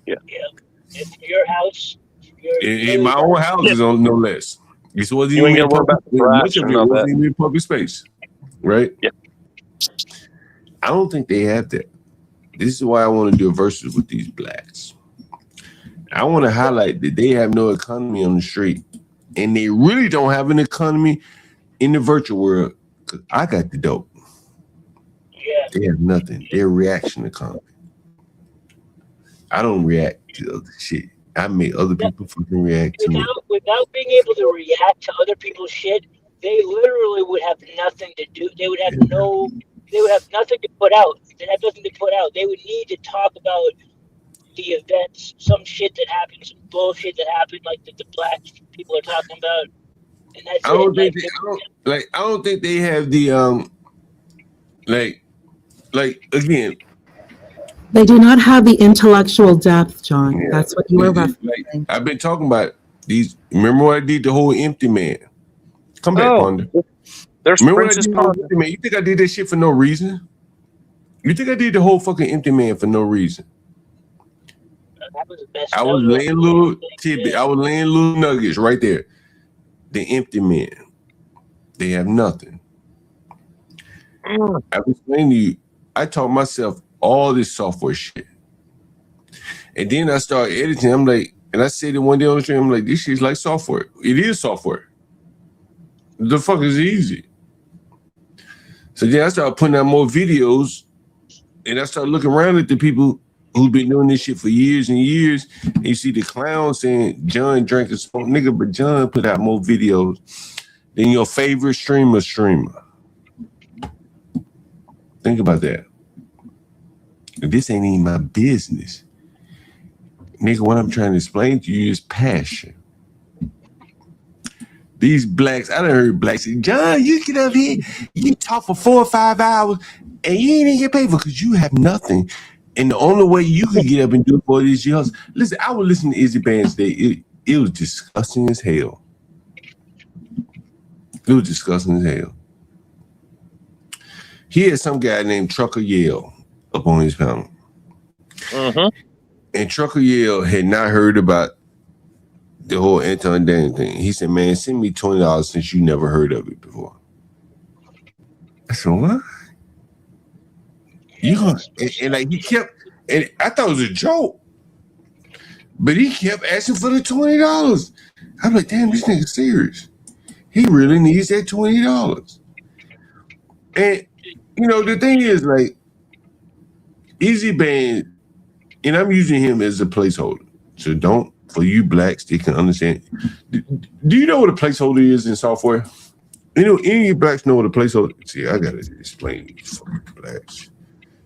Yeah.
It's your house.
In my own house, is on no less. This wasn't
You ain't
even
gotta worry about the price
much of
or
it
none of
wasn't
that.
even in public space, right?
Yeah.
I don't think they have that. This is why I want to do a versus with these blacks. I want to highlight that they have no economy on the street, and they really don't have an economy in the virtual world. Cause I got the dope.
Yeah.
They have nothing. They're a reaction economy. I don't react to other shit. I make other people fucking react to me.
Without being able to react to other people's shit, they literally would have nothing to do. They would have nothing to put out. They'd have nothing to put out. They would need to talk about the events, some shit that happened, some bullshit that happened, like the black people are talking about. And that's
I don't
it.
think I don't think they have the like again.
They do not have the intellectual depth, John.
Yeah.
That's what you were referencing.
I've been talking about these. Remember what I did the whole empty man? Come back, Ponder.
There's
remember what I
Princess
did the whole empty man? You think I did that shit for no reason? You think I did the whole fucking empty man for no reason?
That was the best.
I was laying little tidbit. I was laying little nuggets right there. The empty man. They have nothing. I was explaining to you. I taught myself all this software shit. And then I started editing. I'm like, and I said it one day on the stream, I'm like, this shit's like software. It is software. The fuck is easy. So then I started putting out more videos, and I started looking around at the people who've been doing this shit for years and years. And you see the clown saying John drank and smoked, nigga, but John put out more videos than your favorite streamer. Think about that. This ain't even my business. Nigga, what I'm trying to explain to you is passion. These blacks, I done heard blacks say, John, you get up here, you talk for 4 or 5 hours, and you ain't even get paid for because you have nothing. And the only way you can get up and do it for these years. Listen, I would listen to Izzy Band's Day. It was disgusting as hell. It was disgusting as hell. He had some guy named Trucker Yale up on his panel. And Trucker Yale had not heard about the whole Anton Dan thing. He said, man, send me $20 since you never heard of it before. I said, what? You gonna, and like he kept, and I thought it was a joke, but he kept asking for the $20. I'm like, damn, this nigga's serious. He really needs that $20. And you know, the thing is, like, Easy Band, and I'm using him as a placeholder. So don't, for you blacks, they can understand. Do you know what a placeholder is in software? You know, any of you blacks know what a placeholder is? See, I gotta explain these fucking blacks.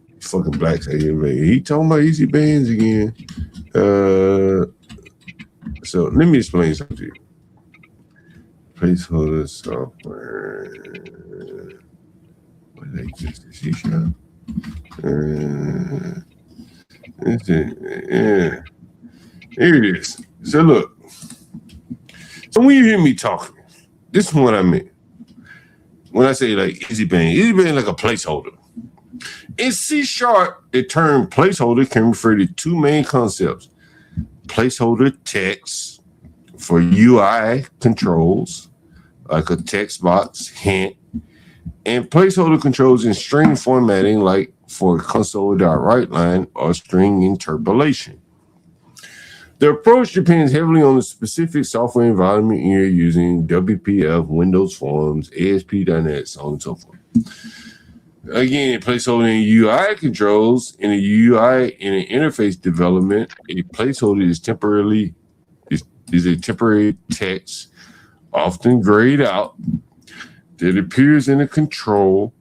These fucking blacks out here, man. He talking about Easy Bands again. So let me explain something to you. Placeholder software. What the heck is this? C-sharp? Yeah. Here it is. So look. So when you hear me talking, this is what I mean. When I say like Easy Band like a placeholder. In C#, the term placeholder can refer to two main concepts. Placeholder text for UI controls, like a text box, hint, and placeholder controls in string formatting, like for console.writeline or string interpolation. The approach depends heavily on the specific software environment you're using, WPF, Windows Forms, ASP.NET, so on and so forth. Again, placeholder in UI controls, in a UI in an interface development, a placeholder is is a temporary text, often grayed out, that appears in a control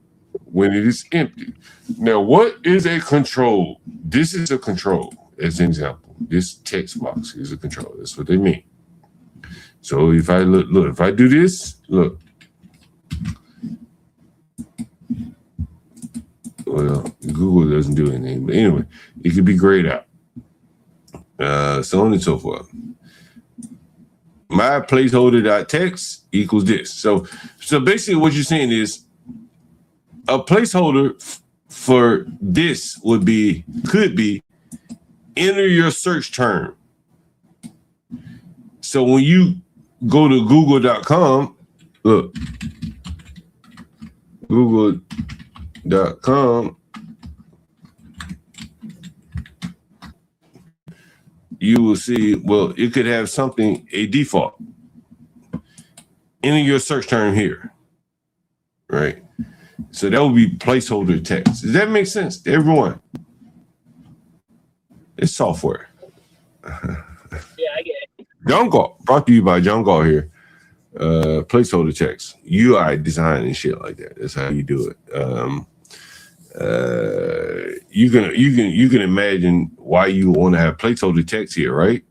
when it is empty. Now, what is a control? This is a control, as an example. This text box is a control. That's what they mean. So if I look, if I do this, look. Well, Google doesn't do anything, but anyway, it could be grayed out. So on and so forth. My placeholder.text equals this. So basically what you're saying is a placeholder for this could be enter your search term. So when you go to google.com, look, google.com, you will see, well, it could have something, a default. Enter your search term here, right? So that would be placeholder text. Does that make sense to everyone? It's software.
Yeah, I get it.
John Galt, brought to you by John Galt here. Placeholder text, UI design and shit like that. That's how you do it. You can imagine why you want to have placeholder text here, right?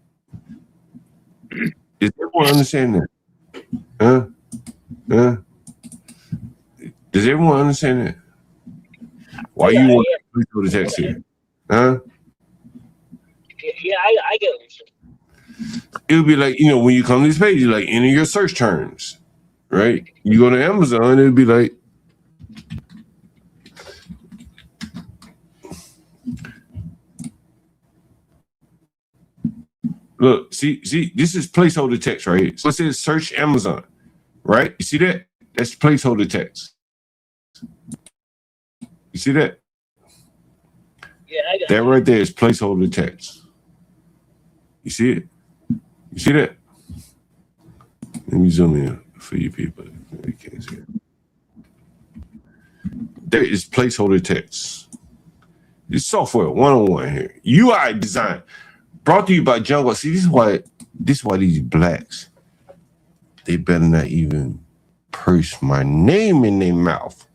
Does everyone understand that? Huh? Does everyone understand that? Why you want placeholder text here? Huh?
Yeah, I get what you're saying.
It would be like, when you come to this page, you're like, enter your search terms, right? You go to Amazon, it would be like, look, see, this is placeholder text right here. So it says search Amazon, right? You see that? That's placeholder text. You see that?
Yeah, I got
that right there is placeholder text. You see it? You see that? Let me zoom in for you people. You can't see it. There is placeholder text. It's software 101 here. UI design brought to you by Jungle. See, this is why these blacks, they better not even purse my name in their mouth.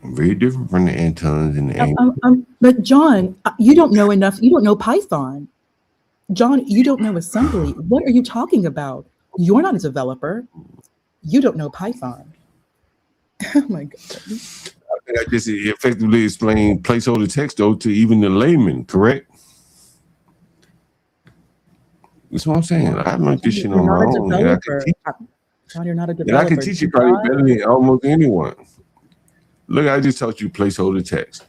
I'm very different from the Antons and the
But John, you don't know enough. You don't know Python. John, you don't know assembly. What are you talking about? You're not a developer. You don't know Python. Oh my God.
I think I just effectively explained placeholder text though to even the layman, correct? That's what I'm saying. I learned this shit on my own.
John, you're not a developer.
And I can teach you probably better than almost anyone. Look, I just taught you placeholder text.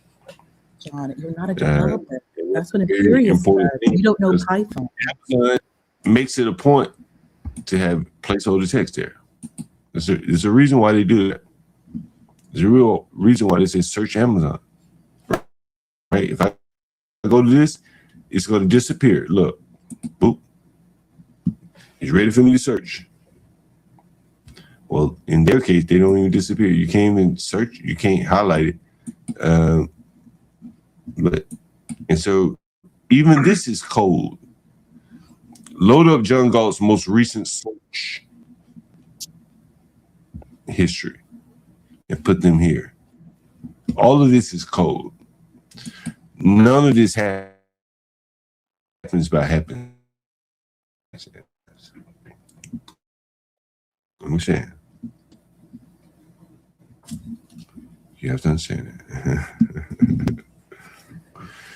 John, you're not a developer. That's what Imperius does. You don't know Python.
Amazon makes it a point to have placeholder text there. There's a reason why they do that. There's a real reason why they say search Amazon. Right? If I go to this, it's going to disappear. Look, boop. It's ready for me to search. Well, in their case, they don't even disappear. You can't even search. You can't highlight it. And so even this is code. Load up John Galt's most recent search history and put them here. All of this is code. None of this happens by happenstance. I'm saying. You have to understand it.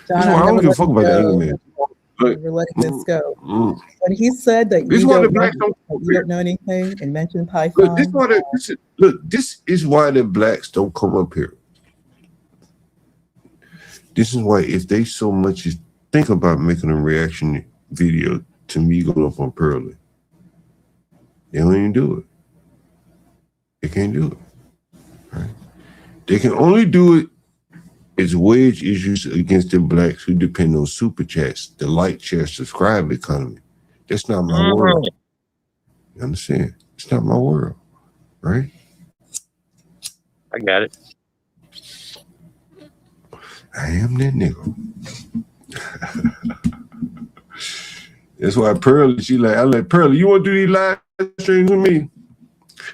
John,
I don't give a fuck about the internet.
We're letting this go. When he said that you don't know anything and mentioned Python.
This is why the blacks don't come up here. This is why if they so much as think about making a reaction video to me going up on Pearly, they don't even do it. They can't do it. Right? They can only do it as wage issues against the blacks who depend on super chats, the like, share, subscribe economy. That's not my world. You understand? It's not my world, right?
I got it.
I am that nigga. That's why Pearl, she like, I like Pearl, you want to do these live streams with me?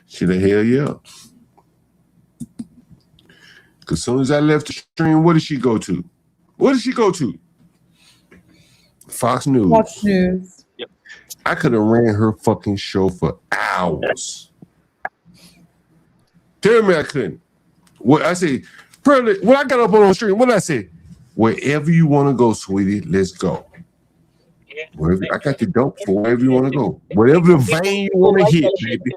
She like, hell yeah. Because as soon as I left the stream, what did she go to? What did she go to? Fox News.
Fox News.
Yep.
I could have ran her fucking show for hours. Tell me I couldn't. What I say, Pearl, when I got up on the stream, what did I say? Wherever you want to go, sweetie, let's go. Wherever, I got the dope for wherever you want to go. Whatever the vein you want to hit, baby.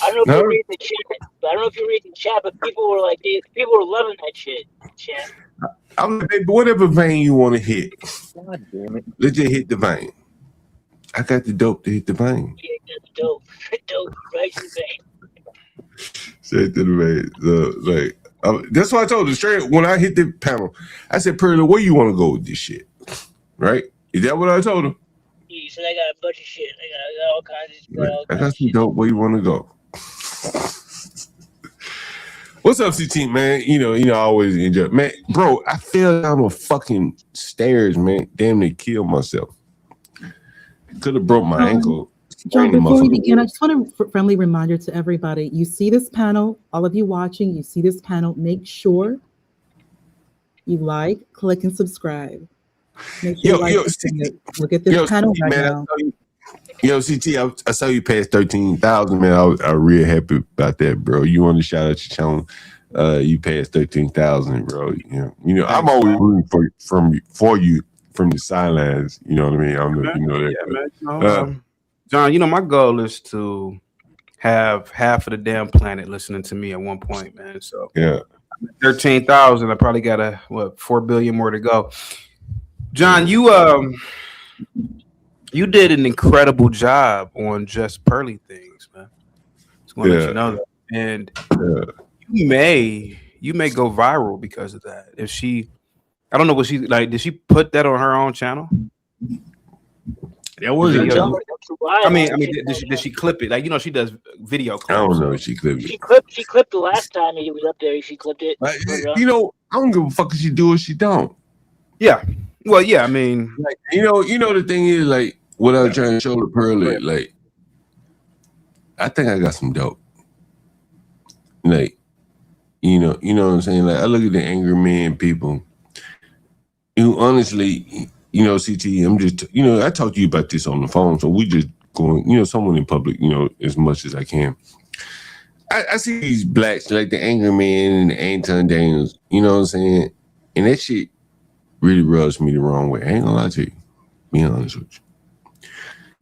I don't know if you read the chat, but I don't know if you read the chat, but people were like, people were loving that shit. Chat.
I'm like, baby, whatever vein you want to hit.
God damn it.
Let's just hit the vein. I got the dope to hit the vein.
Yeah, that's dope. Dope, right to the vein.
Straight to the vein. That's why I told her straight when I hit the panel. I said, Pearl, where you want to go with this shit? Right? Is that what I told her?
Yeah, so I got a bunch of shit. I got all kinds of
Right. I got some dope. Where you want to go? What's up, CT, man? You know, I always enjoy. Man, bro, I fell down the fucking stairs, man. Damn near killed myself. Could have broke my ankle.
John, before we begin, I just want a friendly reminder to everybody. You see this panel, all of you watching, you see this panel, make sure you like, click, and subscribe. Make sure look at this panel right now.
CT, I saw you pass 13,000, man. I was real happy about that, bro. You want to shout out your channel? You passed 13,000, bro. You know, I'm always rooting for you from the sidelines. You know what I mean? I don't know if you know that.
Yeah, man. John, you know my goal is to have half of the damn planet listening to me at one point, man. So
yeah,
13,000. I probably got 4 billion more to go. John, you did an incredible job on Just Pearly Things, man. Just want to let you know that. And you may go viral because of that. If I don't know what she like. Did she put that on her own channel?
That was
I mean, did she clip it? Like, you know, she does video clips.
I don't know if she clipped it.
She clipped the last time he was up there. She clipped it.
You know, I don't give a fuck if she do or she don't.
Yeah. Well, yeah, I mean,
like, you know, the thing is, like, what I was trying to show the Pearly, like, I think I got some dope. Like, you know what I'm saying? Like, I look at the angry man people. You honestly, you know, CT, I'm just, you know, I talked to you about this on the phone, so we just going, you know, someone in public, you know, as much as I can. I see these blacks, like the angry man and the Anton Daniels, you know what I'm saying? And that shit really rubs me the wrong way. I ain't gonna lie to you. Be honest with you.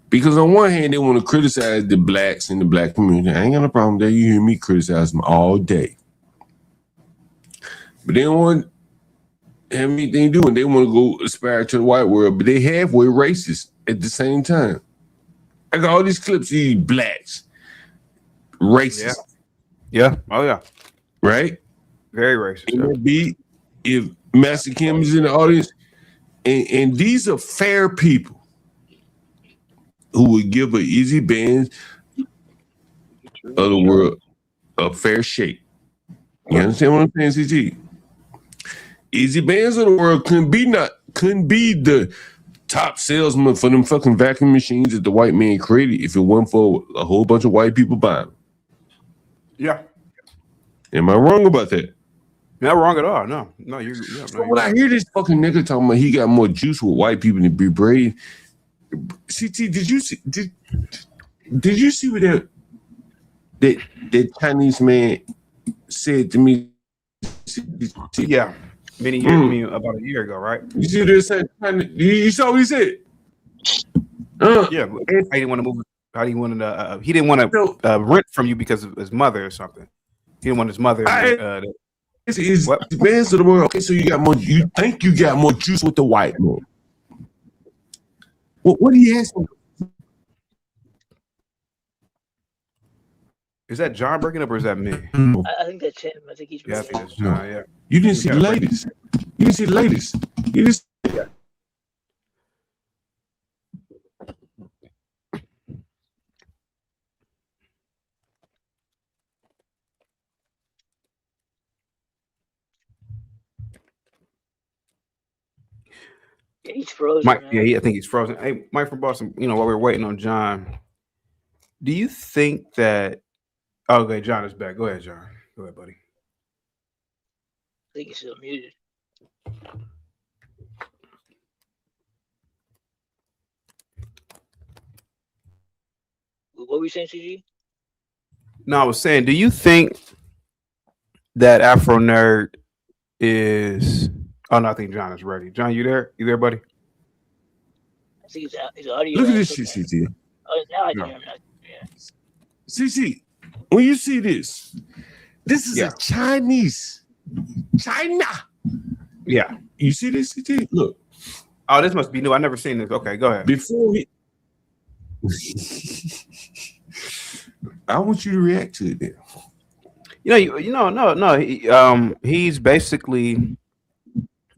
Because on one hand, they want to criticize the blacks in the black community. I ain't got no problem there. You hear me criticize them all day. But they don't want have anything to do, and they want to go aspire to the white world, but they halfway racist at the same time. I got all these clips of these blacks. Racist.
Yeah. Oh, yeah.
Right?
Very racist.
And be if Master Kim is in the audience, and these are fair people who would give an easy band of the world a fair shake. You understand what I'm saying, CT? Easy bands of the world couldn't be the top salesman for them fucking vacuum machines that the white man created if it wasn't for a whole bunch of white people buying them.
Yeah.
Am I wrong about that?
You're not wrong at all. No, you're.
So when I hear this fucking nigga talking about he got more juice with white people than B. Brady, CT, did you see? Did you see what that Chinese man said to me?
Yeah, many years. I mean, about a year ago, right?
You see this? You saw what he said.
Yeah, I didn't want to move. How do you want to? He didn't want to rent from you because of his mother or something. He didn't want his mother.
It's bands of the world. Okay, so you got more. You think you got more juice with the white man? What do you ask me?
Is that John breaking up or is that me?
I think that's him. I think he's.
Yeah, I think it's John. Yeah.
You didn't see the ladies. You didn't see the ladies. You didn't.
he's frozen.
Mike,
Man.
I think he's frozen. Hey, Mike from Boston. While we're waiting on John, do you think that? Okay, John is back. Go ahead, John. Go ahead, buddy.
I think he's still muted. What were you saying, CG?
No, I was saying, do you think that Afro Nerd is? Oh no, I think John is ready. John, you there? You there, buddy?
I think his audio.
Look at this shit, CT.
Oh, now I can hear him. Yeah.
CT, when you see this is a Chinese. China.
Yeah.
You see this, CT? Look.
Oh, this must be new. I never seen this. Okay, go ahead.
Before we I want you to react to it then.
No. He's basically,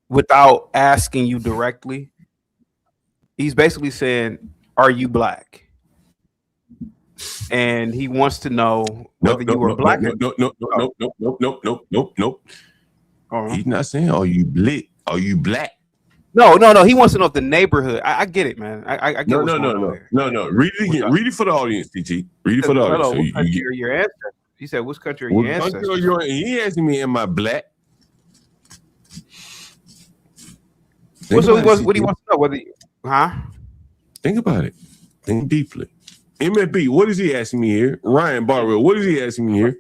without asking you directly, he's basically saying, "Are you black?" And he wants to know whether you were black.
Nope. He's not saying, "Are you black? Are you black?"
No. He wants to know if the neighborhood. I get it, man. I get
No. Read it again. Read it for the audience, TT. Read it for the audience.
What country are your ancestors? He said, "Which country are your ancestors?"
He asking me, "Am I black?"
What do you want to know? Whether,
Think about it. Think deeply. MFB, what is he asking me here? Ryan Barwell, what is he asking me here?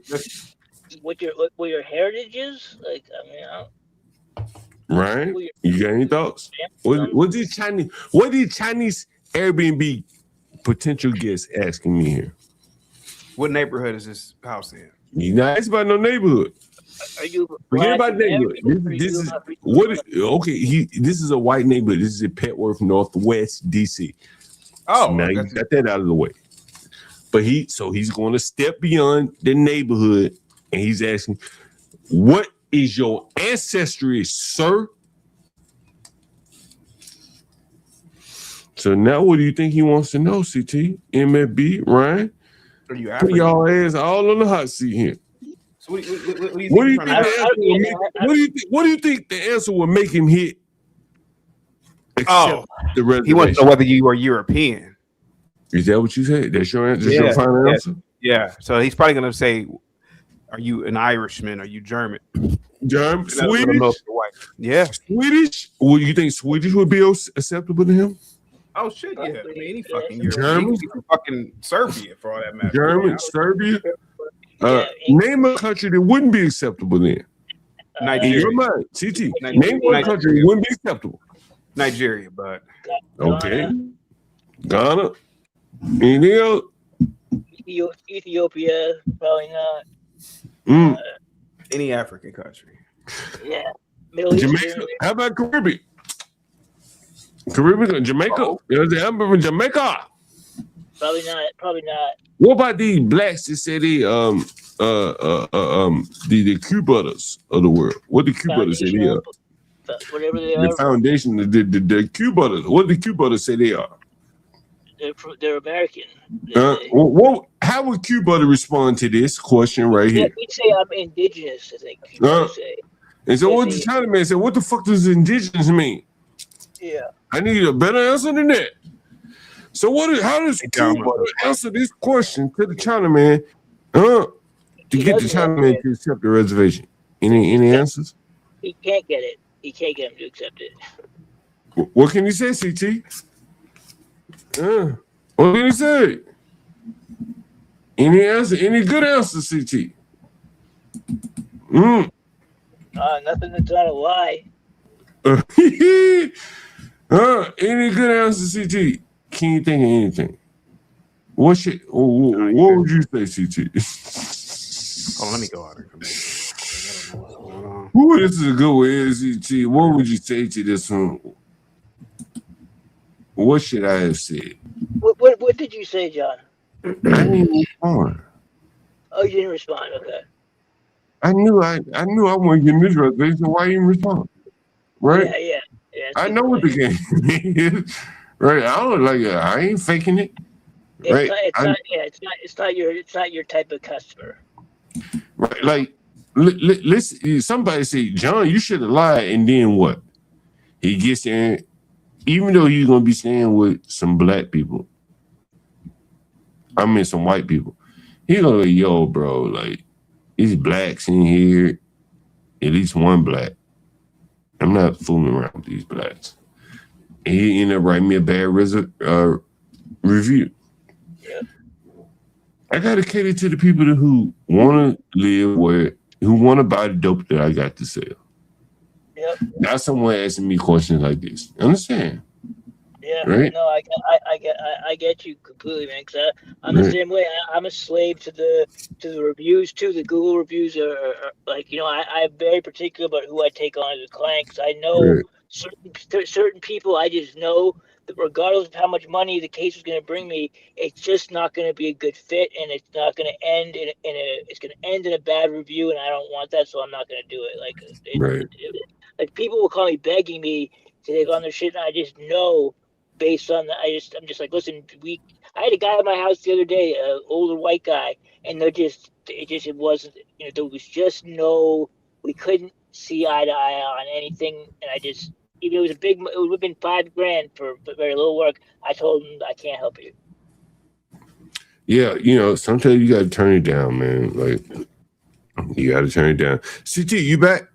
What your heritage is? Like, I mean,
Ryan, you got any thoughts? What did Chinese Airbnb potential guests asking me here?
What neighborhood is this house in?
He's not asking about no neighborhood.
Are you
forget about neighborhood? This is what? Okay, this is a white neighborhood. This is in Petworth, Northwest DC.
Oh,
so now you got that out of the way. But he's going to step beyond the neighborhood, and he's asking, "What is your ancestry, sir?" So now, what do you think he wants to know, CT, MFB, Ryan?
Are you
Put y'all ass all on the hot seat here.
So what do you
think the answer will make? What do you think the answer will make him hit? Accept the reservation.
He wants to know whether you are European.
Is that what you said? That's your answer. That's your final answer.
Yeah. So he's probably gonna say, "Are you an Irishman? Are you German?
Swedish?
Yeah.
Swedish? Well, you think Swedish would be acceptable to him?
Oh shit, yeah. I mean, any fucking
German,
fucking Serbia for all that matter.
German, Serbia. Name a country that wouldn't be acceptable then.
Nigeria.
In your mind, CT. Name one country that wouldn't be acceptable.
Nigeria, but
okay. Ghana. Anything else?
Ethiopia, probably not.
Any African country.
Yeah. Middle East.
Jamaica. How about Caribbean? Caribbean, Jamaica. I'm from Jamaica.
Probably not.
What about these blacks that say they the Q brothers of the world? What the Q brothers say they are?
Whatever they
The
are.
foundation, the Q brothers. What do the Q brothers say they are?
They're American.
How would Q brother respond to this question right here?
We'd say I'm indigenous, I think. Say.
And so what the Chinaman said, what the fuck does indigenous mean?
Yeah.
I need a better answer than that. So how does Q brother answer this question to the Chinaman to get the Chinaman to accept the reservation? Any answers?
He can't get it. He can't get him to accept it.
What can you say, CT? What can you say? Any answer? Any good answer, CT?
Nothing that's not a lie.
Any good answer, CT? Can you think of anything? What would you say, CT?
Hold on, let me go out here.
Ooh, this is a good way, CT. What would you say to this one? What should I have said?
What did you say, John?
I didn't respond.
Oh, you didn't respond. Okay.
I knew I wasn't getting this reservation. Why you didn't respond? Right?
Yeah.
I know what the game is. Right? I don't like it. I ain't faking it. Right?
It's not your type of customer.
Right? Like, listen. Somebody say, John, you should have lied, and then what? He gets there. even though you're gonna be staying with some black people, I mean some white people, he gonna go, yo, bro, like these blacks in here, at least one black. I'm not fooling around with these blacks. And he ended up writing me a bad review.
Yep.
I gotta cater to the people who wanna live who wanna buy the dope that I got to sell.
Yep.
Not someone asking me questions like this. Understand?
Yeah,
Right?
no, I get you completely, man. Cause I'm the
Right.
same way. I'm a slave to the reviews too. The Google reviews are like, I'm very particular about who I take on as a client because I know
Right.
certain people. I just know that regardless of how much money the case is going to bring me, it's just not going to be a good fit, and it's not going to end it's going to end in a bad review, and I don't want that, so I'm not going to do it.
Right.
Like people will call me begging me to take on their shit, and I just know. Based on I'm just like, listen, I had a guy at my house the other day, an older white guy, and it wasn't, there was just we couldn't see eye to eye on anything, and even it would have been $5,000 for very little work. I told him I can't help you.
Yeah, sometimes you gotta turn it down, man. Like you gotta turn it down. CT, you back?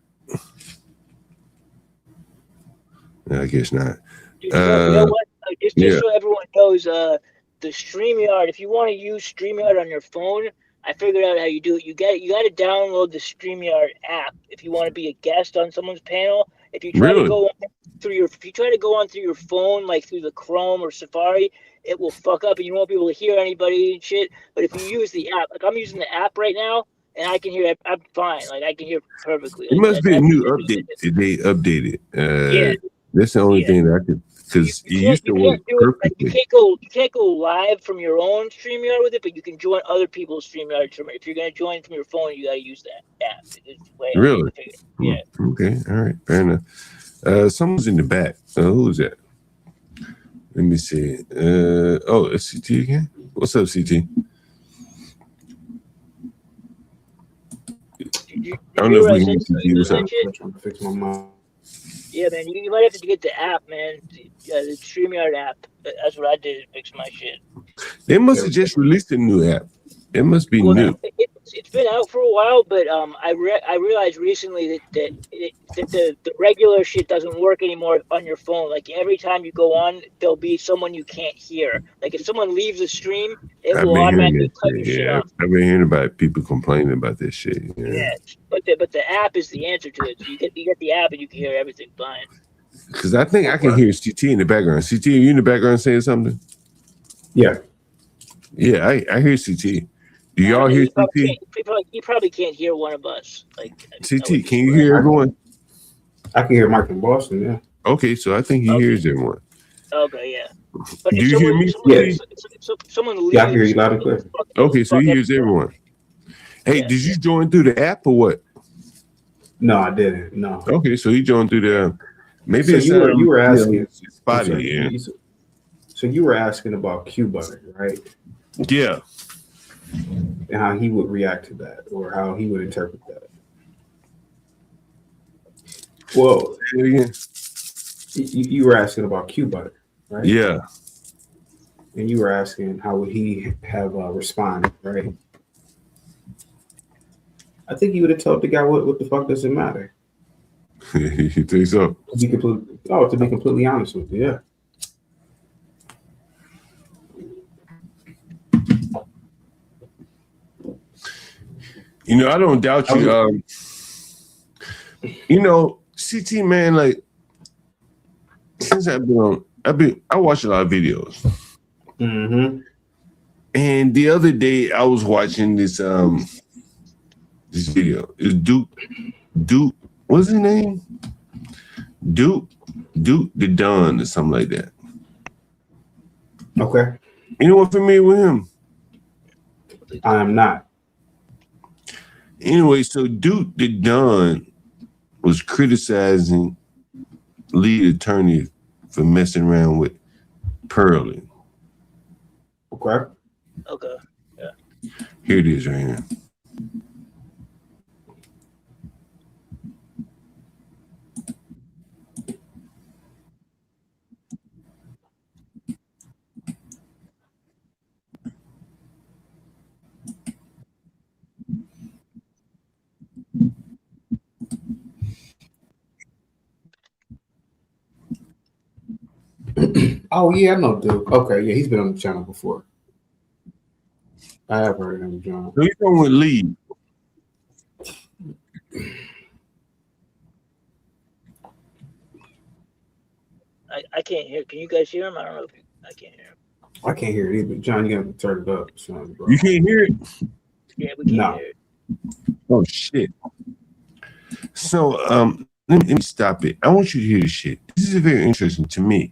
I guess not.
You know what? Just
yeah.
so everyone knows, the StreamYard. If you want to use StreamYard on your phone, I figured out how you do it. You got to download the StreamYard app if you want to be a guest on someone's panel. If you try to go on through your phone, like through the Chrome or Safari, it will fuck up and you won't be able to hear anybody and shit. But if you use the app, like I'm using the app right now, and I can hear it. I'm fine. Like I can hear perfectly.
It must be a new update today. Updated.
Yeah.
That's the only thing that I could, because it used to work perfectly.
You can't go live from your own StreamYard with it, but you can join other people's StreamYard. If you're going to join from your phone, you got to use that app. It's the way
Really?
Yeah.
Okay. All right. Fair enough. Someone's in the back. Who's that? Let me see. It's CT again. What's up, CT? I don't know if we can CT. What's up?
I'm trying to fix my mind.
Yeah, man, you might have to get the app, man. The StreamYard app. That's what I did to fix my shit.
They must have just released a new app. It must be new.
It's been out for a while, but I realized recently that the regular shit doesn't work anymore on your phone. Like every time you go on, there'll be someone you can't hear. Like if someone leaves the stream, it will automatically cut your shit off.
I've been hearing about people complaining about this shit.
Yeah, but the app is the answer to it. So you get the app and you can hear everything fine.
Because I think I can hear CT in the background. CT, are you in the background saying something?
Yeah.
Yeah, I hear CT. Do y'all hear CT?
You probably can't hear one of us. Like
CT, can you hear everyone?
I can hear Mike in Boston, yeah.
Okay, so I think he hears everyone.
Okay, yeah. But
do you hear me?
Someone
I hear you loud and clear.
Okay, so he hears everyone. Hey, did you join through the app or what?
No, I didn't. No.
Okay, so he joined through the maybe
so
it's
you were asking
spotty,
So you were asking about Q Butter, right?
Yeah.
And how he would react to that or how he would interpret that. Well, you were asking about Q Butter, right?
Yeah.
And you were asking how would he have responded, right? I think he would have told the guy what the fuck does it matter.
You think so?
To be completely honest with you, yeah.
I don't doubt you. CT man, like since I watch a lot of videos.
Mm-hmm.
And the other day I was watching this video. It's Duke, what's his name? Duke the Don or something like that.
Okay.
Anyone familiar with him?
I am not.
Anyway, so Duke the Don was criticizing lead attorney for messing around with Pearlie.
Okay.
Okay. Yeah.
Here it is right here.
Oh yeah, I know Duke. Okay, yeah, he's been on the channel before. I have heard of him, John.
So he's going with Lee.
I can't hear. Can you guys hear him? I don't know if I can't hear him.
I can't hear it either. John, you got to turn it up. Son, bro.
You can't hear it?
Yeah, we can't hear it.
Oh shit. So let me stop it. I want you to hear this shit. This is very interesting to me.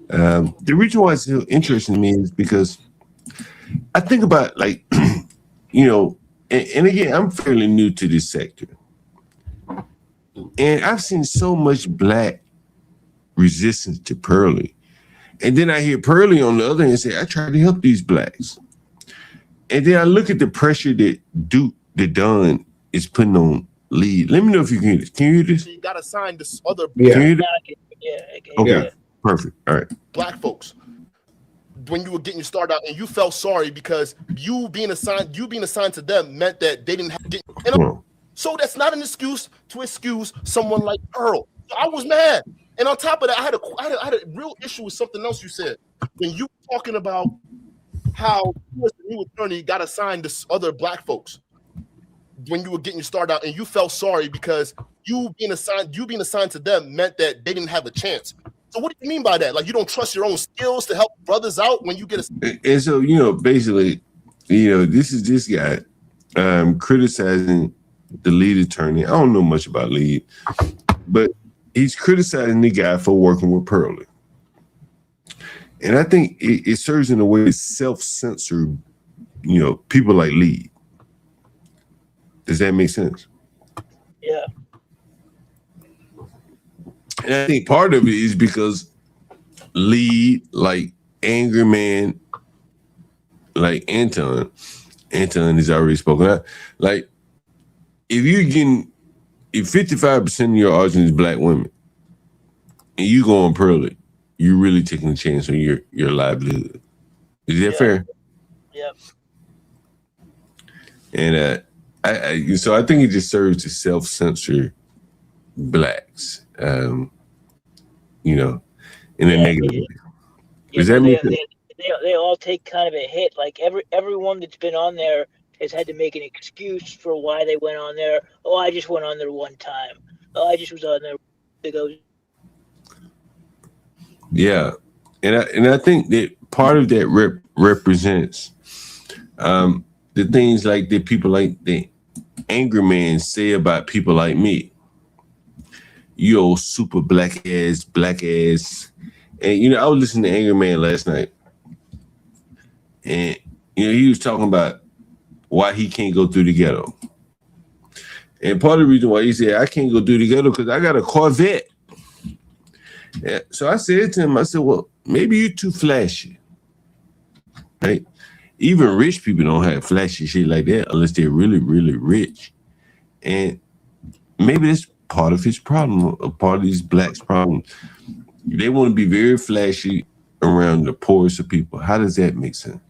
The reason why it's so interesting to me is because I think about, like, you know, and again, I'm fairly new to this sector. And I've seen so much black resistance to Pearly. And then I hear Pearly on the other end say, I try to help these blacks. And then I look at the pressure that Duke, the Don, is putting on Lee. Let me know if you can hear this. Can you hear this?
You got to sign this other.
Yeah. Can you hear this?
I can
Okay,
hear it.
perfect. All right.
Black folks, when you were getting your start out, and you felt sorry because you being assigned to them meant that they didn't have to get. So that's not an excuse to excuse someone like Earl. So I was mad, and on top of that, I had a real issue with something else you said when you were talking about how you as the new attorney got assigned to other black folks when you were getting your start out, and you felt sorry because you being assigned to them meant that they didn't have a chance. So what do you mean by that? Like, you don't trust your own skills to help brothers out when you get a...
And so, you know, basically, you know, this is this guy criticizing the lead attorney. I don't know much about lead, but he's criticizing the guy for working with Pearly. And I think it serves in a way to self-censor, you know, people like Lee. Does that make sense?
Yeah.
And I think part of it is because Lee, like Angry Man, like Anton is already spoken out. Like, if 55% of your audience is black women and you go on Pearly, you're really taking a chance on your livelihood. Is that fair?
Yep.
And so I think it just serves to self-censor blacks, you know, in a negative way. Does that make sense?
They all take kind of a hit. Like everyone that's been on there has had to make an excuse for why they went on there. Oh, I just went on there one time. Oh, I just was on there.
Yeah, and I think that part of that represents the things like that people like the Angry Man say about people like me. You old super black ass. And you know, I was listening to Angry Man last night, and you know, he was talking about why he can't go through the ghetto. And part of the reason why he said I can't go through the ghetto because I got a Corvette. Yeah. So I said to him, I said, well, maybe you're too flashy. Right? Even rich people don't have flashy shit like that unless they're really, really rich. And maybe that's part of his problem, a part of these blacks' problem. They want to be very flashy around the poorest of people. How does that make sense?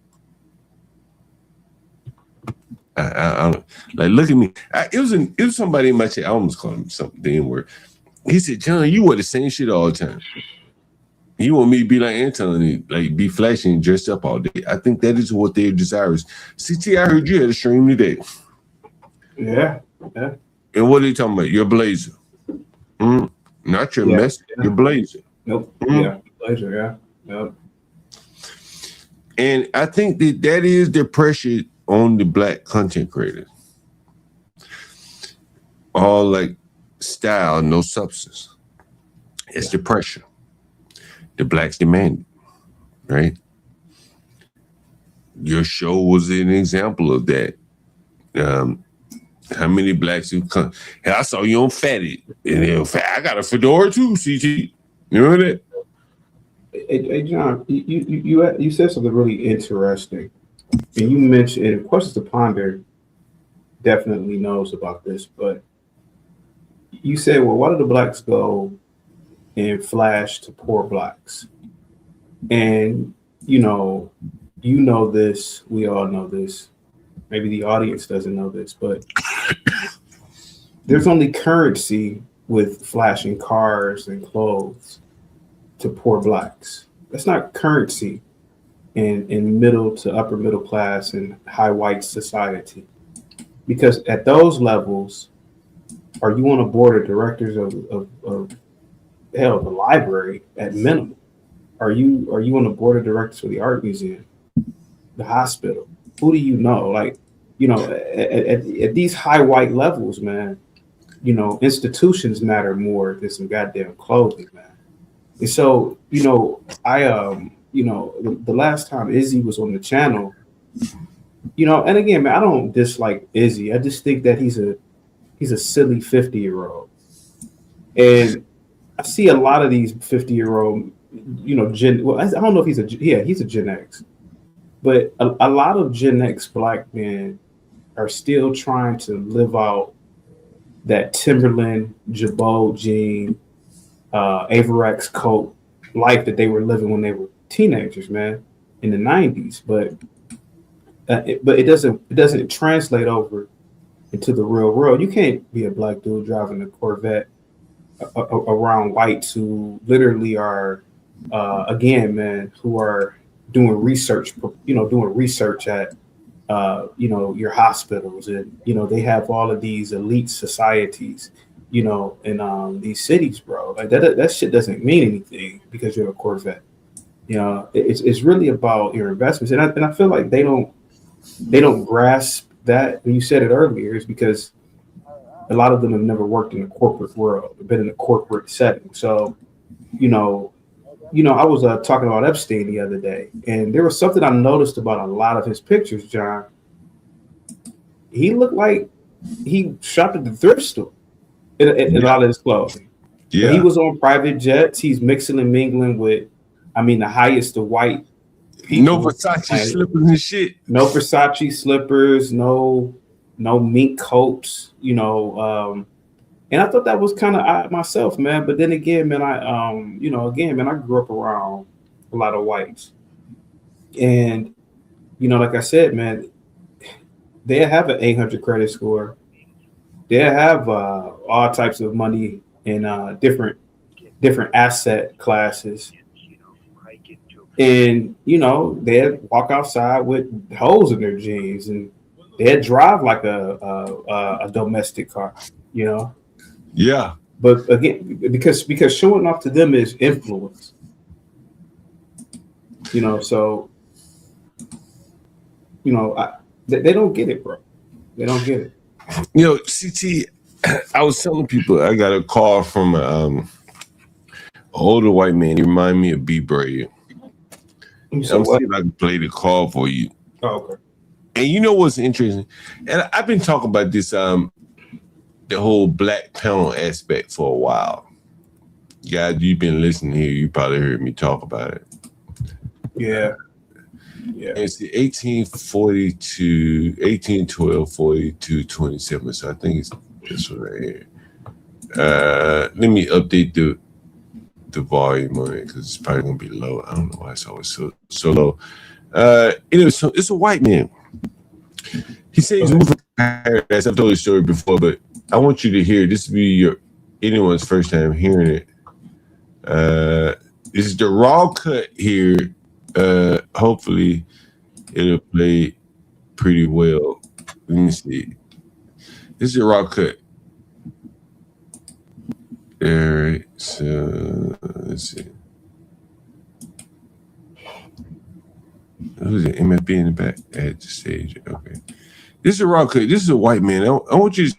I don't, like, look at me. It was somebody in my chat. I almost called him something, the N-word. He said, John, you wear the same shit all the time. You want me to be like Anton, like be flashy and dressed up all day. I think that is what their desire is. CT, I heard you had a stream today.
Yeah.
And what are you talking about? Your blazer. Not your mess, your blazer.
Nope. Yeah, blazer, Yep.
And I think that is the pressure on the black content creators. All like style, no substance. It's the pressure. The blacks demand it, right? Your show was an example of that. How many blacks who come? Hey, I saw you on Fatty. And I got a fedora too, CT. You remember that?
Hey John, you said something really interesting. And you mentioned, and Questions to Ponder definitely knows about this, but you said, well, why do the blacks go and flash to poor blacks? And you know this, we all know this. Maybe the audience doesn't know this, but there's only currency with flashing cars and clothes to poor blacks. That's not currency in middle to upper middle class and high white society. Because at those levels, are you on a board of directors of hell, the library at minimum? Are you on the board of directors for the art museum, the hospital? Who do you know? Like, you know, at these high white levels, man, you know, institutions matter more than some goddamn clothing, man. And so, you know, you know, the last time Izzy was on the channel, you know, and again, man, I don't dislike Izzy. I just think that he's a silly 50-year-old. And I see a lot of these 50-year-old, you know, I don't know if he's a Gen X, but a lot of Gen X black men are still trying to live out that Timberland, Jabot jean, Averex coat life that they were living when they were teenagers, man, in the 90s. But it doesn't translate over into the real world. You can't be a black dude driving a Corvette around whites who literally are, again, man, who are doing research, you know, at, you know, your hospitals, and, you know, they have all of these elite societies, you know, in these cities, bro. Like that shit doesn't mean anything because you're a Corvette. You know, it's really about your investments, and I feel like they don't grasp that. When you said it earlier, is because a lot of them have never worked in the corporate world, been in a corporate setting. So, you know, I was talking about Epstein the other day, and there was something I noticed about a lot of his pictures, John. He looked like he shopped at the thrift store in a lot of his clothing. Yeah. But he was on private jets. He's mixing and mingling with, I mean, the highest of white people.
No Versace slippers and shit.
No Versace slippers, no mink coats, you know. And I thought that was kind of odd myself, man. But then again, man, I grew up around a lot of whites. And, you know, like I said, man, they have an 800 credit score. They have all types of money in different asset classes. And, you know, they'd walk outside with holes in their jeans, and they'd drive like a domestic car, you know?
Yeah.
But again, because showing off to them is influence. You know, so, you know, they don't get it, bro. They don't get it.
You know, CT, I was telling people I got a call from an older white man. He reminded me of B. Bray. I'm seeing if I can play the call for you.
Oh, okay.
And you know what's interesting? And I've been talking about this, the whole black panel aspect for a while. Guys, you've been listening here. You probably heard me talk about it.
Yeah. Yeah.
It's the 1812, 42, 27. So I think it's this one right here. Let me update the volume on it because it's probably gonna be low. I don't know why it's always so low. It's a white man. He says he's moving from paradise. I've told this story before, but I want you to hear this. Will be anyone's first time hearing it. This is the raw cut here. Hopefully it'll play pretty well. Let me see. This is a raw cut. All right, so let's see. Who's it? MFB in the back at the stage. Okay. This is a raw cut. This is a white man. I want you to,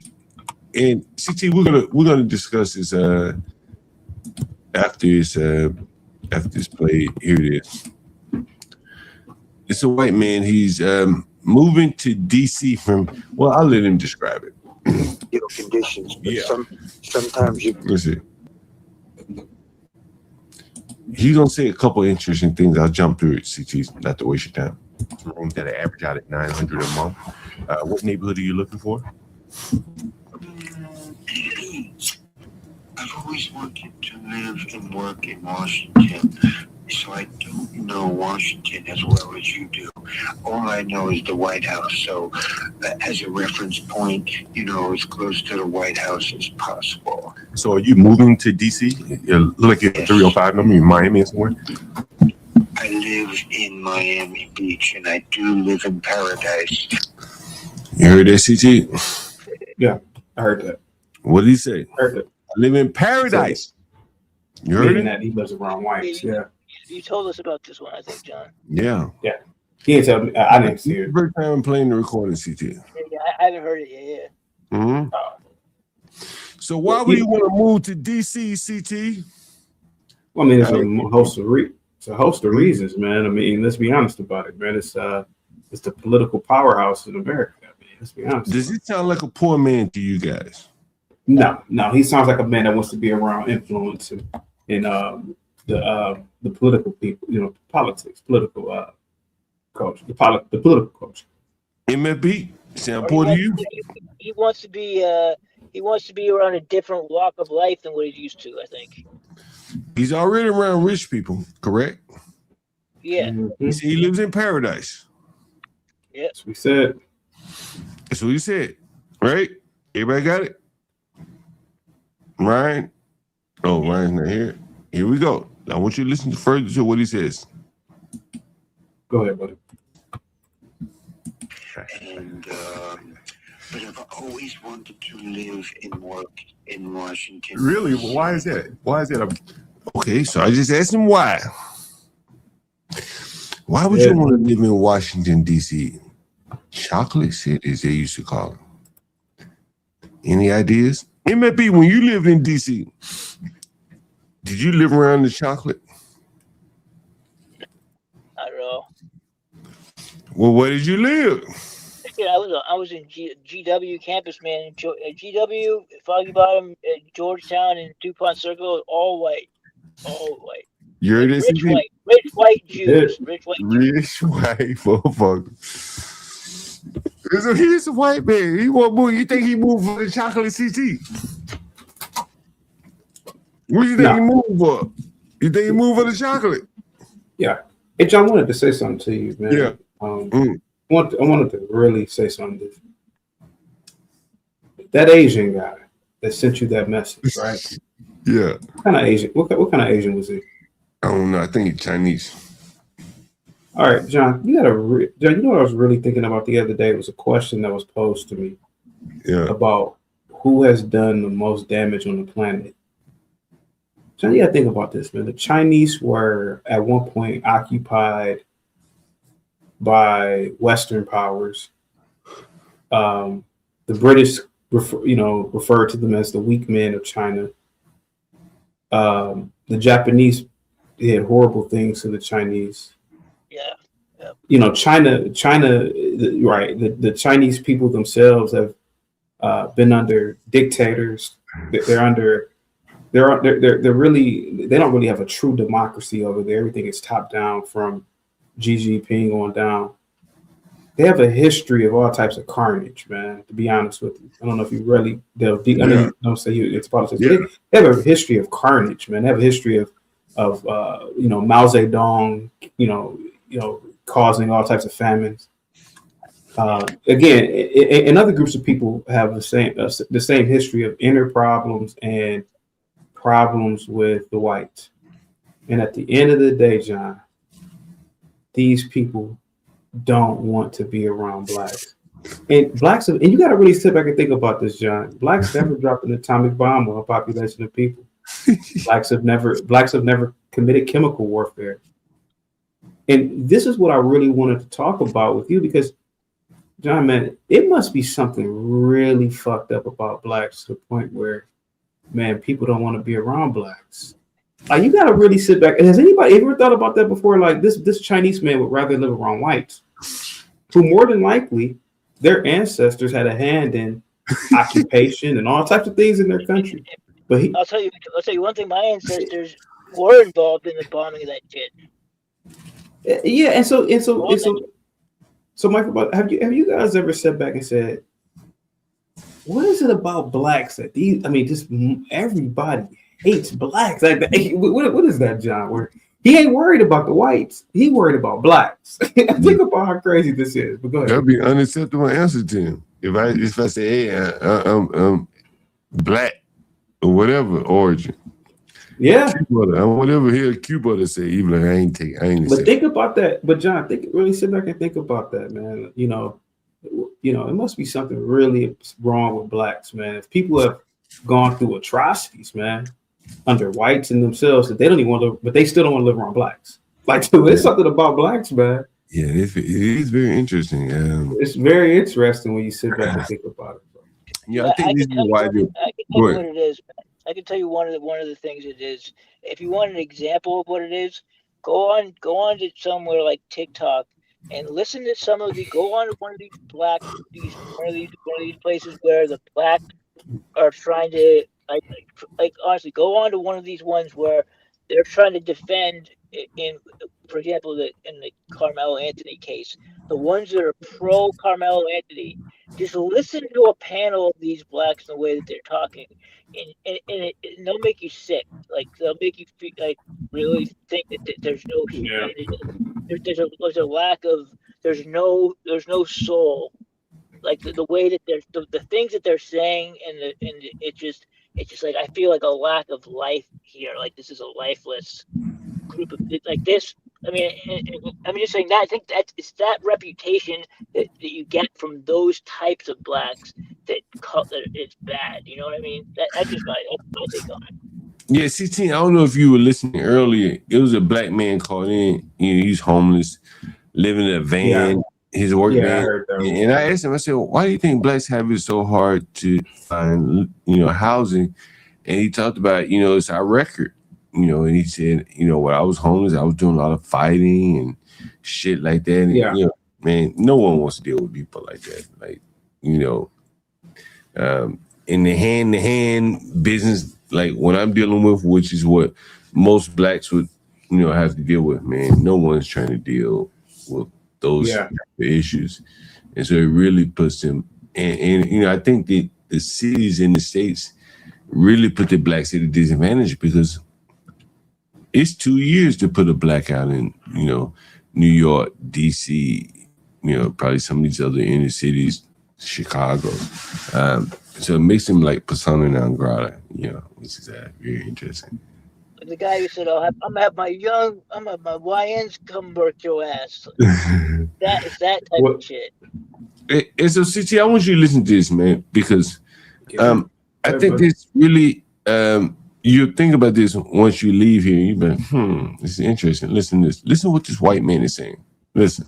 and CT, we're gonna discuss this after this play. Here it is. It's a white man. He's moving to DC from. Well, I'll let him describe it.
Conditions, but
Yeah.
Sometimes you.
Let's see. He's gonna say a couple interesting things. I'll jump through it. CT's not to waste your time. Rooms that average out at $900 a month. What neighborhood are you looking for?
I've always wanted to live and work in Washington, so I don't know Washington as well as you do. All I know is the White House, so as a reference point, you know, as close to the White House as possible.
So are you moving to DC? You look like it's 305 number in Miami or somewhere.
I live in Miami Beach, and I do live in paradise.
You heard that, CT?
Yeah, I heard that.
What did he say?
Heard it.
I live in paradise. You heard
Meaning
it?
that he lives around whites. Yeah.
You told us about this one, I think, John.
Yeah.
Yeah. He didn't tell me. I didn't see it.
First time I'm playing the recording, CT.
Yeah, I haven't heard it yet. Yeah.
Mm-hmm. So why would you want to move to DC, CT?
Well, I mean, it's a host of reasons, man. I mean, let's be honest about it, man. It's the political powerhouse in America. I mean, let's be honest.
Does it sound like a poor man to you guys?
No. He sounds like a man that wants to be around influence and the political people, politics, political culture, the political culture.
MFB sound poor to you?
He wants to be around a different walk of life than what he's used to, I think.
He's already around rich people, correct?
Yeah.
He lives in paradise.
Yeah.
That's what we said.
That's what he said, right? Everybody got it? Ryan? Oh, Ryan's not here. Here we go. I want you to listen further to what he says.
Go ahead, buddy.
And but I've always wanted to live and work in Washington.
Really? Why is that? Okay, so I just asked him why. Why would you want to live in Washington, D.C.? Chocolate City, as they used to call it. Any ideas? MFB, when you lived in D.C., did you live around the chocolate?
I don't know.
Well, where did you live?
Yeah, I was in GW campus, man. GW, Foggy Bottom, Georgetown, and DuPont Circle, all white.
You heard this?
Rich white Jews. Rich white
motherfucker. He's a white man. He won't move. You think he moved for the chocolate CT? What do you think he moved for? You think he moved for the chocolate?
Yeah. Hey, John, I wanted to say something to you, man.
Yeah.
I wanted to really say something. That Asian guy that sent you that message, right?
Yeah.
What kind of Asian? What kind of Asian was he?
I don't know. I think he's Chinese.
All right, John. You know what I was really thinking about the other day? It was a question that was posed to me.
Yeah.
About who has done the most damage on the planet. John, you gotta think about this, man. The Chinese were at one point occupied by Western powers. The British, referred to them as the weak men of China. The Japanese did horrible things to the Chinese.
Yeah.
China, right? The Chinese people themselves have been under dictators. They don't really have a true democracy over there. Everything is top down from Xi Jinping on down. They have a history of all types of carnage, man, to be honest with you. I don't know if you really delve deep. I know you don't say it's politics. Yeah. They have a history of carnage, man. They have a history of Mao Zedong, causing all types of famines. Again, and other groups of people have the same history of inner problems and problems with the whites. And at the end of the day, John, these people don't want to be around blacks. And you got to really sit back and think about this, John. Blacks never dropped an atomic bomb on a population of people. Blacks have never committed chemical warfare. And this is what I really wanted to talk about with you because, John, man, it must be something really fucked up about blacks to the point where, man, people don't want to be around blacks. You got to really sit back. And has anybody ever thought about that before? Like this Chinese man would rather live around whites, who more than likely their ancestors had a hand in occupation and all types of things in their country. But
I'll tell you one thing. My ancestors were involved in the bombing of that shit.
Yeah, and so, Michael, have you guys ever sat back and said, what is it about blacks that just everybody hates blacks? Like, what is that, John? Where he ain't worried about the whites, he worried about blacks. Think about how crazy this is. But go ahead.
That'd be an unacceptable answer to him. If I say, hey, I'm black, whatever origin.
Yeah.
Whatever here Cuba to say, even like, I ain't.
But think about that. But John, really sit back and think about that, man. You know, it must be something really wrong with blacks, man. If people have gone through atrocities, man, under whites and themselves, that they don't even want to live, but they still don't want to live around blacks. Like, there's something about blacks, man.
Yeah, it is very interesting.
It's very interesting when you sit back and think about it. Bro.
Yeah, I think this is why.
I can tell you what it is. I can tell you one of the things it is. If you want an example of what it is, go on to somewhere like TikTok and listen to go on to one of these places where the black are trying to like honestly go on to one of these ones where they're trying to defend for example in the Carmelo Anthony case, the ones that are pro Carmelo Anthony, just listen to a panel of these blacks and the way that they're talking, and they'll make you sick. Like they'll make you feel, like really think that there's no humanity. There's a lack of there's no soul. Like the way that they're the things that they're saying and it's just like I feel like a lack of life here. Like this is a lifeless group of like this. I mean, I'm just saying that I think it's that reputation that you get from those types of blacks that it's bad. You know what I mean? That's just my take on it.
Yeah, CT, I don't know if you were listening earlier. It was a black man called in. He's homeless, living in a van.
Yeah.
His work van.
I heard that.
And I asked him, I said, why do you think blacks have it so hard to find, housing? And he talked about, it's our record, and he said, when I was homeless, I was doing a lot of fighting and shit like that. And, man, no one wants to deal with people like that. Like, in the hand-to-hand business, like what I'm dealing with, which is what most blacks would, have to deal with, man. No one's trying to deal with those issues. And so it really puts them, and I think that the cities in the States really put the blacks at a disadvantage because it's 2 years to put a black out in, New York, DC, probably some of these other inner cities, Chicago. So it makes them like persona non grata, which is very interesting.
The guy who said, I'm gonna have my YNs come work your ass. That type of shit.
And so, CT, I want you to listen to this, man, because I think this really, you think about this once you leave here, you've been, this is interesting. Listen to this. Listen to what this white man is saying. Listen.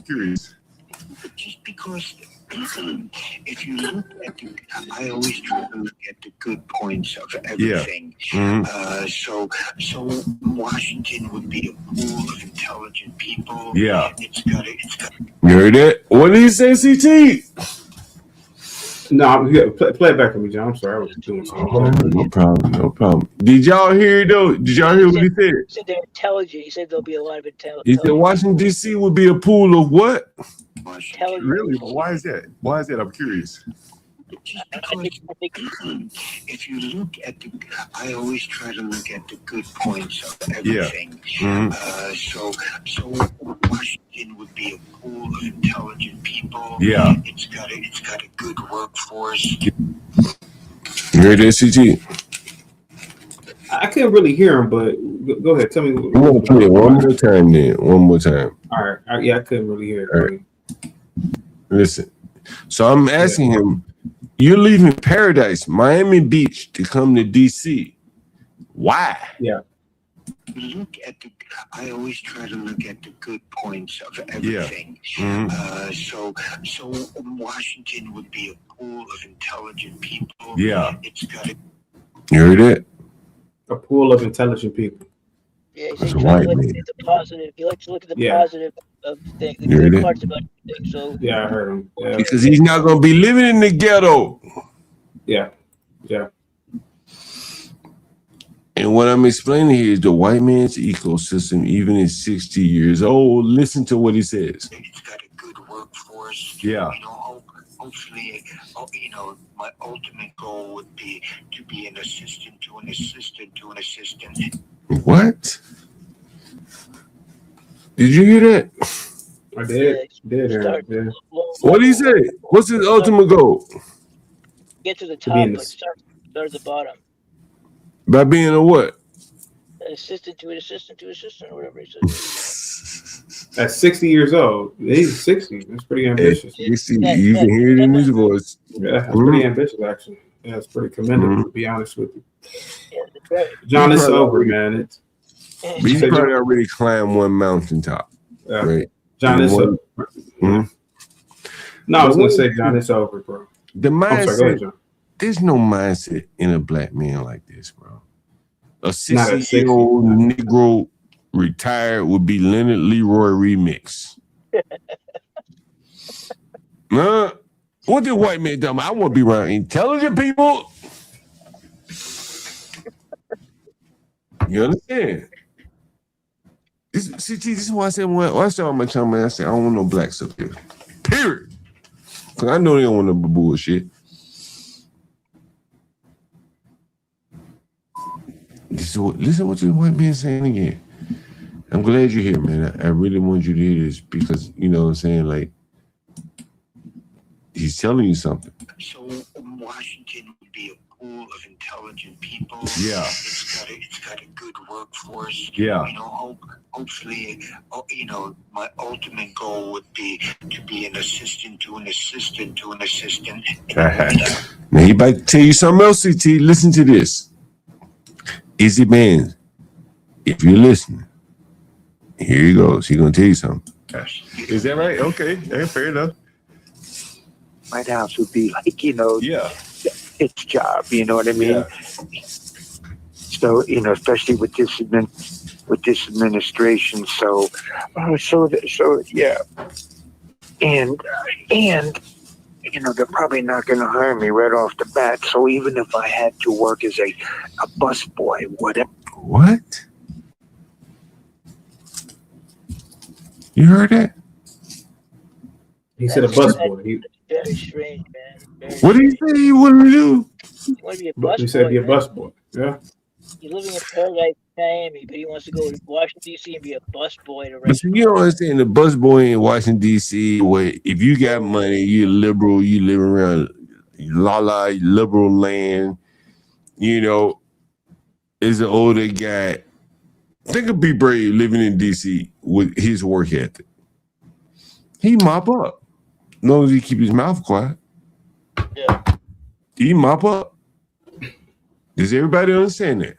Curious.
Just because if you look at I always try to look at the good points of everything.
Yeah. Mm-hmm.
So Washington would be a pool of intelligent people.
Yeah.
It's got.
You heard that? What did he say, CT?
No, play it back for me, John. I'm sorry, I was doing something.
No problem. Did y'all hear it though? Did y'all hear what he said?
He said they're intelligent. He said there'll be a lot of intelligence.
He said Washington D.C. would be a pool of what?
Really?
Why is that? I'm curious.
If you look at I always try to look at the good points of everything.
Yeah.
So Washington would be a pool of intelligent people.
Yeah.
It's got a good workforce.
You heard that, CT?
I couldn't really hear him, but go ahead. Tell me.
I'm gonna play it one more time. Then one more time.
All right. Yeah, I couldn't really hear it.
All right. Listen. So I'm asking him, you're leaving paradise, Miami Beach, to come to DC. Why?
Yeah.
Look at I always try to look at the good points of everything.
Yeah. Mm-hmm.
So Washington would be a pool of intelligent people.
Yeah.
It's got
You heard it?
A pool of intelligent people.
Yeah, he said he likes to look at the positive. He likes to look at the positive of things, the good parts about things. So
yeah, I heard him. Yeah.
Because he's not gonna be living in the ghetto.
Yeah.
And what I'm explaining here is the white man's ecosystem, even at 60 years old. Listen to what he says.
It's got a good workforce.
Yeah.
Hopefully, my ultimate goal would be to be an assistant to an assistant to an assistant.
What? Did you hear that?
I did. Yeah.
What did he say? What's his ultimate goal?
Get to the top, but start at the bottom.
By being a what?
Assistant to assistant to assistant, or whatever he said.
At 60 years old, he's 60. That's pretty ambitious.
You see, you can hear it in his voice.
Yeah, that's pretty ambitious, actually. Yeah, it's pretty commendable, to be honest with you. John, it's over, man.
He's probably already climbed one mountaintop.
Yeah.
Right?
John, it's over.
Mhm.
No, I was going to say, John, it's over, bro.
The
I'm sorry, go ahead,
mindset,
John.
there's no mindset in a black man like this, bro. A
Not at 60.
60-year-old Negro retired would be Leonard Leroy remix. What did white man tell me? I want to be around intelligent people. You understand? This is why I said when I saw my chum, man, I said I don't want no blacks up here. Period. Because I know they don't want no bullshit. Listen what this white man saying again. I'm glad you're here, man. I really want you to hear this because, you know what I'm saying, like, he's telling you something.
So Washington would be a pool of intelligent people.
Yeah.
It's got a good workforce.
Yeah.
You know, hopefully, you know, my ultimate goal would be to be an assistant to an assistant to an assistant.
Now he about to tell you something else, CT. Listen to this. Izzy Bands, if you're listening, here he goes. He's gonna tell you something. Is that right? Okay, yeah, fair enough.
White House would be like, you know, its job. You know what I mean?
Yeah.
So, you know, especially with this administration. So yeah, and you know, they're probably not going to hire me right off the bat. So even if I had to work as a busboy, whatever.
What? You heard that?
He said a busboy.
Very strange, man.
What did he say he wanted to do?
You want to be a busboy?
He said be a busboy. Yeah.
You're living in Paradise, Miami, but he wants to go to Washington D.C. and be a busboy to
But
rest.
you don't understand the busboy in Washington, D.C., where if you got money, you're liberal, you live around liberal land, you know, is an older guy. Think of B. Brave living in D.C. with his work ethic. He mop up. As long as he keep his mouth quiet.
Yeah.
He mop up. Does everybody understand that?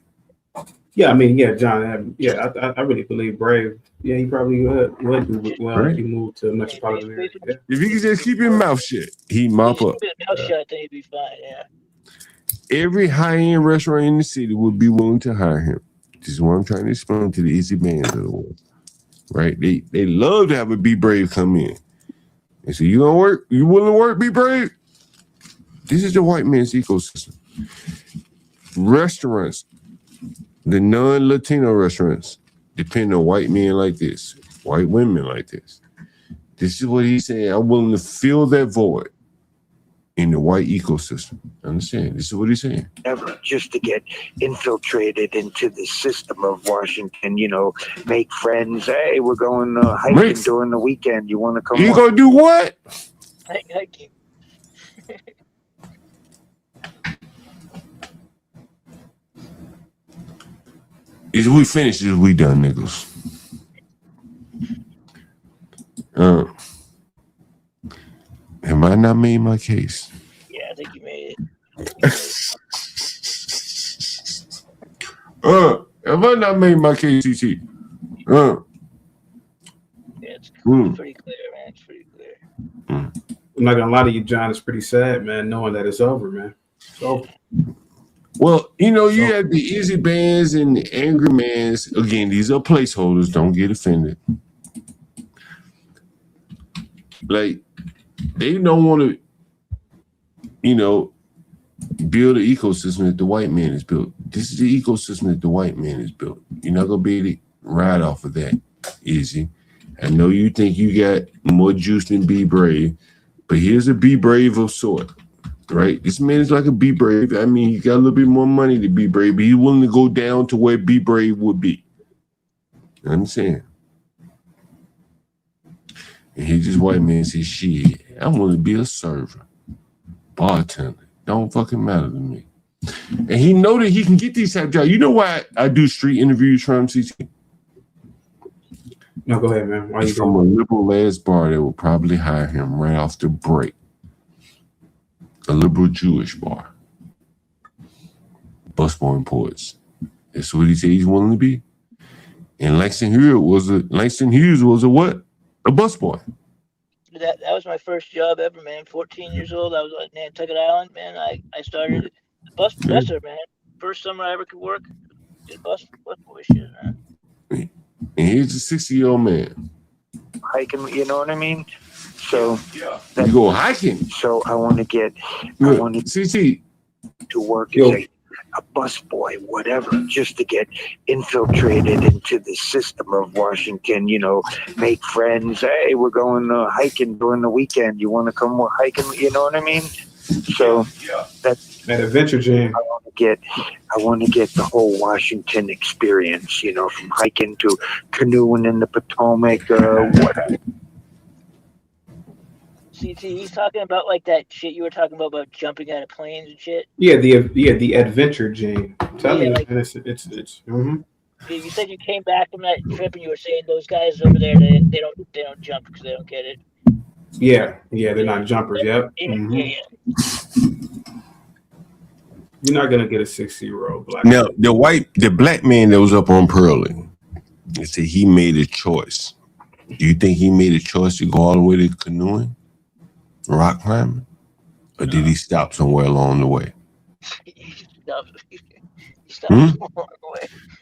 Yeah, I mean, yeah, John. Yeah, I really believe Brave. Yeah, he probably would do well if he moved to a metropolitan area. Yeah.
If he could just keep his mouth shut, he mop up.
Keep his mouth shut, then he'd be fine. Yeah.
Every high-end restaurant in the city would be willing to hire him. This is what I'm trying to explain to the Easy Bands of the world. Right? They love to have a Be Brave come in. And so you gonna work? You willing to work, Be Brave? This is the white man's ecosystem. Restaurants, the non-Latino restaurants, depend on white men like this, white women like this. This is what he's saying. I'm willing to fill that void in the white ecosystem. Understand? This is what he's saying.
Ever just to get infiltrated into the system of Washington, you know, make friends. Hey, we're going hiking during the weekend. You want to come?
You gonna do what?
Hiking.
Is we finished? Is we done, niggas? Have I not made my case?
Yeah, I think you made it.
Have I not made my case, CT?
Yeah, it's pretty clear, man. It's pretty clear.
I'm not gonna lie to you, John. It's pretty sad, man, knowing that it's over, man. It's over.
Well, you know, you have the Easy Bands and the Angry Mans. Again, these are placeholders. Don't get offended. Like, they don't want to, you know, build an ecosystem that the white man has built. This is the ecosystem that the white man has built. You're not going to be able to ride off of that, Easy. I know you think you got more juice than Be Brave, but here's a Be Brave of sort. Right, this man is like a Be Brave. I mean, he got a little bit more money to Be Brave, but he's willing to go down to where Be Brave would be. You understand? And he just white man says, "Shit, I want to be a server, bartender. Don't fucking matter to me." And he know that he can get these type of jobs. You know why I do street interviews from CT?
No, go ahead, man. Why you
from a liberal ass bar that will probably hire him right off the break. A liberal Jewish bar. Busboy imports. That's what he said he's willing to be. And Langston Hughes was a what? A busboy.
That was my first job ever, man. 14 years old. I was on Nantucket Island, man. I started the bus professor, man. First summer I ever could work. Did bus boy shit, man.
And he's a 60-year-old man.
Hiking, you know what I mean? So
you go hiking.
So I want to get
CT
to work as a bus boy, whatever, just to get infiltrated into the system of Washington, you know, make friends. Hey, we're going hiking during the weekend. You want to come hiking? You know what I mean? So that's
that adventure jam.
I want to get the whole Washington experience, you know, from hiking to canoeing in the Potomac.
CT, he's talking about like that shit you were talking about jumping out of planes and shit.
Yeah, the adventure jam. I'm telling you,
like,
man, it's mm-hmm.
You said you came back from that trip and you were saying those guys over there they don't jump because they don't get it.
Yeah, they're not jumpers. Yep. Mm-hmm.
Yeah.
You're not gonna get a 60-year-old black.
Now the black man that was up on Pearly, they said he made a choice. Do you think he made a choice to go all the way to canoeing, rock climbing, or did he stop somewhere along the way?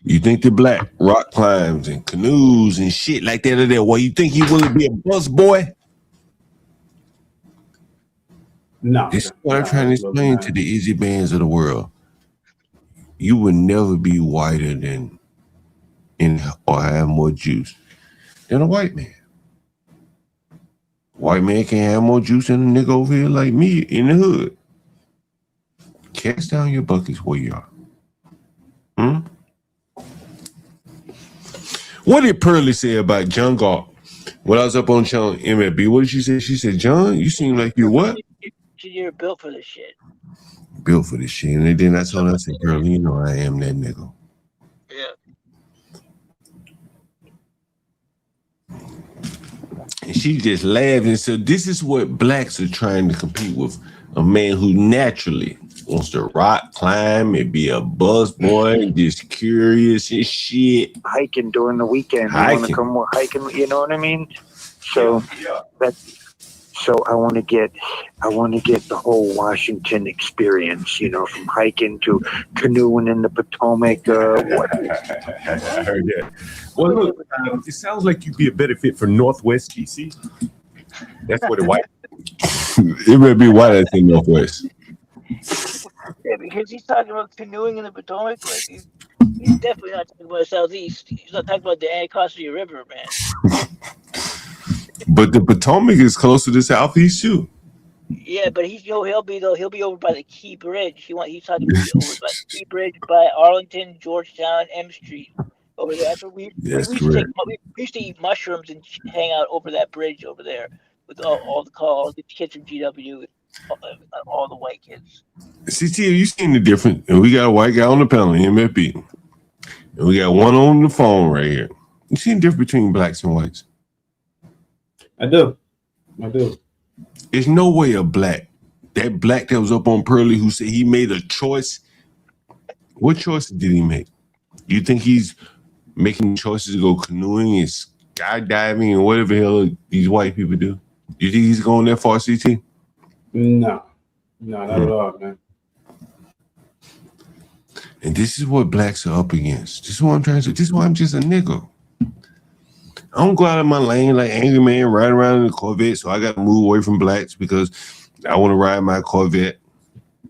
You think the black rock climbs and canoes and shit like that are there? Well, you think he willing to be a bus boy?
No.
This is what I'm trying to explain to the easy bands of the world. You will never be whiter than or have more juice than a white man. White man can't have more juice than a nigga over here like me in the hood. Cast down your buckets where you are. What did Pearly say about John Galt? When I was up on channel MLB, what did she say? She said, John, you seem like you what?
You're built for this shit.
Built for this shit. And then I told her, I said, Pearly, you know I am that nigga.
Yeah.
And she just laughed and said, this is what blacks are trying to compete with. A man who naturally wants to rock climb and be a bus boy, just curious and shit.
Hiking during the weekend. You want to come hiking? You know what I mean? So So I want to get the whole Washington experience, you know, from hiking to canoeing in the Potomac.
I heard that. Well, look, it sounds like you'd be a better fit for Northwest DC. That's what it white. It may be white at the Northwest.
Yeah, because he's talking about canoeing in the Potomac. Like he's definitely not talking about the Southeast. He's not talking about the Anacostia River, man.
But the Potomac is close to the Southeast too.
Yeah, but he'll be over by the Key Bridge. He's talking over by the Key Bridge by Arlington, Georgetown, M Street. Over there. That's where we used to eat mushrooms and hang out over that bridge over there with all the kids from GW, all the white kids.
CT, have you seen the difference? And we got a white guy on the panel, MFB. And we got one on the phone right here. You seen the difference between blacks and whites?
I do.
There's no way that black that was up on Pearly who said he made a choice. What choice did he make? You think he's making choices to go canoeing and skydiving and whatever the hell these white people do? You think he's going that far, CT?
No, not at all, man.
And this is what blacks are up against. This is what I'm trying to say. This is why I'm just a nigga. I don't go out of my lane like angry man riding around in a Corvette, so I got to move away from blacks because I want to ride my Corvette. I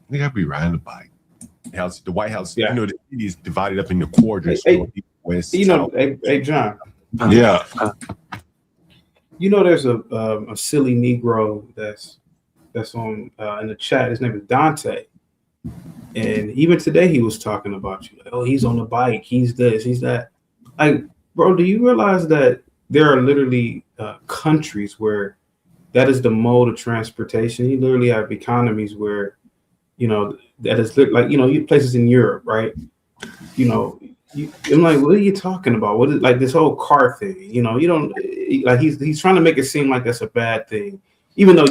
think I'd be riding a bike. The White House, you know, the city is divided up into quadrants. West,
you know, hey, John.
Yeah.
You know, there's a silly Negro that's on in the chat. His name is Dante. And even today he was talking about you. Like, oh, he's on the bike. He's this, he's that. Like, bro, do you realize that there are literally countries where that is the mode of transportation? You literally have economies where, you know, that is like, you know, places in Europe, right? You know, I'm like, what are you talking about? What is like this whole car thing? You know, you don't like he's trying to make it seem like that's a bad thing, even though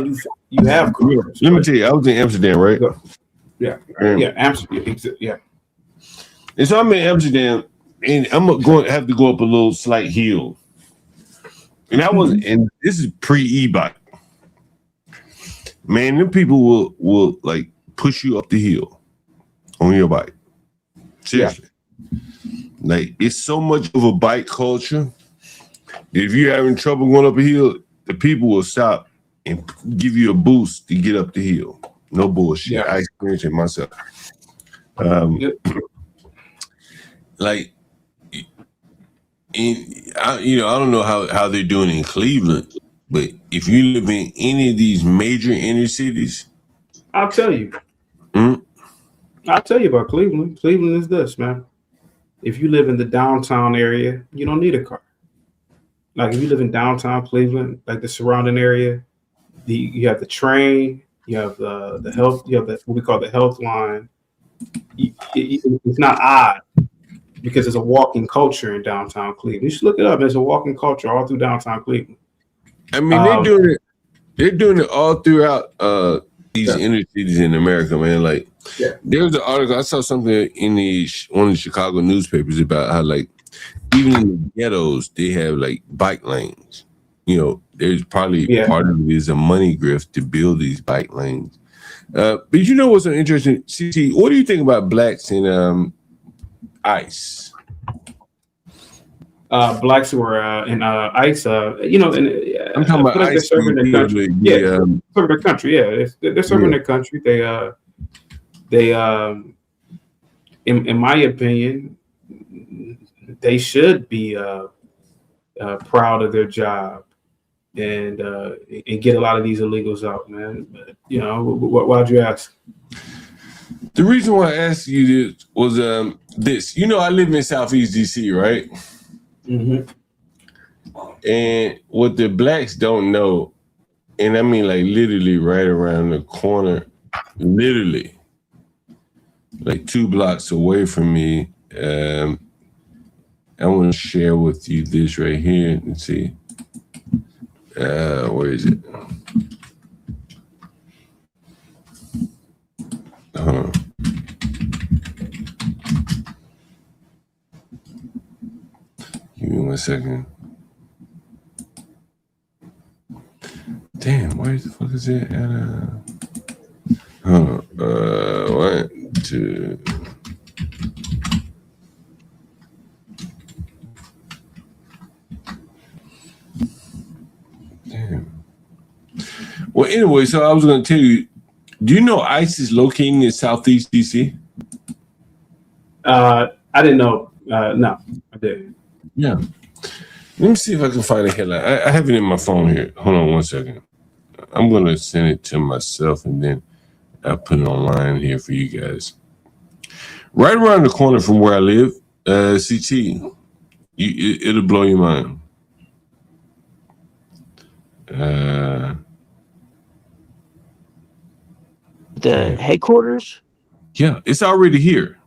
you have cars.
Let me tell you, I was in Amsterdam, right?
Yeah, Amsterdam, yeah.
And so I'm in Amsterdam, and I'm going to have to go up a little slight hill. And and this is pre-e-bike. Man, them people will like push you up the hill on your bike. Seriously. Like, it's so much of a bike culture. If you're having trouble going up a hill, the people will stop and give you a boost to get up the hill. No bullshit. Yeah. I experienced it myself. Like, I don't know how they're doing in Cleveland, but if you live in any of these major inner cities,
I'll tell you. I'll tell you about Cleveland. Cleveland is this, man. If you live in the downtown area, you don't need a car. Like if you live in downtown Cleveland, like the surrounding area, you have the train, you have the health, you have what we call the health line. It's not odd because there's a walking culture in downtown Cleveland. You should look it up. There's a walking culture all through downtown Cleveland.
I mean, they're doing it all throughout these inner cities in America, man. Like, there was an article, I saw something in one of the Chicago newspapers about how, like, even in the ghettos, they have like bike lanes. You know, there's probably part of it is a money grift to build these bike lanes. But you know what's so interesting, CT? What do you think about blacks in ICE?
Blacks who are in ICE, you know, and
I'm talking about ICE.
They're serving their country. Serving their country. Yeah, they're serving their country. They, in my opinion, they should be proud of their job and get a lot of these illegals out, man. But, you know, why'd you ask?
The reason why I asked you this was this. You know, I live in Southeast DC, right?
Mm-hmm.
And what the blacks don't know, and I mean like literally right around the corner, literally like 2 blocks away from me, I want to share with you this right here and see. Where is it? Hold on. Give me 1 second. Damn, where the fuck is it? Hold on. 1, 2. Damn. Well, anyway, so I was going to tell you, do you know ICE is located in Southeast DC?
I didn't know. No, I didn't.
Yeah. Let me see if I can find a headline. I have it in my phone here. Hold on 1 second. I'm going to send it to myself and then I'll put it online here for you guys. Right around the corner from where I live, CT, it'll blow your mind.
The headquarters?
Yeah, it's already here.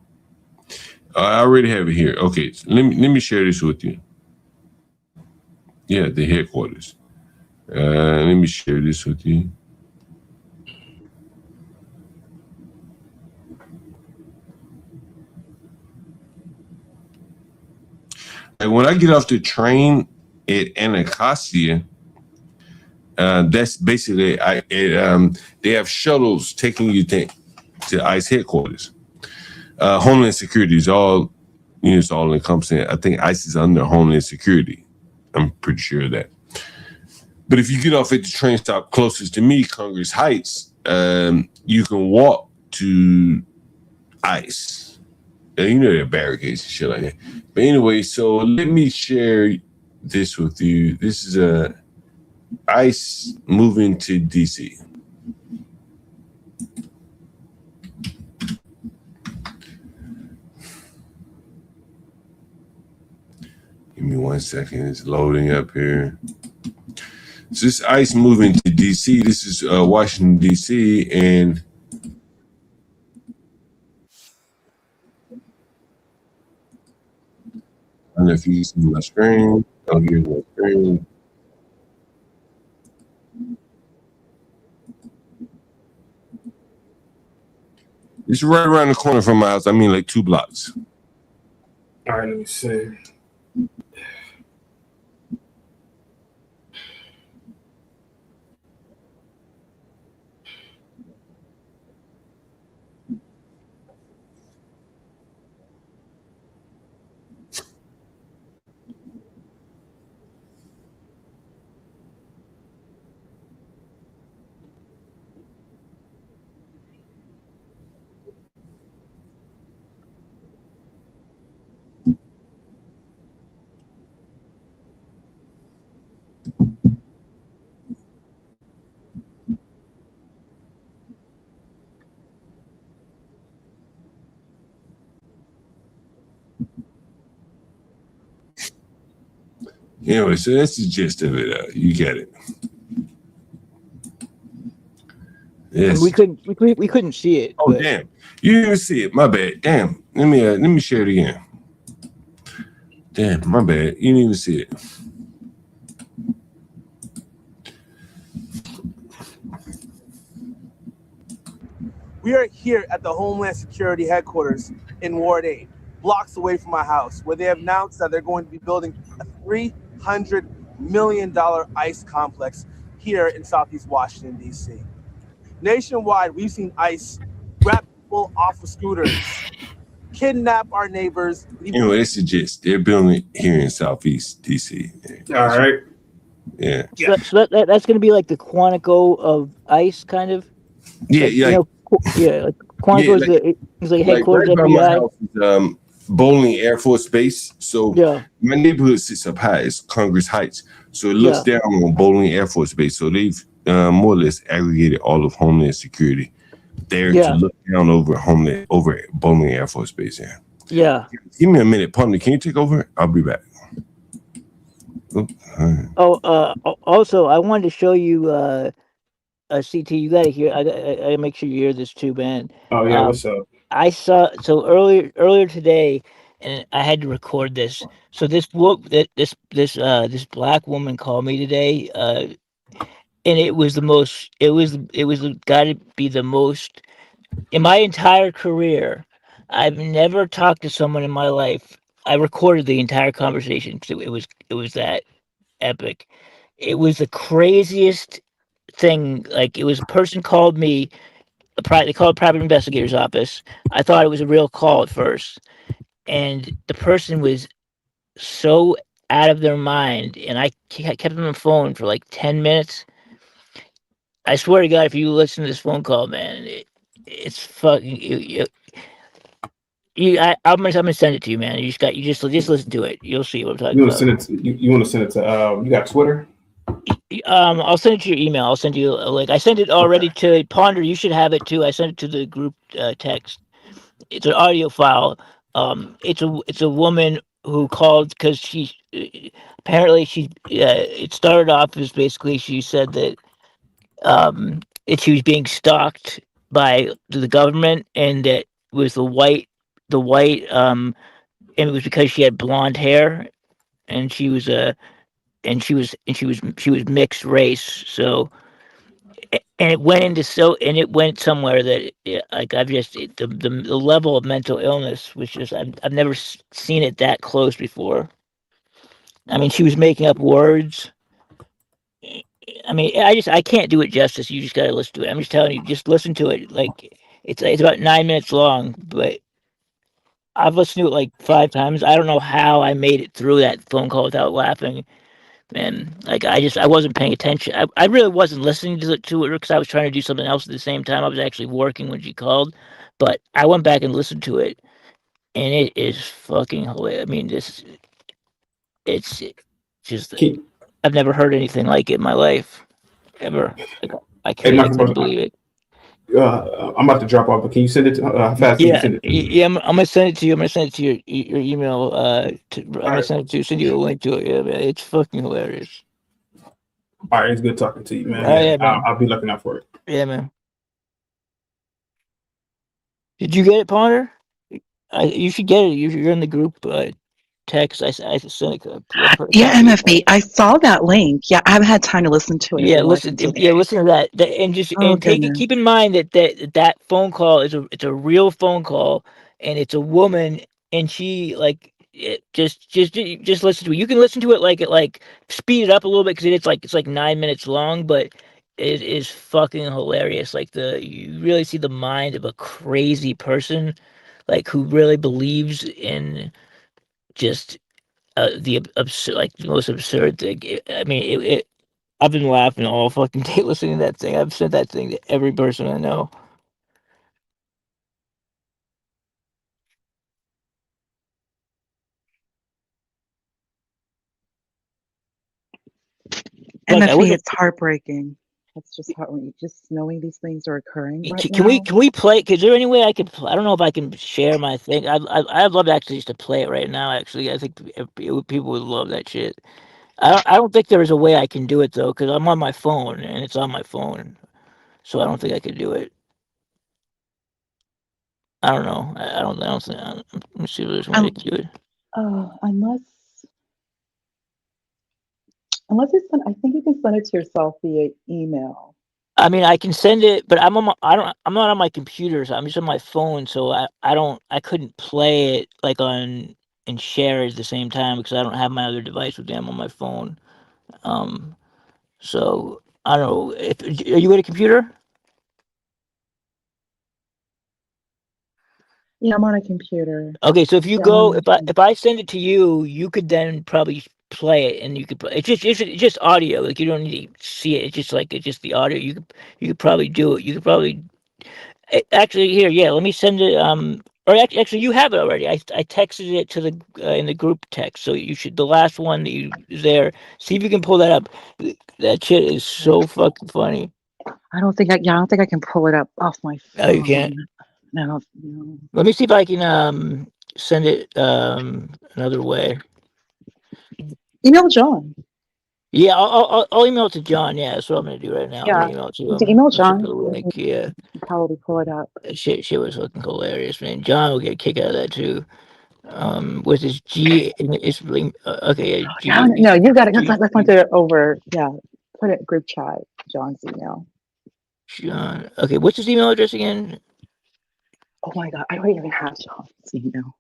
I already have it here. Okay, so let me share this with you. Yeah, the headquarters. Let me share this with you. And when I get off the train at Anacostia, that's basically they have shuttles taking you to ICE headquarters. Homeland Security is all, it's all encompassing. I think ICE is under Homeland Security. I'm pretty sure of that. But if you get off at the train stop closest to me, Congress Heights, you can walk to ICE. You know, there are barricades and shit like that. But anyway, so let me share this with you. This is ICE moving to DC. Give me 1 second. It's loading up here. So this ICE moving to DC. This is Washington, DC, and I don't know if you see my screen. Oh, here's my screen. It's right around the corner from my house. I mean, like 2 blocks.
All right, let me see.
Anyway, so that's the gist of it. You get it. Yes.
We couldn't see it.
Oh, damn. You didn't even see it. My bad. Damn. Let me share it again. Damn, my bad. You didn't even see it.
We are here at the Homeland Security headquarters in Ward 8, blocks away from my house, where they have announced that they're going to be building a $300 million ICE complex here in Southeast Washington, D.C. Nationwide, we've seen ICE grab people off of scooters, kidnap our neighbors.
Anyway, that's the gist. They're building it here in Southeast DC.
All right.
Yeah.
So that's going to be like the Quantico of ICE, kind of.
Yeah,
like,
yeah.
Like Quantico is like headquarters
right by my
FBI.
house is Bowling Air Force Base. So my neighborhood sits up high. It's Congress Heights. So it looks down on Bowling Air Force Base. So they've more or less aggregated all of Homeland Security there to look down over Bowling Air Force Base. Yeah.
Yeah.
Give me a minute, partner. Can you take over? I'll be back.
Also, I wanted to show you. CT, you got to hear. I make sure you hear this too, man.
Oh yeah, what's up?
I saw earlier today, and I had to record this. So this black woman called me today, and it was the most. It was got to be the most in my entire career. I've never talked to someone in my life. I recorded the entire conversation because it was that epic. It was the craziest thing. Like, it was a person called me. They called private investigator's office. I thought it was a real call at first, and the person was so out of their mind, and I kept them on the phone for like 10 minutes. I swear to God, if you listen to this phone call, man, it's fucking. I'm gonna send it to you, man. You just listen to it. You'll see what I'm talking about.
You want to send it to? You got Twitter?
I'll send it to your email. I'll send you a link. I sent it already to Ponder. You should have it too. I sent it to the group text. It's an audio file. It's a woman who called because she apparently it started off as basically she said that she was being stalked by the government, and that was the white and it was because she had blonde hair, and she was mixed race. So, and it went somewhere that like the level of mental illness was just I've never seen it that close before. I mean, she was making up words. I mean, I can't do it justice. You just gotta listen to it. I'm just telling you, just listen to it. Like, it's about 9 minutes long, but I've listened to it like 5 times. I don't know how I made it through that phone call without laughing. And like, I wasn't paying attention. I really wasn't listening to it because I was trying to do something else at the same time. I was actually working when she called, but I went back and listened to it, and it is fucking hilarious. I mean, it's just I've never heard anything like it in my life ever. Like, I couldn't believe it.
I'm about to drop off, but can you send it to how fast can you send it to me?
Yeah, I'm gonna send it to you. I'm gonna send it to your email. I'm gonna send you a link to it. Yeah, man, it's fucking hilarious.
All right, it's good talking to you, man.
Yeah, man.
I'll be looking out for it.
Yeah, man. Did you get it, Ponder? You should get it. You're in the group. text. I sent a
Yeah,
copy.
MFB. I saw that link. Yeah, I haven't had time to listen to it
Yeah,
every once
listen.
today.
Yeah, listen to that. And just
Oh
take it.
goodness.
Keep in mind that phone call is it's a real phone call, and it's a woman, and she like just listen to it. You can listen to it like speed it up a little bit because it's like 9 minutes long, but it is fucking hilarious. Like you really see the mind of a crazy person, like who really believes in just the absurd, like the most absurd thing. I mean, I've been laughing all fucking day listening to that thing. I've sent that thing to every person I know. Like I
MFB,
wish.
it's heartbreaking. It's just heartbreaking. Just knowing these things are occurring right
Can we
now.
play? Is there any way I could? I don't know if I can share my thing. I'd love actually just to play it right now. Actually, I think people would love that shit. I don't think there is a way I can do it though, because I'm on my phone and it's on my phone, so I don't think I could do it. I don't know. I don't think. Let me see if there's a way I can do it.
Unless you send, I think you can send it to yourself via email.
I mean, I can send it, but I'm I'm not on my computer, so I'm just on my phone, so I couldn't play it like on and share it at the same time because I don't have my other device with me. I'm on my phone. Um, so I don't know. Are you at a computer?
Yeah, I'm on a computer.
Okay, so if you
Yeah, I'm on
go,
my
if I send it to you, you could then probably play it, and you could. It's just audio. Like you don't need to see it. It's just the audio. You could probably do it. You could probably actually here. Yeah, let me send it. Or actually, you have it already. I texted it to the in the group text. So you should the last one that you is there. See if you can pull that up. That shit is so fucking funny.
I don't think I can pull it up off my
Oh, you
phone.
can't.
No.
Let me see if I can send it another way.
Email John.
Yeah, I'll email it to John. Yeah, that's what I'm gonna do right now. I'm
Yeah.
gonna email it to
You can
him.
email
I'll send the
John.
link. Yeah,
You can probably pull it up.
shit was fucking hilarious, man. John will get a kick out of that too. With his G, and it's really okay. Yeah,
No,
G.
no, you got it.
G,
Let's not do it over. Yeah. Put it group chat, John's email.
John. Okay, what's his email address again?
Oh my god, I don't even have John's email.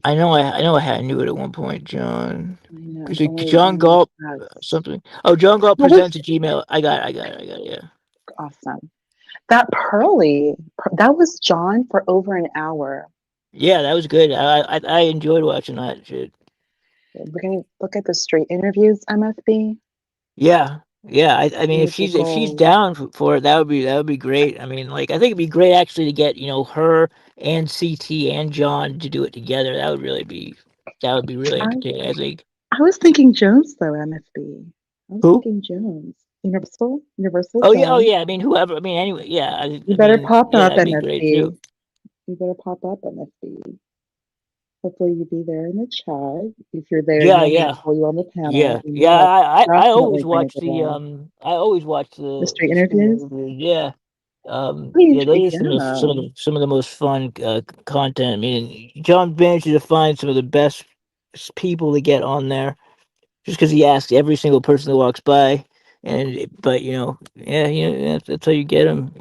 I know I knew it at one point, John.
I know.
Is
It's
it
only
John Galt something? Oh, John Galt presents a Gmail. I got it. Yeah.
Awesome. That Pearly, that was John for over an hour.
Yeah, that was good. I enjoyed watching that shit.
We're gonna look at the straight interviews, MFB.
Yeah. I mean, if she's
Gold.
down for it, that would be great. I mean, like I think it'd be great actually to get her and CT and John to do it together. That would be really entertaining. I think.
I was thinking Jones though, MFB. I was
Who?
thinking Jones. Universal
Oh
John.
yeah. I mean, whoever. I mean, anyway. Yeah.
You better pop up,
that'd be great too.
MFB. You better pop up, MFB. Hopefully you'll be there in the chat. If you're there,
Yeah,
I'm gonna
yeah.
call you on the panel.
Yeah.
And
Yeah.
you are
I always
definitely gonna
watch
get
the
on.
I always watch
The straight
the street
interviews.
interviews. Yeah.
Please,
Yeah, those are
yeah.
some of the most fun content. I mean, John manages to find some of the best people to get on there, just because he asks every single person that walks by, but that's how you get them.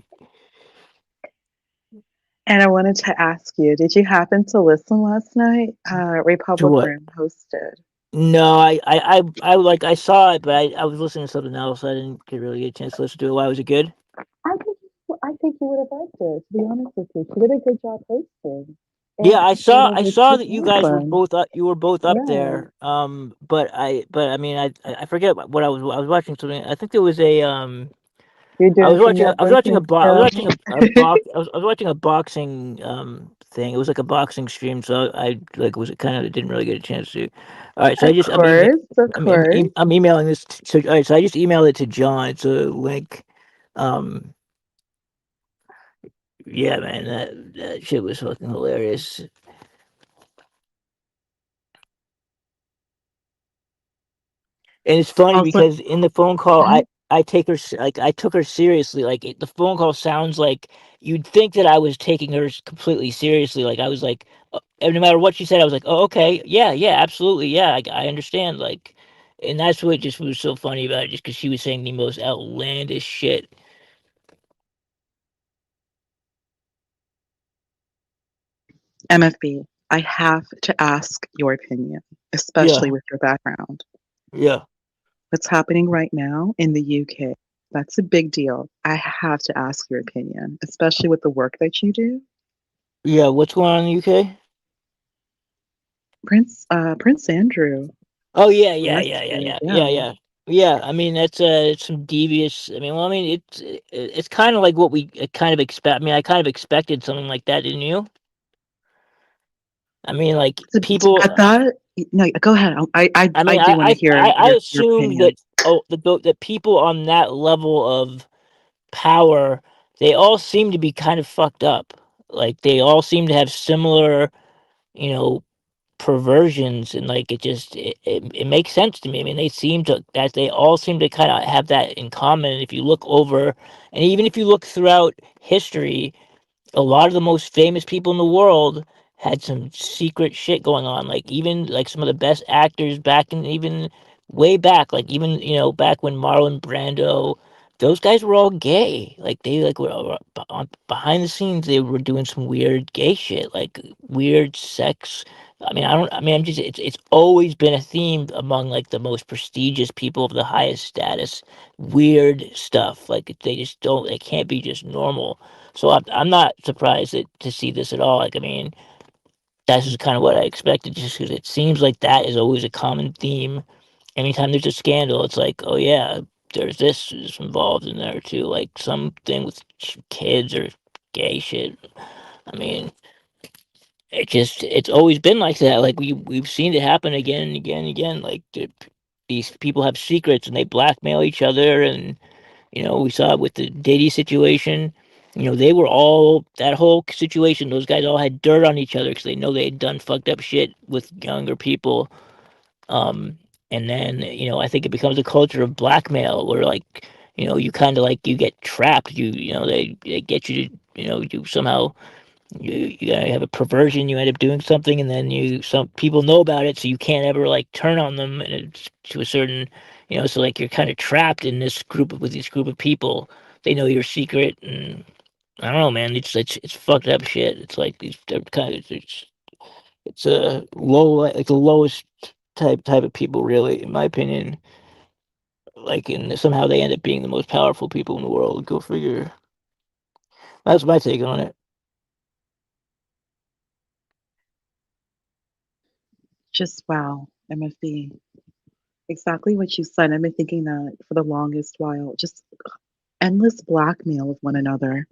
And I wanted to ask you, did you happen to listen last night?
To
Republic
what?
Room hosted.
No, I saw it, but I was listening to something else. I didn't really get a chance to listen to it. Why was it good?
I think you would have liked it, to be honest with you. She did a good job hosting.
Yeah,
And she did
I
over
saw that you guys were
2,000.
both up. You were both up
Yeah.
there. But I mean, I forget what I was watching something. I think there was a
You're doing some networking stuff.
I was watching a boxing thing. It was like a boxing stream, so I like was it kind of didn't really get a chance to. All right, so
Of course.
I'm emailing this. So all right, so I just emailed it to John. It's a link. Um, yeah, man, that shit was fucking hilarious. And it's funny
Also,
because in the phone call, I take her I took her seriously. Like the phone call sounds like you'd think that I was taking her completely seriously. Like I was like and no matter what she said, I was like, oh, okay, yeah, absolutely, yeah, I understand, like, and that's what just was so funny about it, just because she was saying the most outlandish shit.
MFB, I have to ask your opinion, especially
Yeah,
with your background.
yeah,
What's happening right now in the UK? That's a big deal. I have to ask your opinion, especially with the work that you do.
yeah. What's going on in the UK?
Prince Andrew
Oh yeah,
was arrested. Yeah.
yeah. I mean, that's it's some devious. I mean, well, I mean, it's kind of like what we kind of expect. I mean, I kind of expected something like that, didn't you? I mean, like people.
At that, no, go ahead.
I
I
mean,
do want to hear
I
your
assumed that
opinion.
that people on that level of power, they all seem to be kind of fucked up. Like they all seem to have similar, you know, perversions, and like it makes sense to me. I mean, they seem to that they all seem to kind of have that in common. And if you look over, and even if you look throughout history, a lot of the most famous people in the world had some secret shit going on. Like even like some of the best actors back in even way back, like even back when Marlon Brando, those guys were all gay. Like they like were behind the scenes. They were doing some weird gay shit, like weird sex. I mean, I don't. I mean, I'm just. It's always been a theme among like the most prestigious people of the highest status. Weird stuff. Like they just don't. They can't be just normal. So I'm not surprised to see this at all. Like, I mean, that's just kind of what I expected, just because it seems like that is always a common theme. Anytime there's a scandal, it's like, oh yeah, there's this is involved in there too, like something with kids or gay shit. I mean, it's always been like that. Like we've seen it happen again and again and again. Like these people have secrets and they blackmail each other, and we saw it with the Diddy situation. They were all that whole situation. Those guys all had dirt on each other because they know they had done fucked up shit with younger people. Um, and then I think it becomes a culture of blackmail where like you kind of like you get trapped. They get you to you somehow you have a perversion. You end up doing something, and then some people know about it, so you can't ever like turn on them, and it's to a certain so like you're kind of trapped in this with this group of people. They know your secret, and I don't know, man. It's fucked up shit. It's like they're kind of it's a low, like the lowest type of people, really, in my opinion. Like, and somehow they end up being the most powerful people in the world. Go figure. That's my take on it.
Just wow, MFB. Exactly what you said. I've been thinking that for the longest while. Just endless blackmail of one another.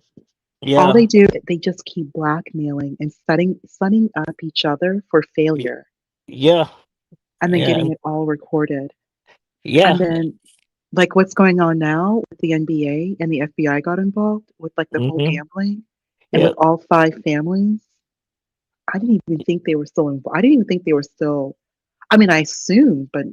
All
Yeah.
they do, they just keep blackmailing and setting up each other for failure,
Yeah.
and then
Yeah.
getting it all recorded. And
Yeah.
then, like what's going on now with the NBA and the FBI got involved with like the whole
Mm-hmm.
gambling, and with
Yep.
all 5 families. I didn't even think they were still involved. I didn't even think they were still. I mean, I assumed, but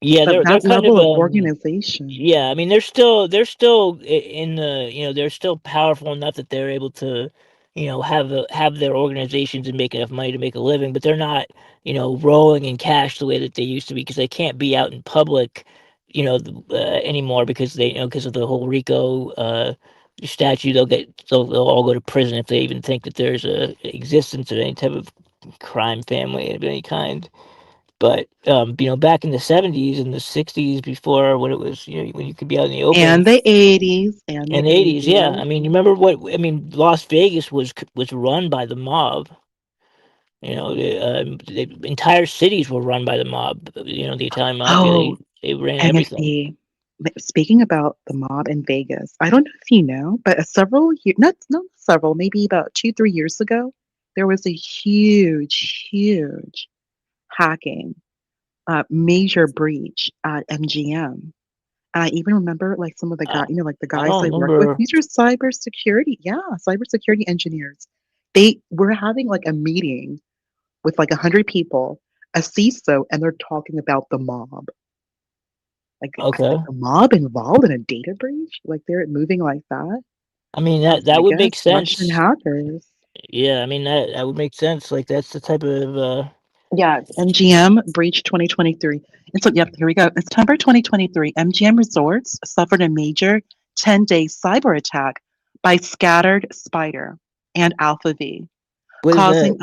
Yeah, they're
that
kind of
level of organization.
yeah, I mean they're still in the they're still powerful enough that they're able to have their organizations and make enough money to make a living, but they're not rolling in cash the way that they used to be because they can't be out in public anymore because they because of the whole Rico statute. They'll all go to prison if they even think that there's a existence of any type of crime family of any kind. But, back in the '70s and the '60s before when it was, when you could be out in the open
And the 80s, and the
and the '80s, yeah.
80s.
I mean, you remember Las Vegas was run by the mob. The entire cities were run by the mob. The Italian mafia,
Oh,
they ran everything.
MFB. Speaking about the mob in Vegas, I don't know if you know, but several years, not several, maybe about 2, 3 years ago, there was a huge hacking, major breach at MGM. And I even remember like some of the guys, like the
I
guys
don't
I work with,
remember.
these are cybersecurity, yeah, cybersecurity engineers. They were having like a meeting with like 100 people, a CISO, and they're talking about the mob. Like
Okay.
the mob involved in a data breach? Like they're moving like that?
I mean,
I was
that
like,
would make
yes, Russian
sense.
hackers.
Yeah, I mean that would make sense. Like that's the type of
Yeah, MGM breach 2023. And so, yep, here we go. In September 2023, MGM Resorts suffered a major 10-day cyber attack by Scattered Spider and Alpha V,
what is that?
causing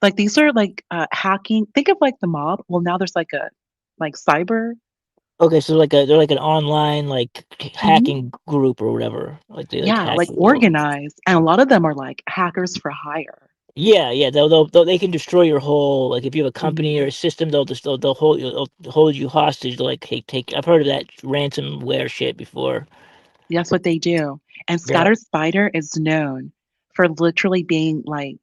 like these are like hacking. Think of like the mob. Well, now there's like a like cyber.
Okay, so they're like an online like hacking group or whatever. Like they like
Yeah,
hack
like
the world.
organized, and a lot of them are like hackers for hire.
Yeah, yeah. They can destroy your whole like if you have a company or a system, they'll hold you hostage. They'll like take. I've heard of that ransomware shit before.
That's what they do. And
Yeah.
Scattered Spider is known for literally being like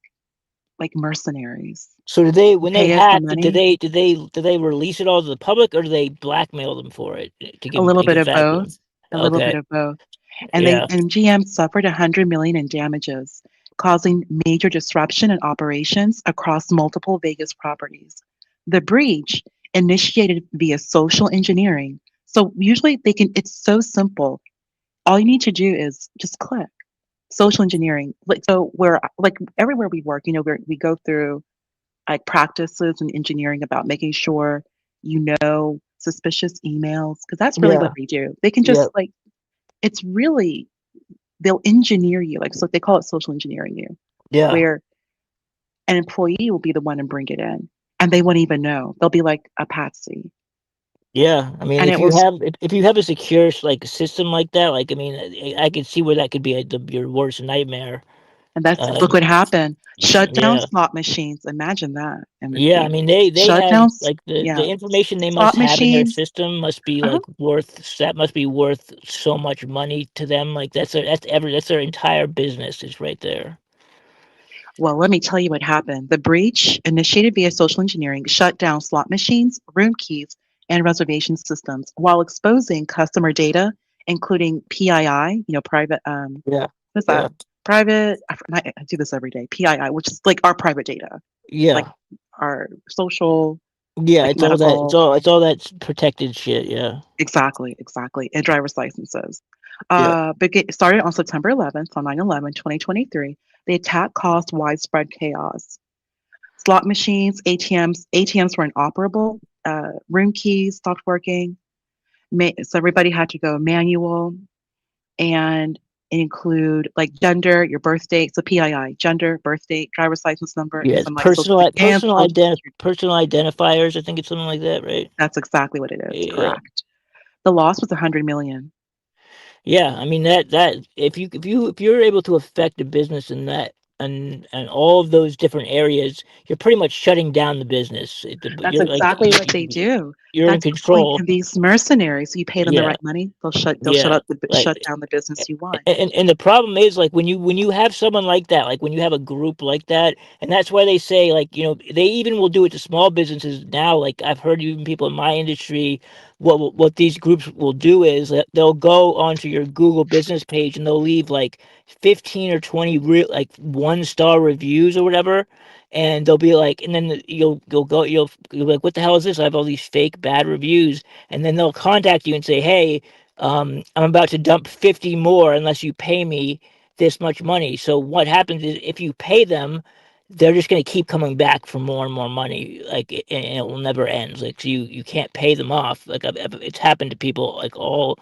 mercenaries.
So did they
You
when they
pay us the
hacked?
money.
Did they release it all to the public or did they blackmail them for it to
A little bit
give
of
back to
both.
them?
A little bit
Okay.
of both. And
Yeah.
MGM suffered 100 million in damages, causing major disruption in operations across multiple Vegas properties. The breach initiated via social engineering. So usually it's so simple. All you need to do is just click social engineering. Like so we're like everywhere we work, we go through like practices and engineering about making sure suspicious emails because that's really what
Yeah.
they do. They can
Yeah.
just like it's really they'll engineer you like so they call it social engineering you
Yeah.
where an employee will be the one to bring it in and they won't even know. They'll be like a patsy.
Yeah, I mean,
And
if
it
you
was
have if you have a secure like system like that, like I mean, I could see where that could be your worst nightmare.
and that's look
Um,
what happened. Shut down
yeah,
slot machines. Imagine that. And
yeah. I mean, they
shut
have
down
like the
yeah.
information they must
Slot
have in their
machines.
system must be
Uh-huh.
like that must be worth so much money to them. Like that's their entire business is right there.
Well, let me tell you what happened. The breach, initiated via social engineering, shut down slot machines, room keys, and reservation systems while exposing customer data, including PII, private,
Yeah,
what's
yeah,
that? Private, I do this every day, PII, which is like our private data, like
yeah,
our social,
yeah.
like
It's all that.
medical.
It's all that protected shit. Yeah,
Exactly, exactly, and driver's licenses.
yeah,
It started on September 11th, on 9/11, 2023. The attack caused widespread chaos. Slot machines, ATMs were inoperable. Room keys stopped working. So everybody had to go manual and include like gender, your birth date, so PII, gender, birth date, driver's license number, and
yeah. It's
some like social and social security.
personal identifiers. I think it's something like that, right?
That's exactly what it is.
Yeah.
Correct. The loss was 100 million.
Yeah, I mean that if you're able to affect a business in that and all of those different areas, you're pretty much shutting down the business.
That's
You're like
exactly what they do.
you're in
That's the point.
control.
And these mercenaries, you pay them the
Yeah,
right money, they'll
yeah.
shut
Like
down the business you want.
and the problem is like when you have someone like that, like when you have a group like that, and that's why they say like they even will do it to small businesses now. Like I've heard even people in my industry, what these groups will do is that they'll go onto your Google business page and they'll leave like 15 or 20 real like 1-star reviews or whatever. And they'll be like, and then you'll be like, what the hell is this? I have all these fake bad reviews, and then they'll contact you and say, hey, I'm about to dump 50 more unless you pay me this much money. So what happens is if you pay them, they're just going to keep coming back for more and more money. Like and it will never end. Like so you can't pay them off. Like it's happened to people like all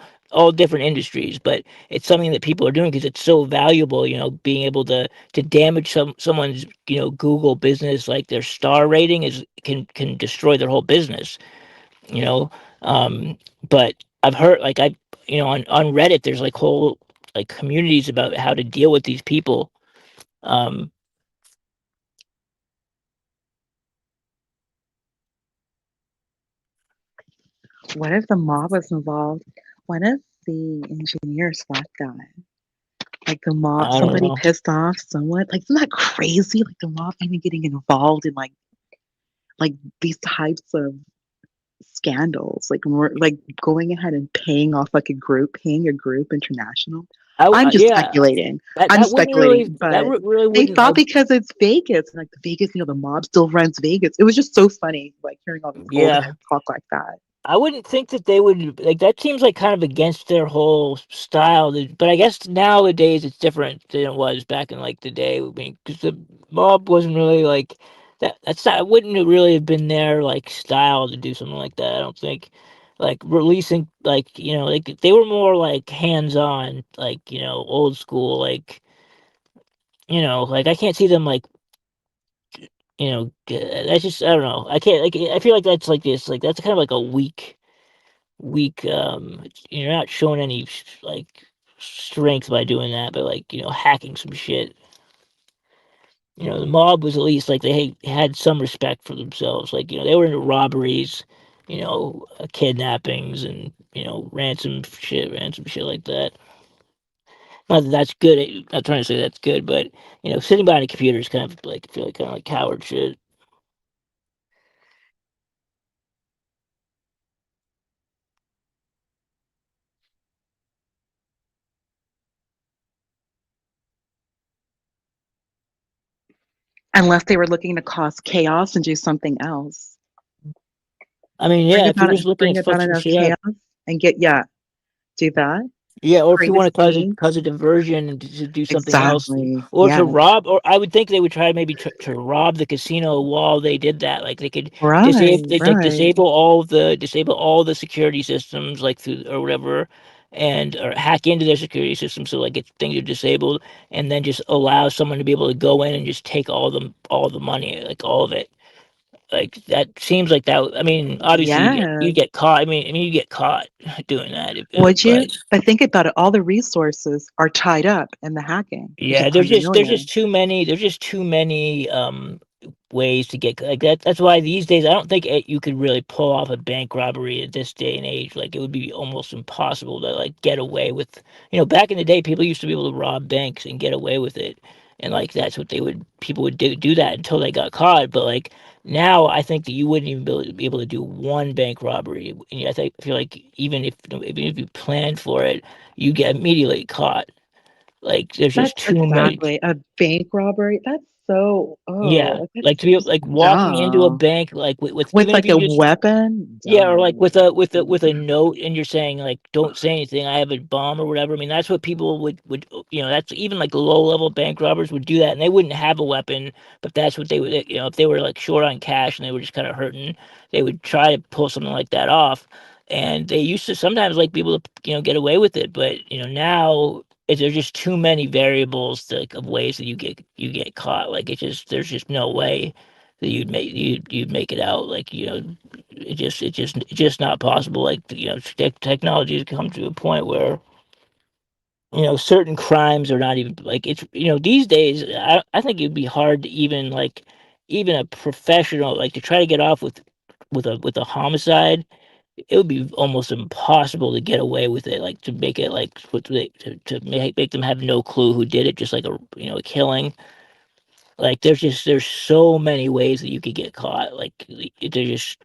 different industries, but it's something that people are doing because it's so valuable. Being able to damage someone's Google business, like their star rating is can destroy their whole business. You know, but I've heard like on Reddit there's like whole like communities about how to deal with these people. Um,
What if the mob was involved? What if the engineers that guy? Like the mob,
I don't
somebody
know.
pissed off someone. Like, isn't that crazy? Like the mob even getting involved in like these types of scandals. Like we're like going ahead and paying off like paying a group international. I'm just
Yeah,
speculating.
that
I'm
that wouldn't really
speculating, but
really
they
wouldn't
thought
like
because it's Vegas, like the Vegas, the mob still runs Vegas. It was just so funny, like hearing all these old
yeah.
heads talk like that.
I wouldn't think that they would like that. Seems like kind of against their whole style. But I guess nowadays it's different than it was back in like the day. I mean, because the mob wasn't really like that. That's not. It wouldn't have really have been their like style to do something like that. I don't think. Like releasing, like like they were more like hands on, like old school, like like I can't see them like that's just I don't know. I can't like I feel like that's like this like that's kind of like a weak you're not showing any like strength by doing that, but like hacking some shit. The mob was at least like they had some respect for themselves, like they were into robberies, kidnappings, and ransom shit like that. Not that that's good. I'm not trying to say that's good, but sitting behind a computer is kind of like I feel like kind of like coward shit.
Unless they were looking to cause chaos and do something else.
I mean, yeah, if you're just looking
Bring
to fuck
about
some
enough
shit up.
chaos and do that.
Yeah, or if you
Create a
want to
scene.
cause a diversion and to do something else,
Exactly.
or to
Yes.
rob, or I would think they would try maybe to rob the casino while they did that. Like they could
Right, right.
disable all the security systems, like through or whatever, and or hack into their security system so like things are disabled, and then just allow someone to be able to go in and just take all the money, like all of it. Like that seems like that. I mean, obviously you
Yes.
get caught. I mean, you get caught doing that,
Would you?
but.
But think about it, all the resources are tied up in the hacking, which is
Yeah,
hundred
there's
million.
just too many ways to get like that. That's why these days I don't think you could really pull off a bank robbery at this day and age. Like it would be almost impossible to like get away with. Back in the day, people used to be able to rob banks and get away with it, and like that's what people would do that until they got caught. But like now, I think that you wouldn't even be able to do one bank robbery. And I feel like even if you planned for it, you get immediately caught. Like, there's
That's
just too many.
exactly a bank robbery. That's so
Yeah,
that's
like to be
just
like walking into a
dumb.
bank, like with
With
even if
like
you
a
just
weapon,
yeah, or like
dumb.
with a note, and you're saying like, "Don't say anything. I have a bomb" or whatever. I mean, that's what people would That's even like low level bank robbers would do that, and they wouldn't have a weapon, but that's what they would. If they were like short on cash and they were just kind of hurting, they would try to pull something like that off, and they used to sometimes like people to get away with it, but now. There's just too many variables of ways that you get caught. Like there's just no way that you'd make it out. Like it's just not possible. Like technology has come to a point where certain crimes are not even like it's these days. I think it'd be hard to even like even a professional like to try to get off with a homicide. It would be almost impossible to get away with it. Like to make it like to make them have no clue who did it. Just like a killing. Like there's so many ways that you could get caught. Like there's just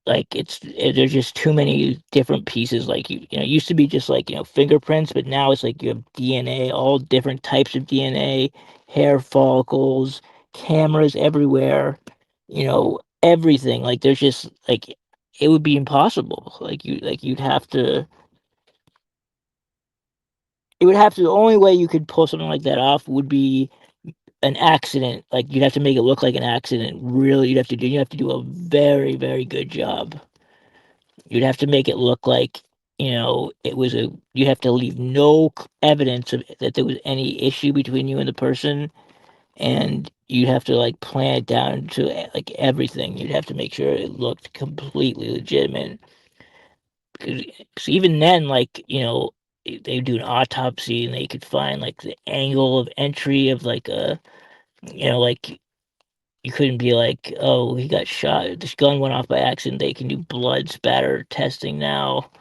like there's just too many different pieces. Like it used to be just like fingerprints, but now it's like you have DNA, all different types of DNA, hair follicles, cameras everywhere, everything. Like there's just like it would be impossible. You'd have to. It would have to. The only way you could pull something like that off would be an accident. Like you'd have to make it look like an accident. Really, you have to do a very, very good job. You'd have to make it look like it was a. You have to leave no evidence of that there was any issue between you and the person, and you'd have to like plan it down to like everything. You'd have to make sure it looked completely legitimate. Because even then, like they do an autopsy and they could find like the angle of entry of like a like you couldn't be like, oh, he got shot. This gun went off by accident. They can do blood spatter testing now.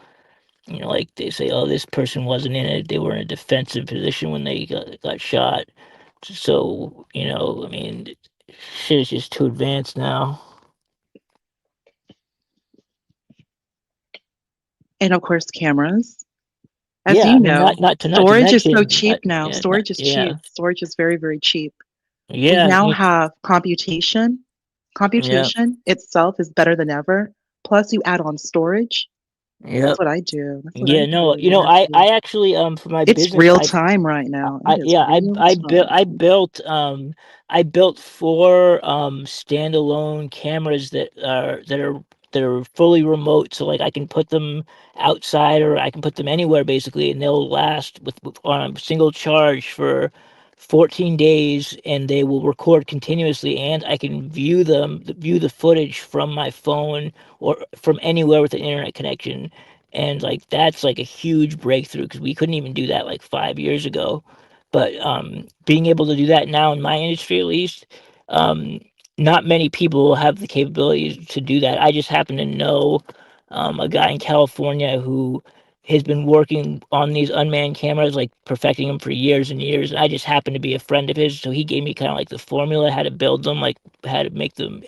Like they say, oh, this person wasn't in it. They were in a defensive position when they got shot. So, I mean, shit is just too advanced now.
And of course, cameras. As
Yeah,
you
I mean,
know,
not to
storage is so
mention,
cheap now. Storage is
yeah,
cheap. Storage is very, very cheap. We
yeah,
now have computation.
yeah.
Computation itself is better than ever. Plus, you add on storage. That's
Yep.
what I do. That's what I
Yeah, no,
do.
I actually for my
It's
business
real time right now. It is
yeah,
real time.
I built four standalone cameras that are fully remote, so like I can put them outside or I can put them anywhere basically, and they'll last with on a single charge for 14 days, and they will record continuously, and I can view the footage from my phone or from anywhere with an internet connection. And like that's like a huge breakthrough because we couldn't even do that like 5 years ago. But being able to do that now in my industry, at least, um, not many people have the capabilities to do that. I just happen to know a guy in California who has been working on these unmanned cameras, like perfecting them for years and years. And I just happened to be a friend of his, so he gave me kind of like the formula how to build them, like how to make them.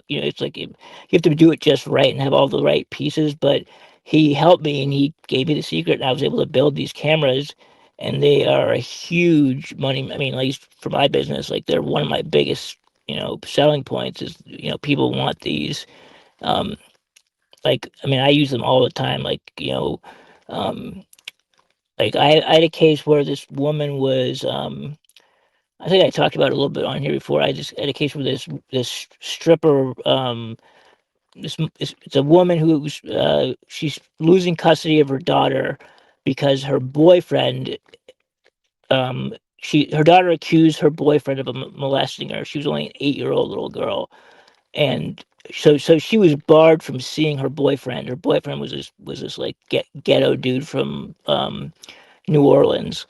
It's like you have to do it just right and have all the right pieces. But he helped me and he gave me the secret, and I was able to build these cameras, and they are a huge money. I mean, at least for my business, like they're one of my biggest, selling points is, people want these. Um, like, I mean, I use them all the time. Like, um, like I had a case where this woman was, I think I talked about it a little bit on here before. I just had a case where this stripper, it's a woman who's she's losing custody of her daughter because her boyfriend her daughter accused her boyfriend of molesting her. She was only an 8-year-old little girl, and so she was barred from seeing her boyfriend. Her boyfriend was this like ghetto dude from New Orleans,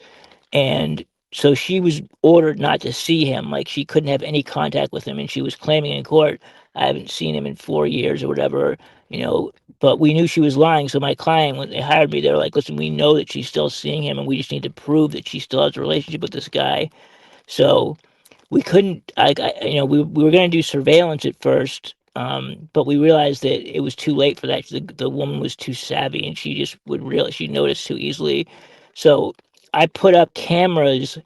and so she was ordered not to see him. Like she couldn't have any contact with him, and she was claiming in court, I haven't seen him in 4 years or whatever, you know. But we knew she was lying. So my client, when they hired me, they were like, listen, we know that she's still seeing him, and we just need to prove that she still has a relationship with this guy. So we couldn't we were going to do surveillance at first, but we realized that it was too late for that. The woman was too savvy, and she just would realize, she noticed too easily. So I put up cameras.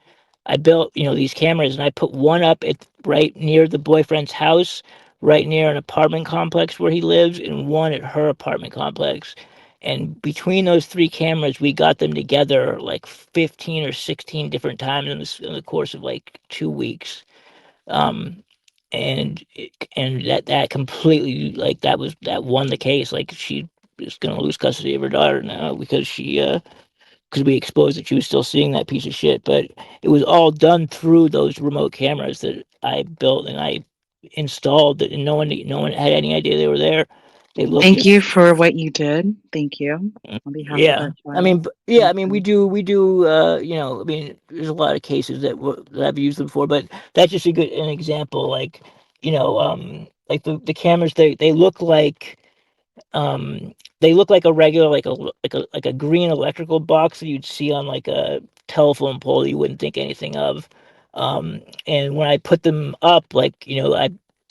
I built these cameras, and I put one up at right near the boyfriend's house, right near an apartment complex where he lives, and one at her apartment complex. And between those three cameras, we got them together like 15 or 16 different times in the course of like 2 weeks. Um, and that completely, like, that won the case. Like, she is gonna lose custody of her daughter now because because we exposed that she was still seeing that piece of shit. But it was all done through those remote cameras that I built and I installed, that and no one had any idea they were there. They looked
Thank you
just.
for what you did. Thank you on behalf of
Yeah,
that
I mean,
child.
yeah, I
Thank
mean,
you.
we do, I mean, there's a lot of cases that I've used them for, but that's just an example. Like, like the cameras, they look like, um, they look like a regular, like a green electrical box that you'd see on like a telephone pole that you wouldn't think anything of. And when I put them up, like,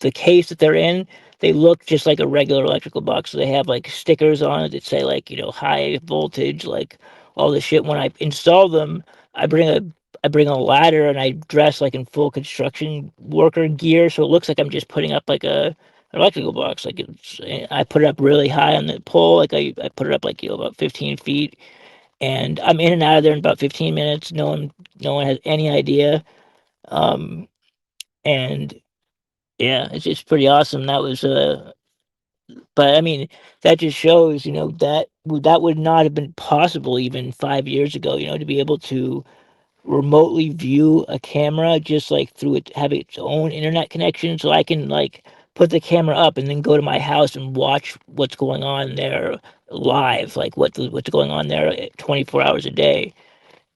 the case that they're in, they look just like a regular electrical box. So they have like stickers on it that say like, high voltage, like all this shit. When I install them, I bring a I bring a ladder and I dress like in full construction worker gear, so it looks like I'm just putting up like an electrical box. Like I put it up really high on the pole. Like I put it up like about 15 feet, and I'm in and out of there in about 15 minutes. No one has any idea. Um, and yeah, it's just pretty awesome. That was but I mean, that just shows, that would not have been possible even 5 years ago. To be able to remotely view a camera just like through it, have its own internet connection, so I can like put the camera up and then go to my house and watch what's going on there live, like what's going on there 24 hours a day,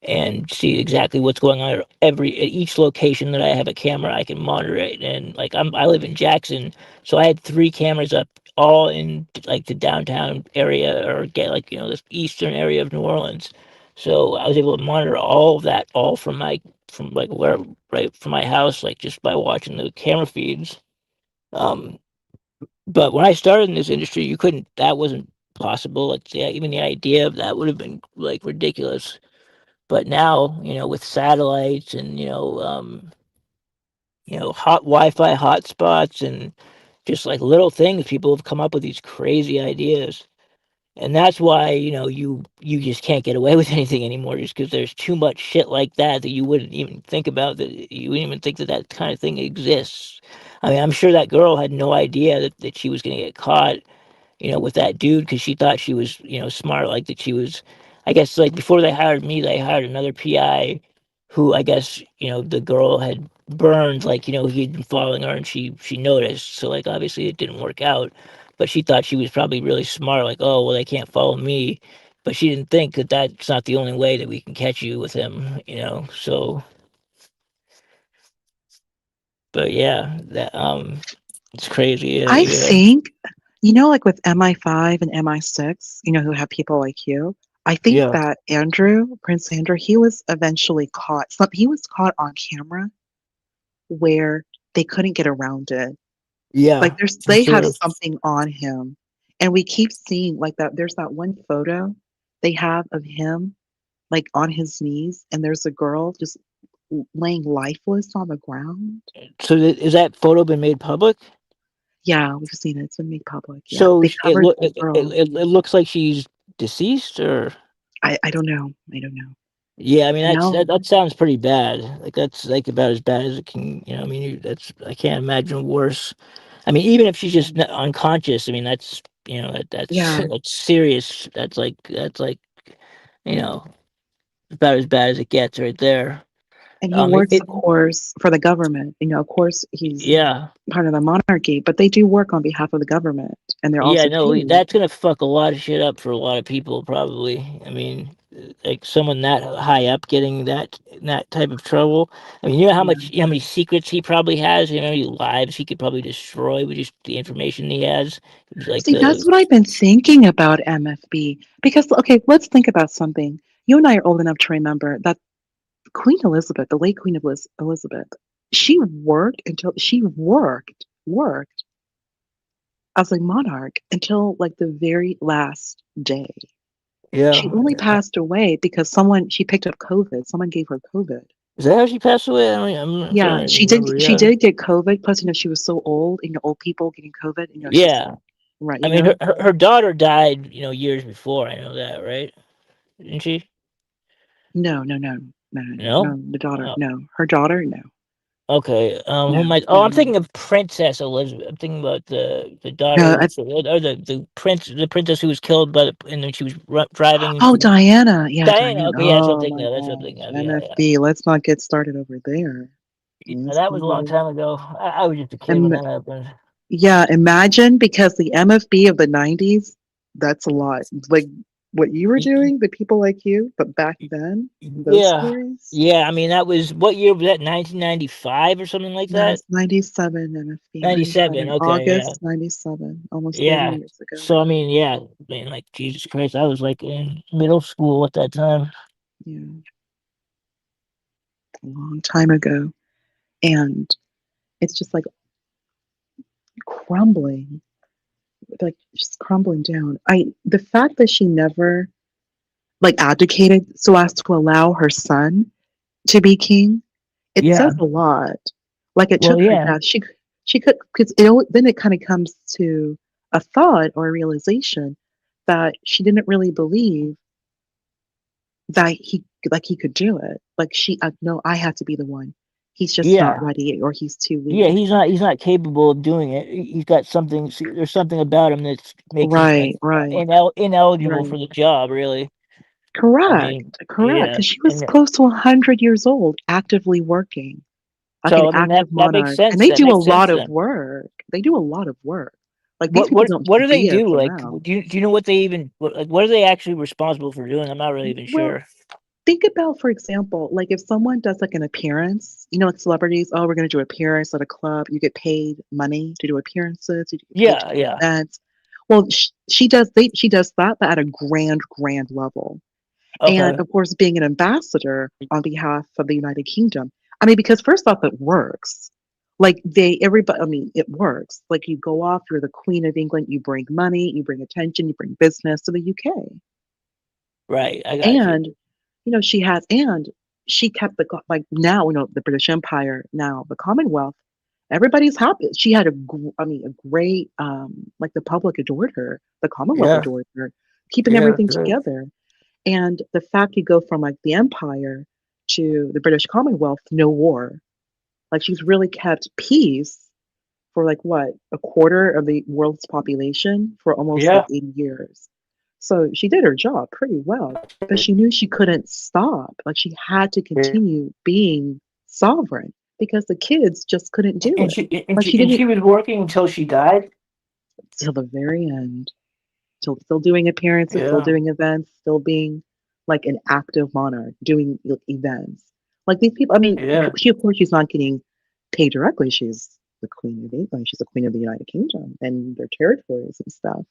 and see exactly what's going on at each location that I have a camera. I can monitor it. And like I live in Jackson, so I had 3 cameras up, all in like the downtown area, or get like this eastern area of New Orleans. So I was able to monitor all of that, all from like where right from my house, like just by watching the camera feeds. um but when I started in this industry, that wasn't possible. Like, yeah, even the idea of that would have been like ridiculous. But now, with satellites and hot Wi-Fi hotspots and just like little things. People have come up with these crazy ideas. And that's why, you just can't get away with anything anymore, just because there's too much shit like that you wouldn't even think about, that you wouldn't even think that kind of thing exists. I mean, I'm sure that girl had no idea that she was going to get caught, with that dude, because she thought she was, smart, like that she was, I guess, like before they hired me, they hired another PI who I guess, the girl had burned, like, he'd been following her and she noticed. So like obviously it didn't work out. But she thought she was probably really smart, like, oh well, they can't follow me. But she didn't think that that's not the only way that we can catch you with him, So but yeah, that it's crazy.
I
Yeah.
think, like with MI5 and MI6, who have people like you, I think
Yeah.
that Prince Andrew, he was eventually caught. He was caught on camera where they couldn't get around it.
Yeah.
Like
For
they have
sure.
something on him. And we keep seeing like that. There's that one photo they have of him like on his knees, and there's a girl just laying lifeless on the ground.
So is that photo been made public?
Yeah, we've seen it. It's been made public. Yeah.
So
They
it
covered
look
the girl.
it looks like she's deceased, or
I don't know. I don't know.
yeah, I mean
No.
that sounds pretty bad. Like that's like about as bad as it can. I mean that's, I can't imagine worse. I mean, even if she's just unconscious, I mean that's that's
Yeah.
that's serious. That's like you know about as bad as it gets right there.
And he
It,
works,
it
of course, for the government. Of course, he's
yeah.
part of the monarchy, but they do work on behalf of the government, and they're
Yeah,
also
no,
paid.
that's gonna fuck a lot of shit up for a lot of people, probably. I mean, like someone that high up getting that type of trouble. I mean,
Yeah.
how many secrets he probably has. How many lives he could probably destroy with just the information he has. Like
See, that's what I've been thinking about MFB. Because, okay, let's think about something. You and I are old enough to remember that Queen Elizabeth, the late Queen of Elizabeth, she worked as a monarch until like the very last day. She
yeah.
only passed away because she picked up COVID. Someone gave her COVID.
Is that how she passed away? I'm not
Yeah,
trying to
she did.
remember.
She
Yeah,
did get COVID. Plus, she was so old. Old people getting COVID. It's just
yeah.
right.
I mean, her daughter died, years before. I know that, right? Didn't she?
No, no, no, no, no, no,
No.
no. The daughter,
Oh.
no. Her daughter, no,
Okay. Who
no,
am I? Oh,
no,
I'm
no.
thinking of Princess Elizabeth. I'm thinking about the daughter
No,
who was, or the princess who was killed and then she was driving.
oh, Diana. Yeah,
Diana.
Diana.
Okay, yeah, that's what I'm
Oh
thinking
my
of. That's what I'm thinking
gosh.
of. Yeah, yeah.
MFB. Let's not get started over there.
Yeah,
Let's
that was
not
a
get
long
it.
time ago. I was just a kid when
And
that happened.
yeah, imagine because the MFB of the 90s, that's a lot. Like what you were doing, the people like you, but back then, those
Yeah,
stories.
yeah. I mean, that was what year was that? 1995 or something like
No,
that.
it's 97, MFB
97.
97.
Okay, yeah.
August 97, almost 30
Yeah.
years ago
So I
now.
mean, yeah, man, like Jesus Christ, I was like in middle school at that time.
Yeah, a long time ago. And it's just like crumbling, like just crumbling down. The fact that she never like advocated so as to allow her son to be king, it
Yeah.
says a lot. Like it
Well,
took her
yeah.
death. She could, because then it kind of comes to a thought or a realization that she didn't really believe that he could do it. Like no, I have to be the one. He's just not
Yeah.
ready or he's too
Yeah,
weak.
he's not capable of doing it. He's got something. There's something about him that makes him like
Right, right,
ineligible
right.
for the job. Really, I
Correct,
mean,
correct.
yeah,
Because she was close to 100 years old, actively working, like an
so I mean
active
that makes
monarch. And
sense.
they
That
do a
makes sense
lot of
then.
work. They do a lot of work. Like these people don't
What
just
do they
BS
do? Like,
around.
do you know what they even what are they actually responsible for doing? I'm not really even
Well,
sure.
think about, for example, like if someone does like an appearance, like celebrities, oh, we're going to do an appearance at a club. You get paid money to do appearances. You get paid to
Yeah,
do
yeah.
events. Well, she does. She does that, but at a grand level. And
Okay.
of course, being an ambassador on behalf of the United Kingdom. I mean, because first off, it works. Like everybody. I mean, it works. Like you go off, you're the Queen of England. You bring money, you bring attention, you bring business to the UK.
Right, I got you.
And and she kept like now the British Empire, now the Commonwealth, Everybody's happy. She had a great, like the public adored her, the Commonwealth
Yeah.
adored her, keeping
Yeah.
everything
Great.
together. And the fact you go from like the empire to the British Commonwealth, no war. Like she's really kept peace for like what, a quarter of the world's population for almost like
Yeah.
80 years. So she did her job pretty well, but she knew she couldn't stop. Like she had to continue being sovereign because the kids just couldn't do
And
it.
she and
Like
she
she
and
didn't
she was working until she died.
till the very end, still doing appearances, still
Yeah.
doing events, still being like an active monarch, doing events. Like these people, I mean,
Yeah.
she of course she's not getting paid directly. She's the Queen of England. She's the Queen of the United Kingdom and their territories and stuff.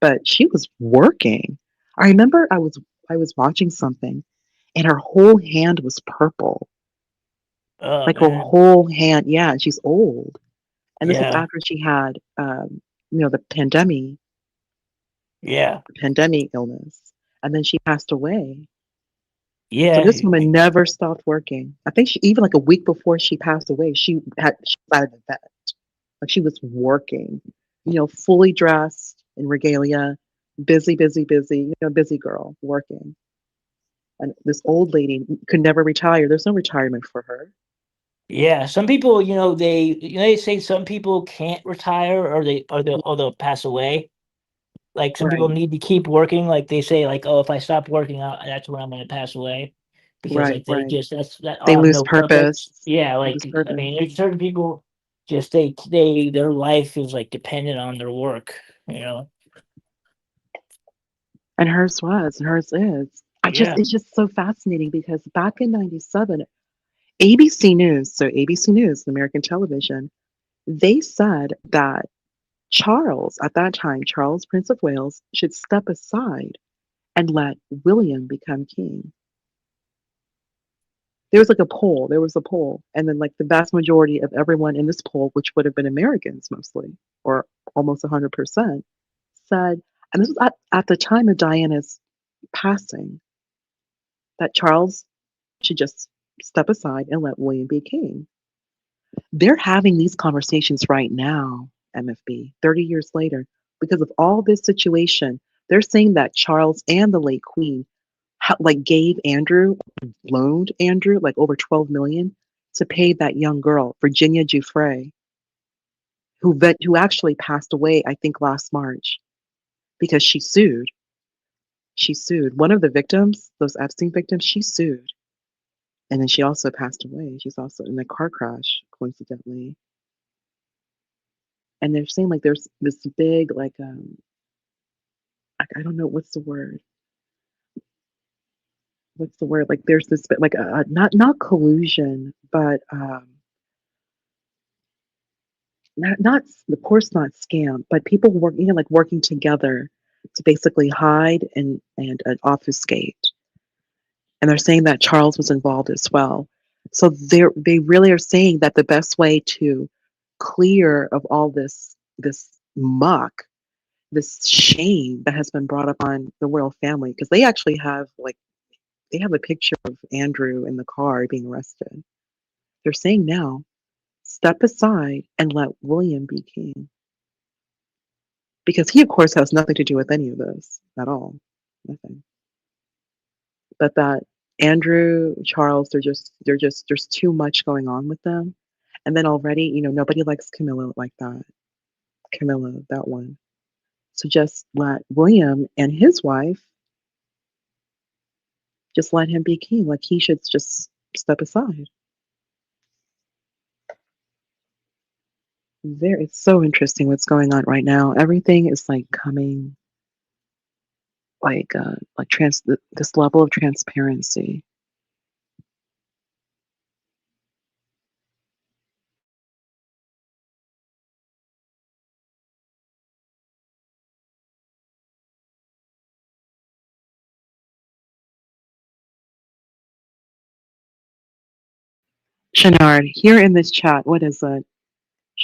But she was working. I remember I was watching something and her whole hand was purple.
Oh
Like her
man.
whole hand, yeah, and she's old. And this was
Yeah.
after she had the
Yeah.
pandemic illness. And then she passed away. So
Yeah.
this woman never stopped working. I think she even like a week before she passed away, she was at an event. Like she was working, fully dressed in regalia, busy, busy, busy, busy girl working. And this old lady could never retire. There's no retirement for her.
Yeah. Some people, they say some people can't retire or they'll pass away. Like some people
Right,
need to keep working. Like they say, like, oh, if I stop working out, that's when I'm going to pass away, because
right,
like they
right.
just that
They
I'll have
lose
no purpose.
purpose.
Yeah,
They
like
lose
I
purpose.
mean, there's certain people just they their life is like dependent on their work. You know.
And hers was, and hers is.
Yeah.
It's just so fascinating because back in 97, ABC News, so ABC News, American television, they said that Charles, at that time, Charles, Prince of Wales, should step aside and let William become king. There was a poll, and then like the vast majority of everyone in this poll, which would have been Americans mostly, or almost 100%, said, and this was at the time of Diana's passing, that Charles should just step aside and let William be king. They're having these conversations right now, MFB, 30 years later, because of all this situation. They're saying that Charles and the late Queen like loaned Andrew like over 12 million to pay that young girl, Virginia Giuffre, who actually passed away, I think last March, because she sued. She sued one of the victims, those Epstein victims. She sued, and then she also passed away. She's also in a car crash, coincidentally. And they're saying like there's this big like I don't know what's the word, like there's this bit like not collusion, but not of course not scam, but people like working together to basically hide and obfuscate. And they're saying that Charles was involved as well. So they really are saying that the best way to clear of all this muck, this shame that has been brought upon the royal family, because they actually have like they have a picture of Andrew in the car being arrested. They're saying now, step aside and let William be king. Because he, of course, has nothing to do with any of this at all. Nothing. But that Andrew, Charles, there's too much going on with them. And then already, nobody likes Camilla like that. Camilla, that one. So just let William and his wife, just let him be king. Like he should just step aside. It's so interesting what's going on right now. Everything is like coming like this level of transparency. Shenard, here in this chat, what is it?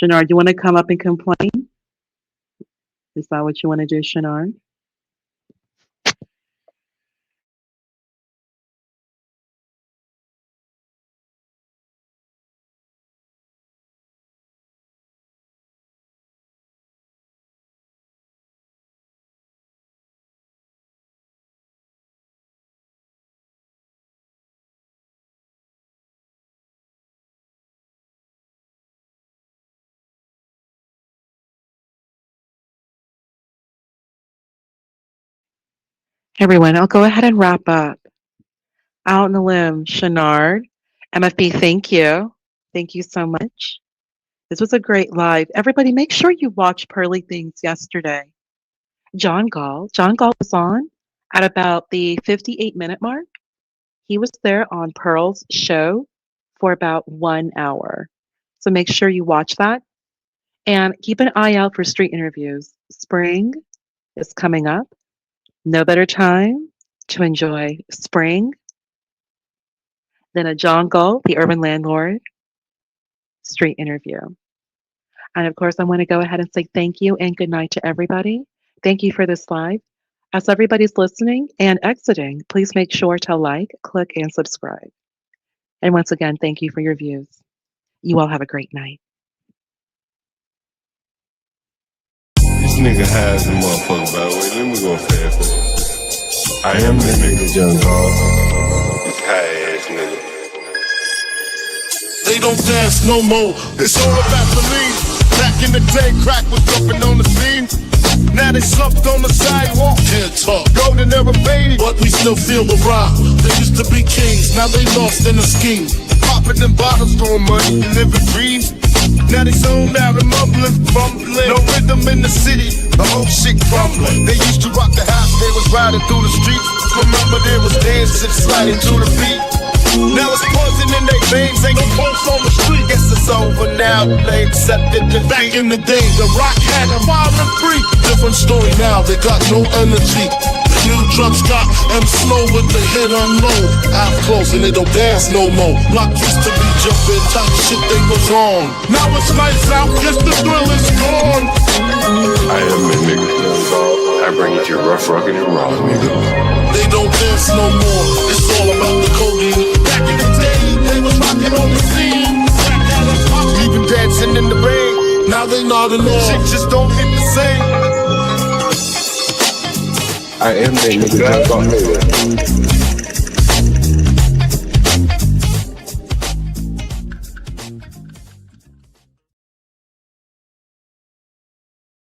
Shenard, you want to come up and complain? Is that what you want to do, Shenard? Everyone, I'll go ahead and wrap up. Out on the limb, Shenard, MFB, thank you. Thank you so much. This was a great live. Everybody, make sure you watch Pearly Things yesterday. John Galt was on at about the 58-minute mark. He was there on Pearl's show for about 1 hour. So make sure you watch that. And keep an eye out for street interviews. Spring is coming up. No better time to enjoy spring than a John Galt, the urban landlord, street interview. And of course, I want to go ahead and say thank you and good night to everybody. Thank you for this live. As everybody's listening and exiting, please make sure to like, click, and subscribe. And once again, thank you for your views. You all have a great night.
This nigga has a motherfucker, by the way. Let me go fast. I am the nigga, John Galt. This high ass nigga.
They don't dance no more. It's all about the lean. Back in the day, crack was jumping on the scene. Now they slumped on the sidewalk. Can't talk. Golden era baby, but we still feel the rock. They used to be kings, now they lost in the scheme. Popping them bottles, throwing money, and living dreams. Now they zoned out and mumbling, fumbling. No rhythm in the city, the whole shit crumbling. They used to rock the house, they was riding through the streets. Remember there was dancing, sliding to the beat. Now it's poison in their veins, ain't no pulse on the street. Guess it's over now, they accepted defeat. Back in the day, the rock had a violent free. Different story now, they got no energy. The new drugs got them slow with the hit unload. Out close and they don't dance no more. Block used to be jumping, type shit they was on. Now it's lights out, guess the thrill is gone.
I am the nigga, John Galt. I bring it to you rough, rugged, and raw, nigga.
They don't dance no more, it's all about the codeine. Back in the day, they was rocking on the scene. Even dancing in the rain, now they nodding off. Shit just don't hit the same.
I am that nigga, John Galt.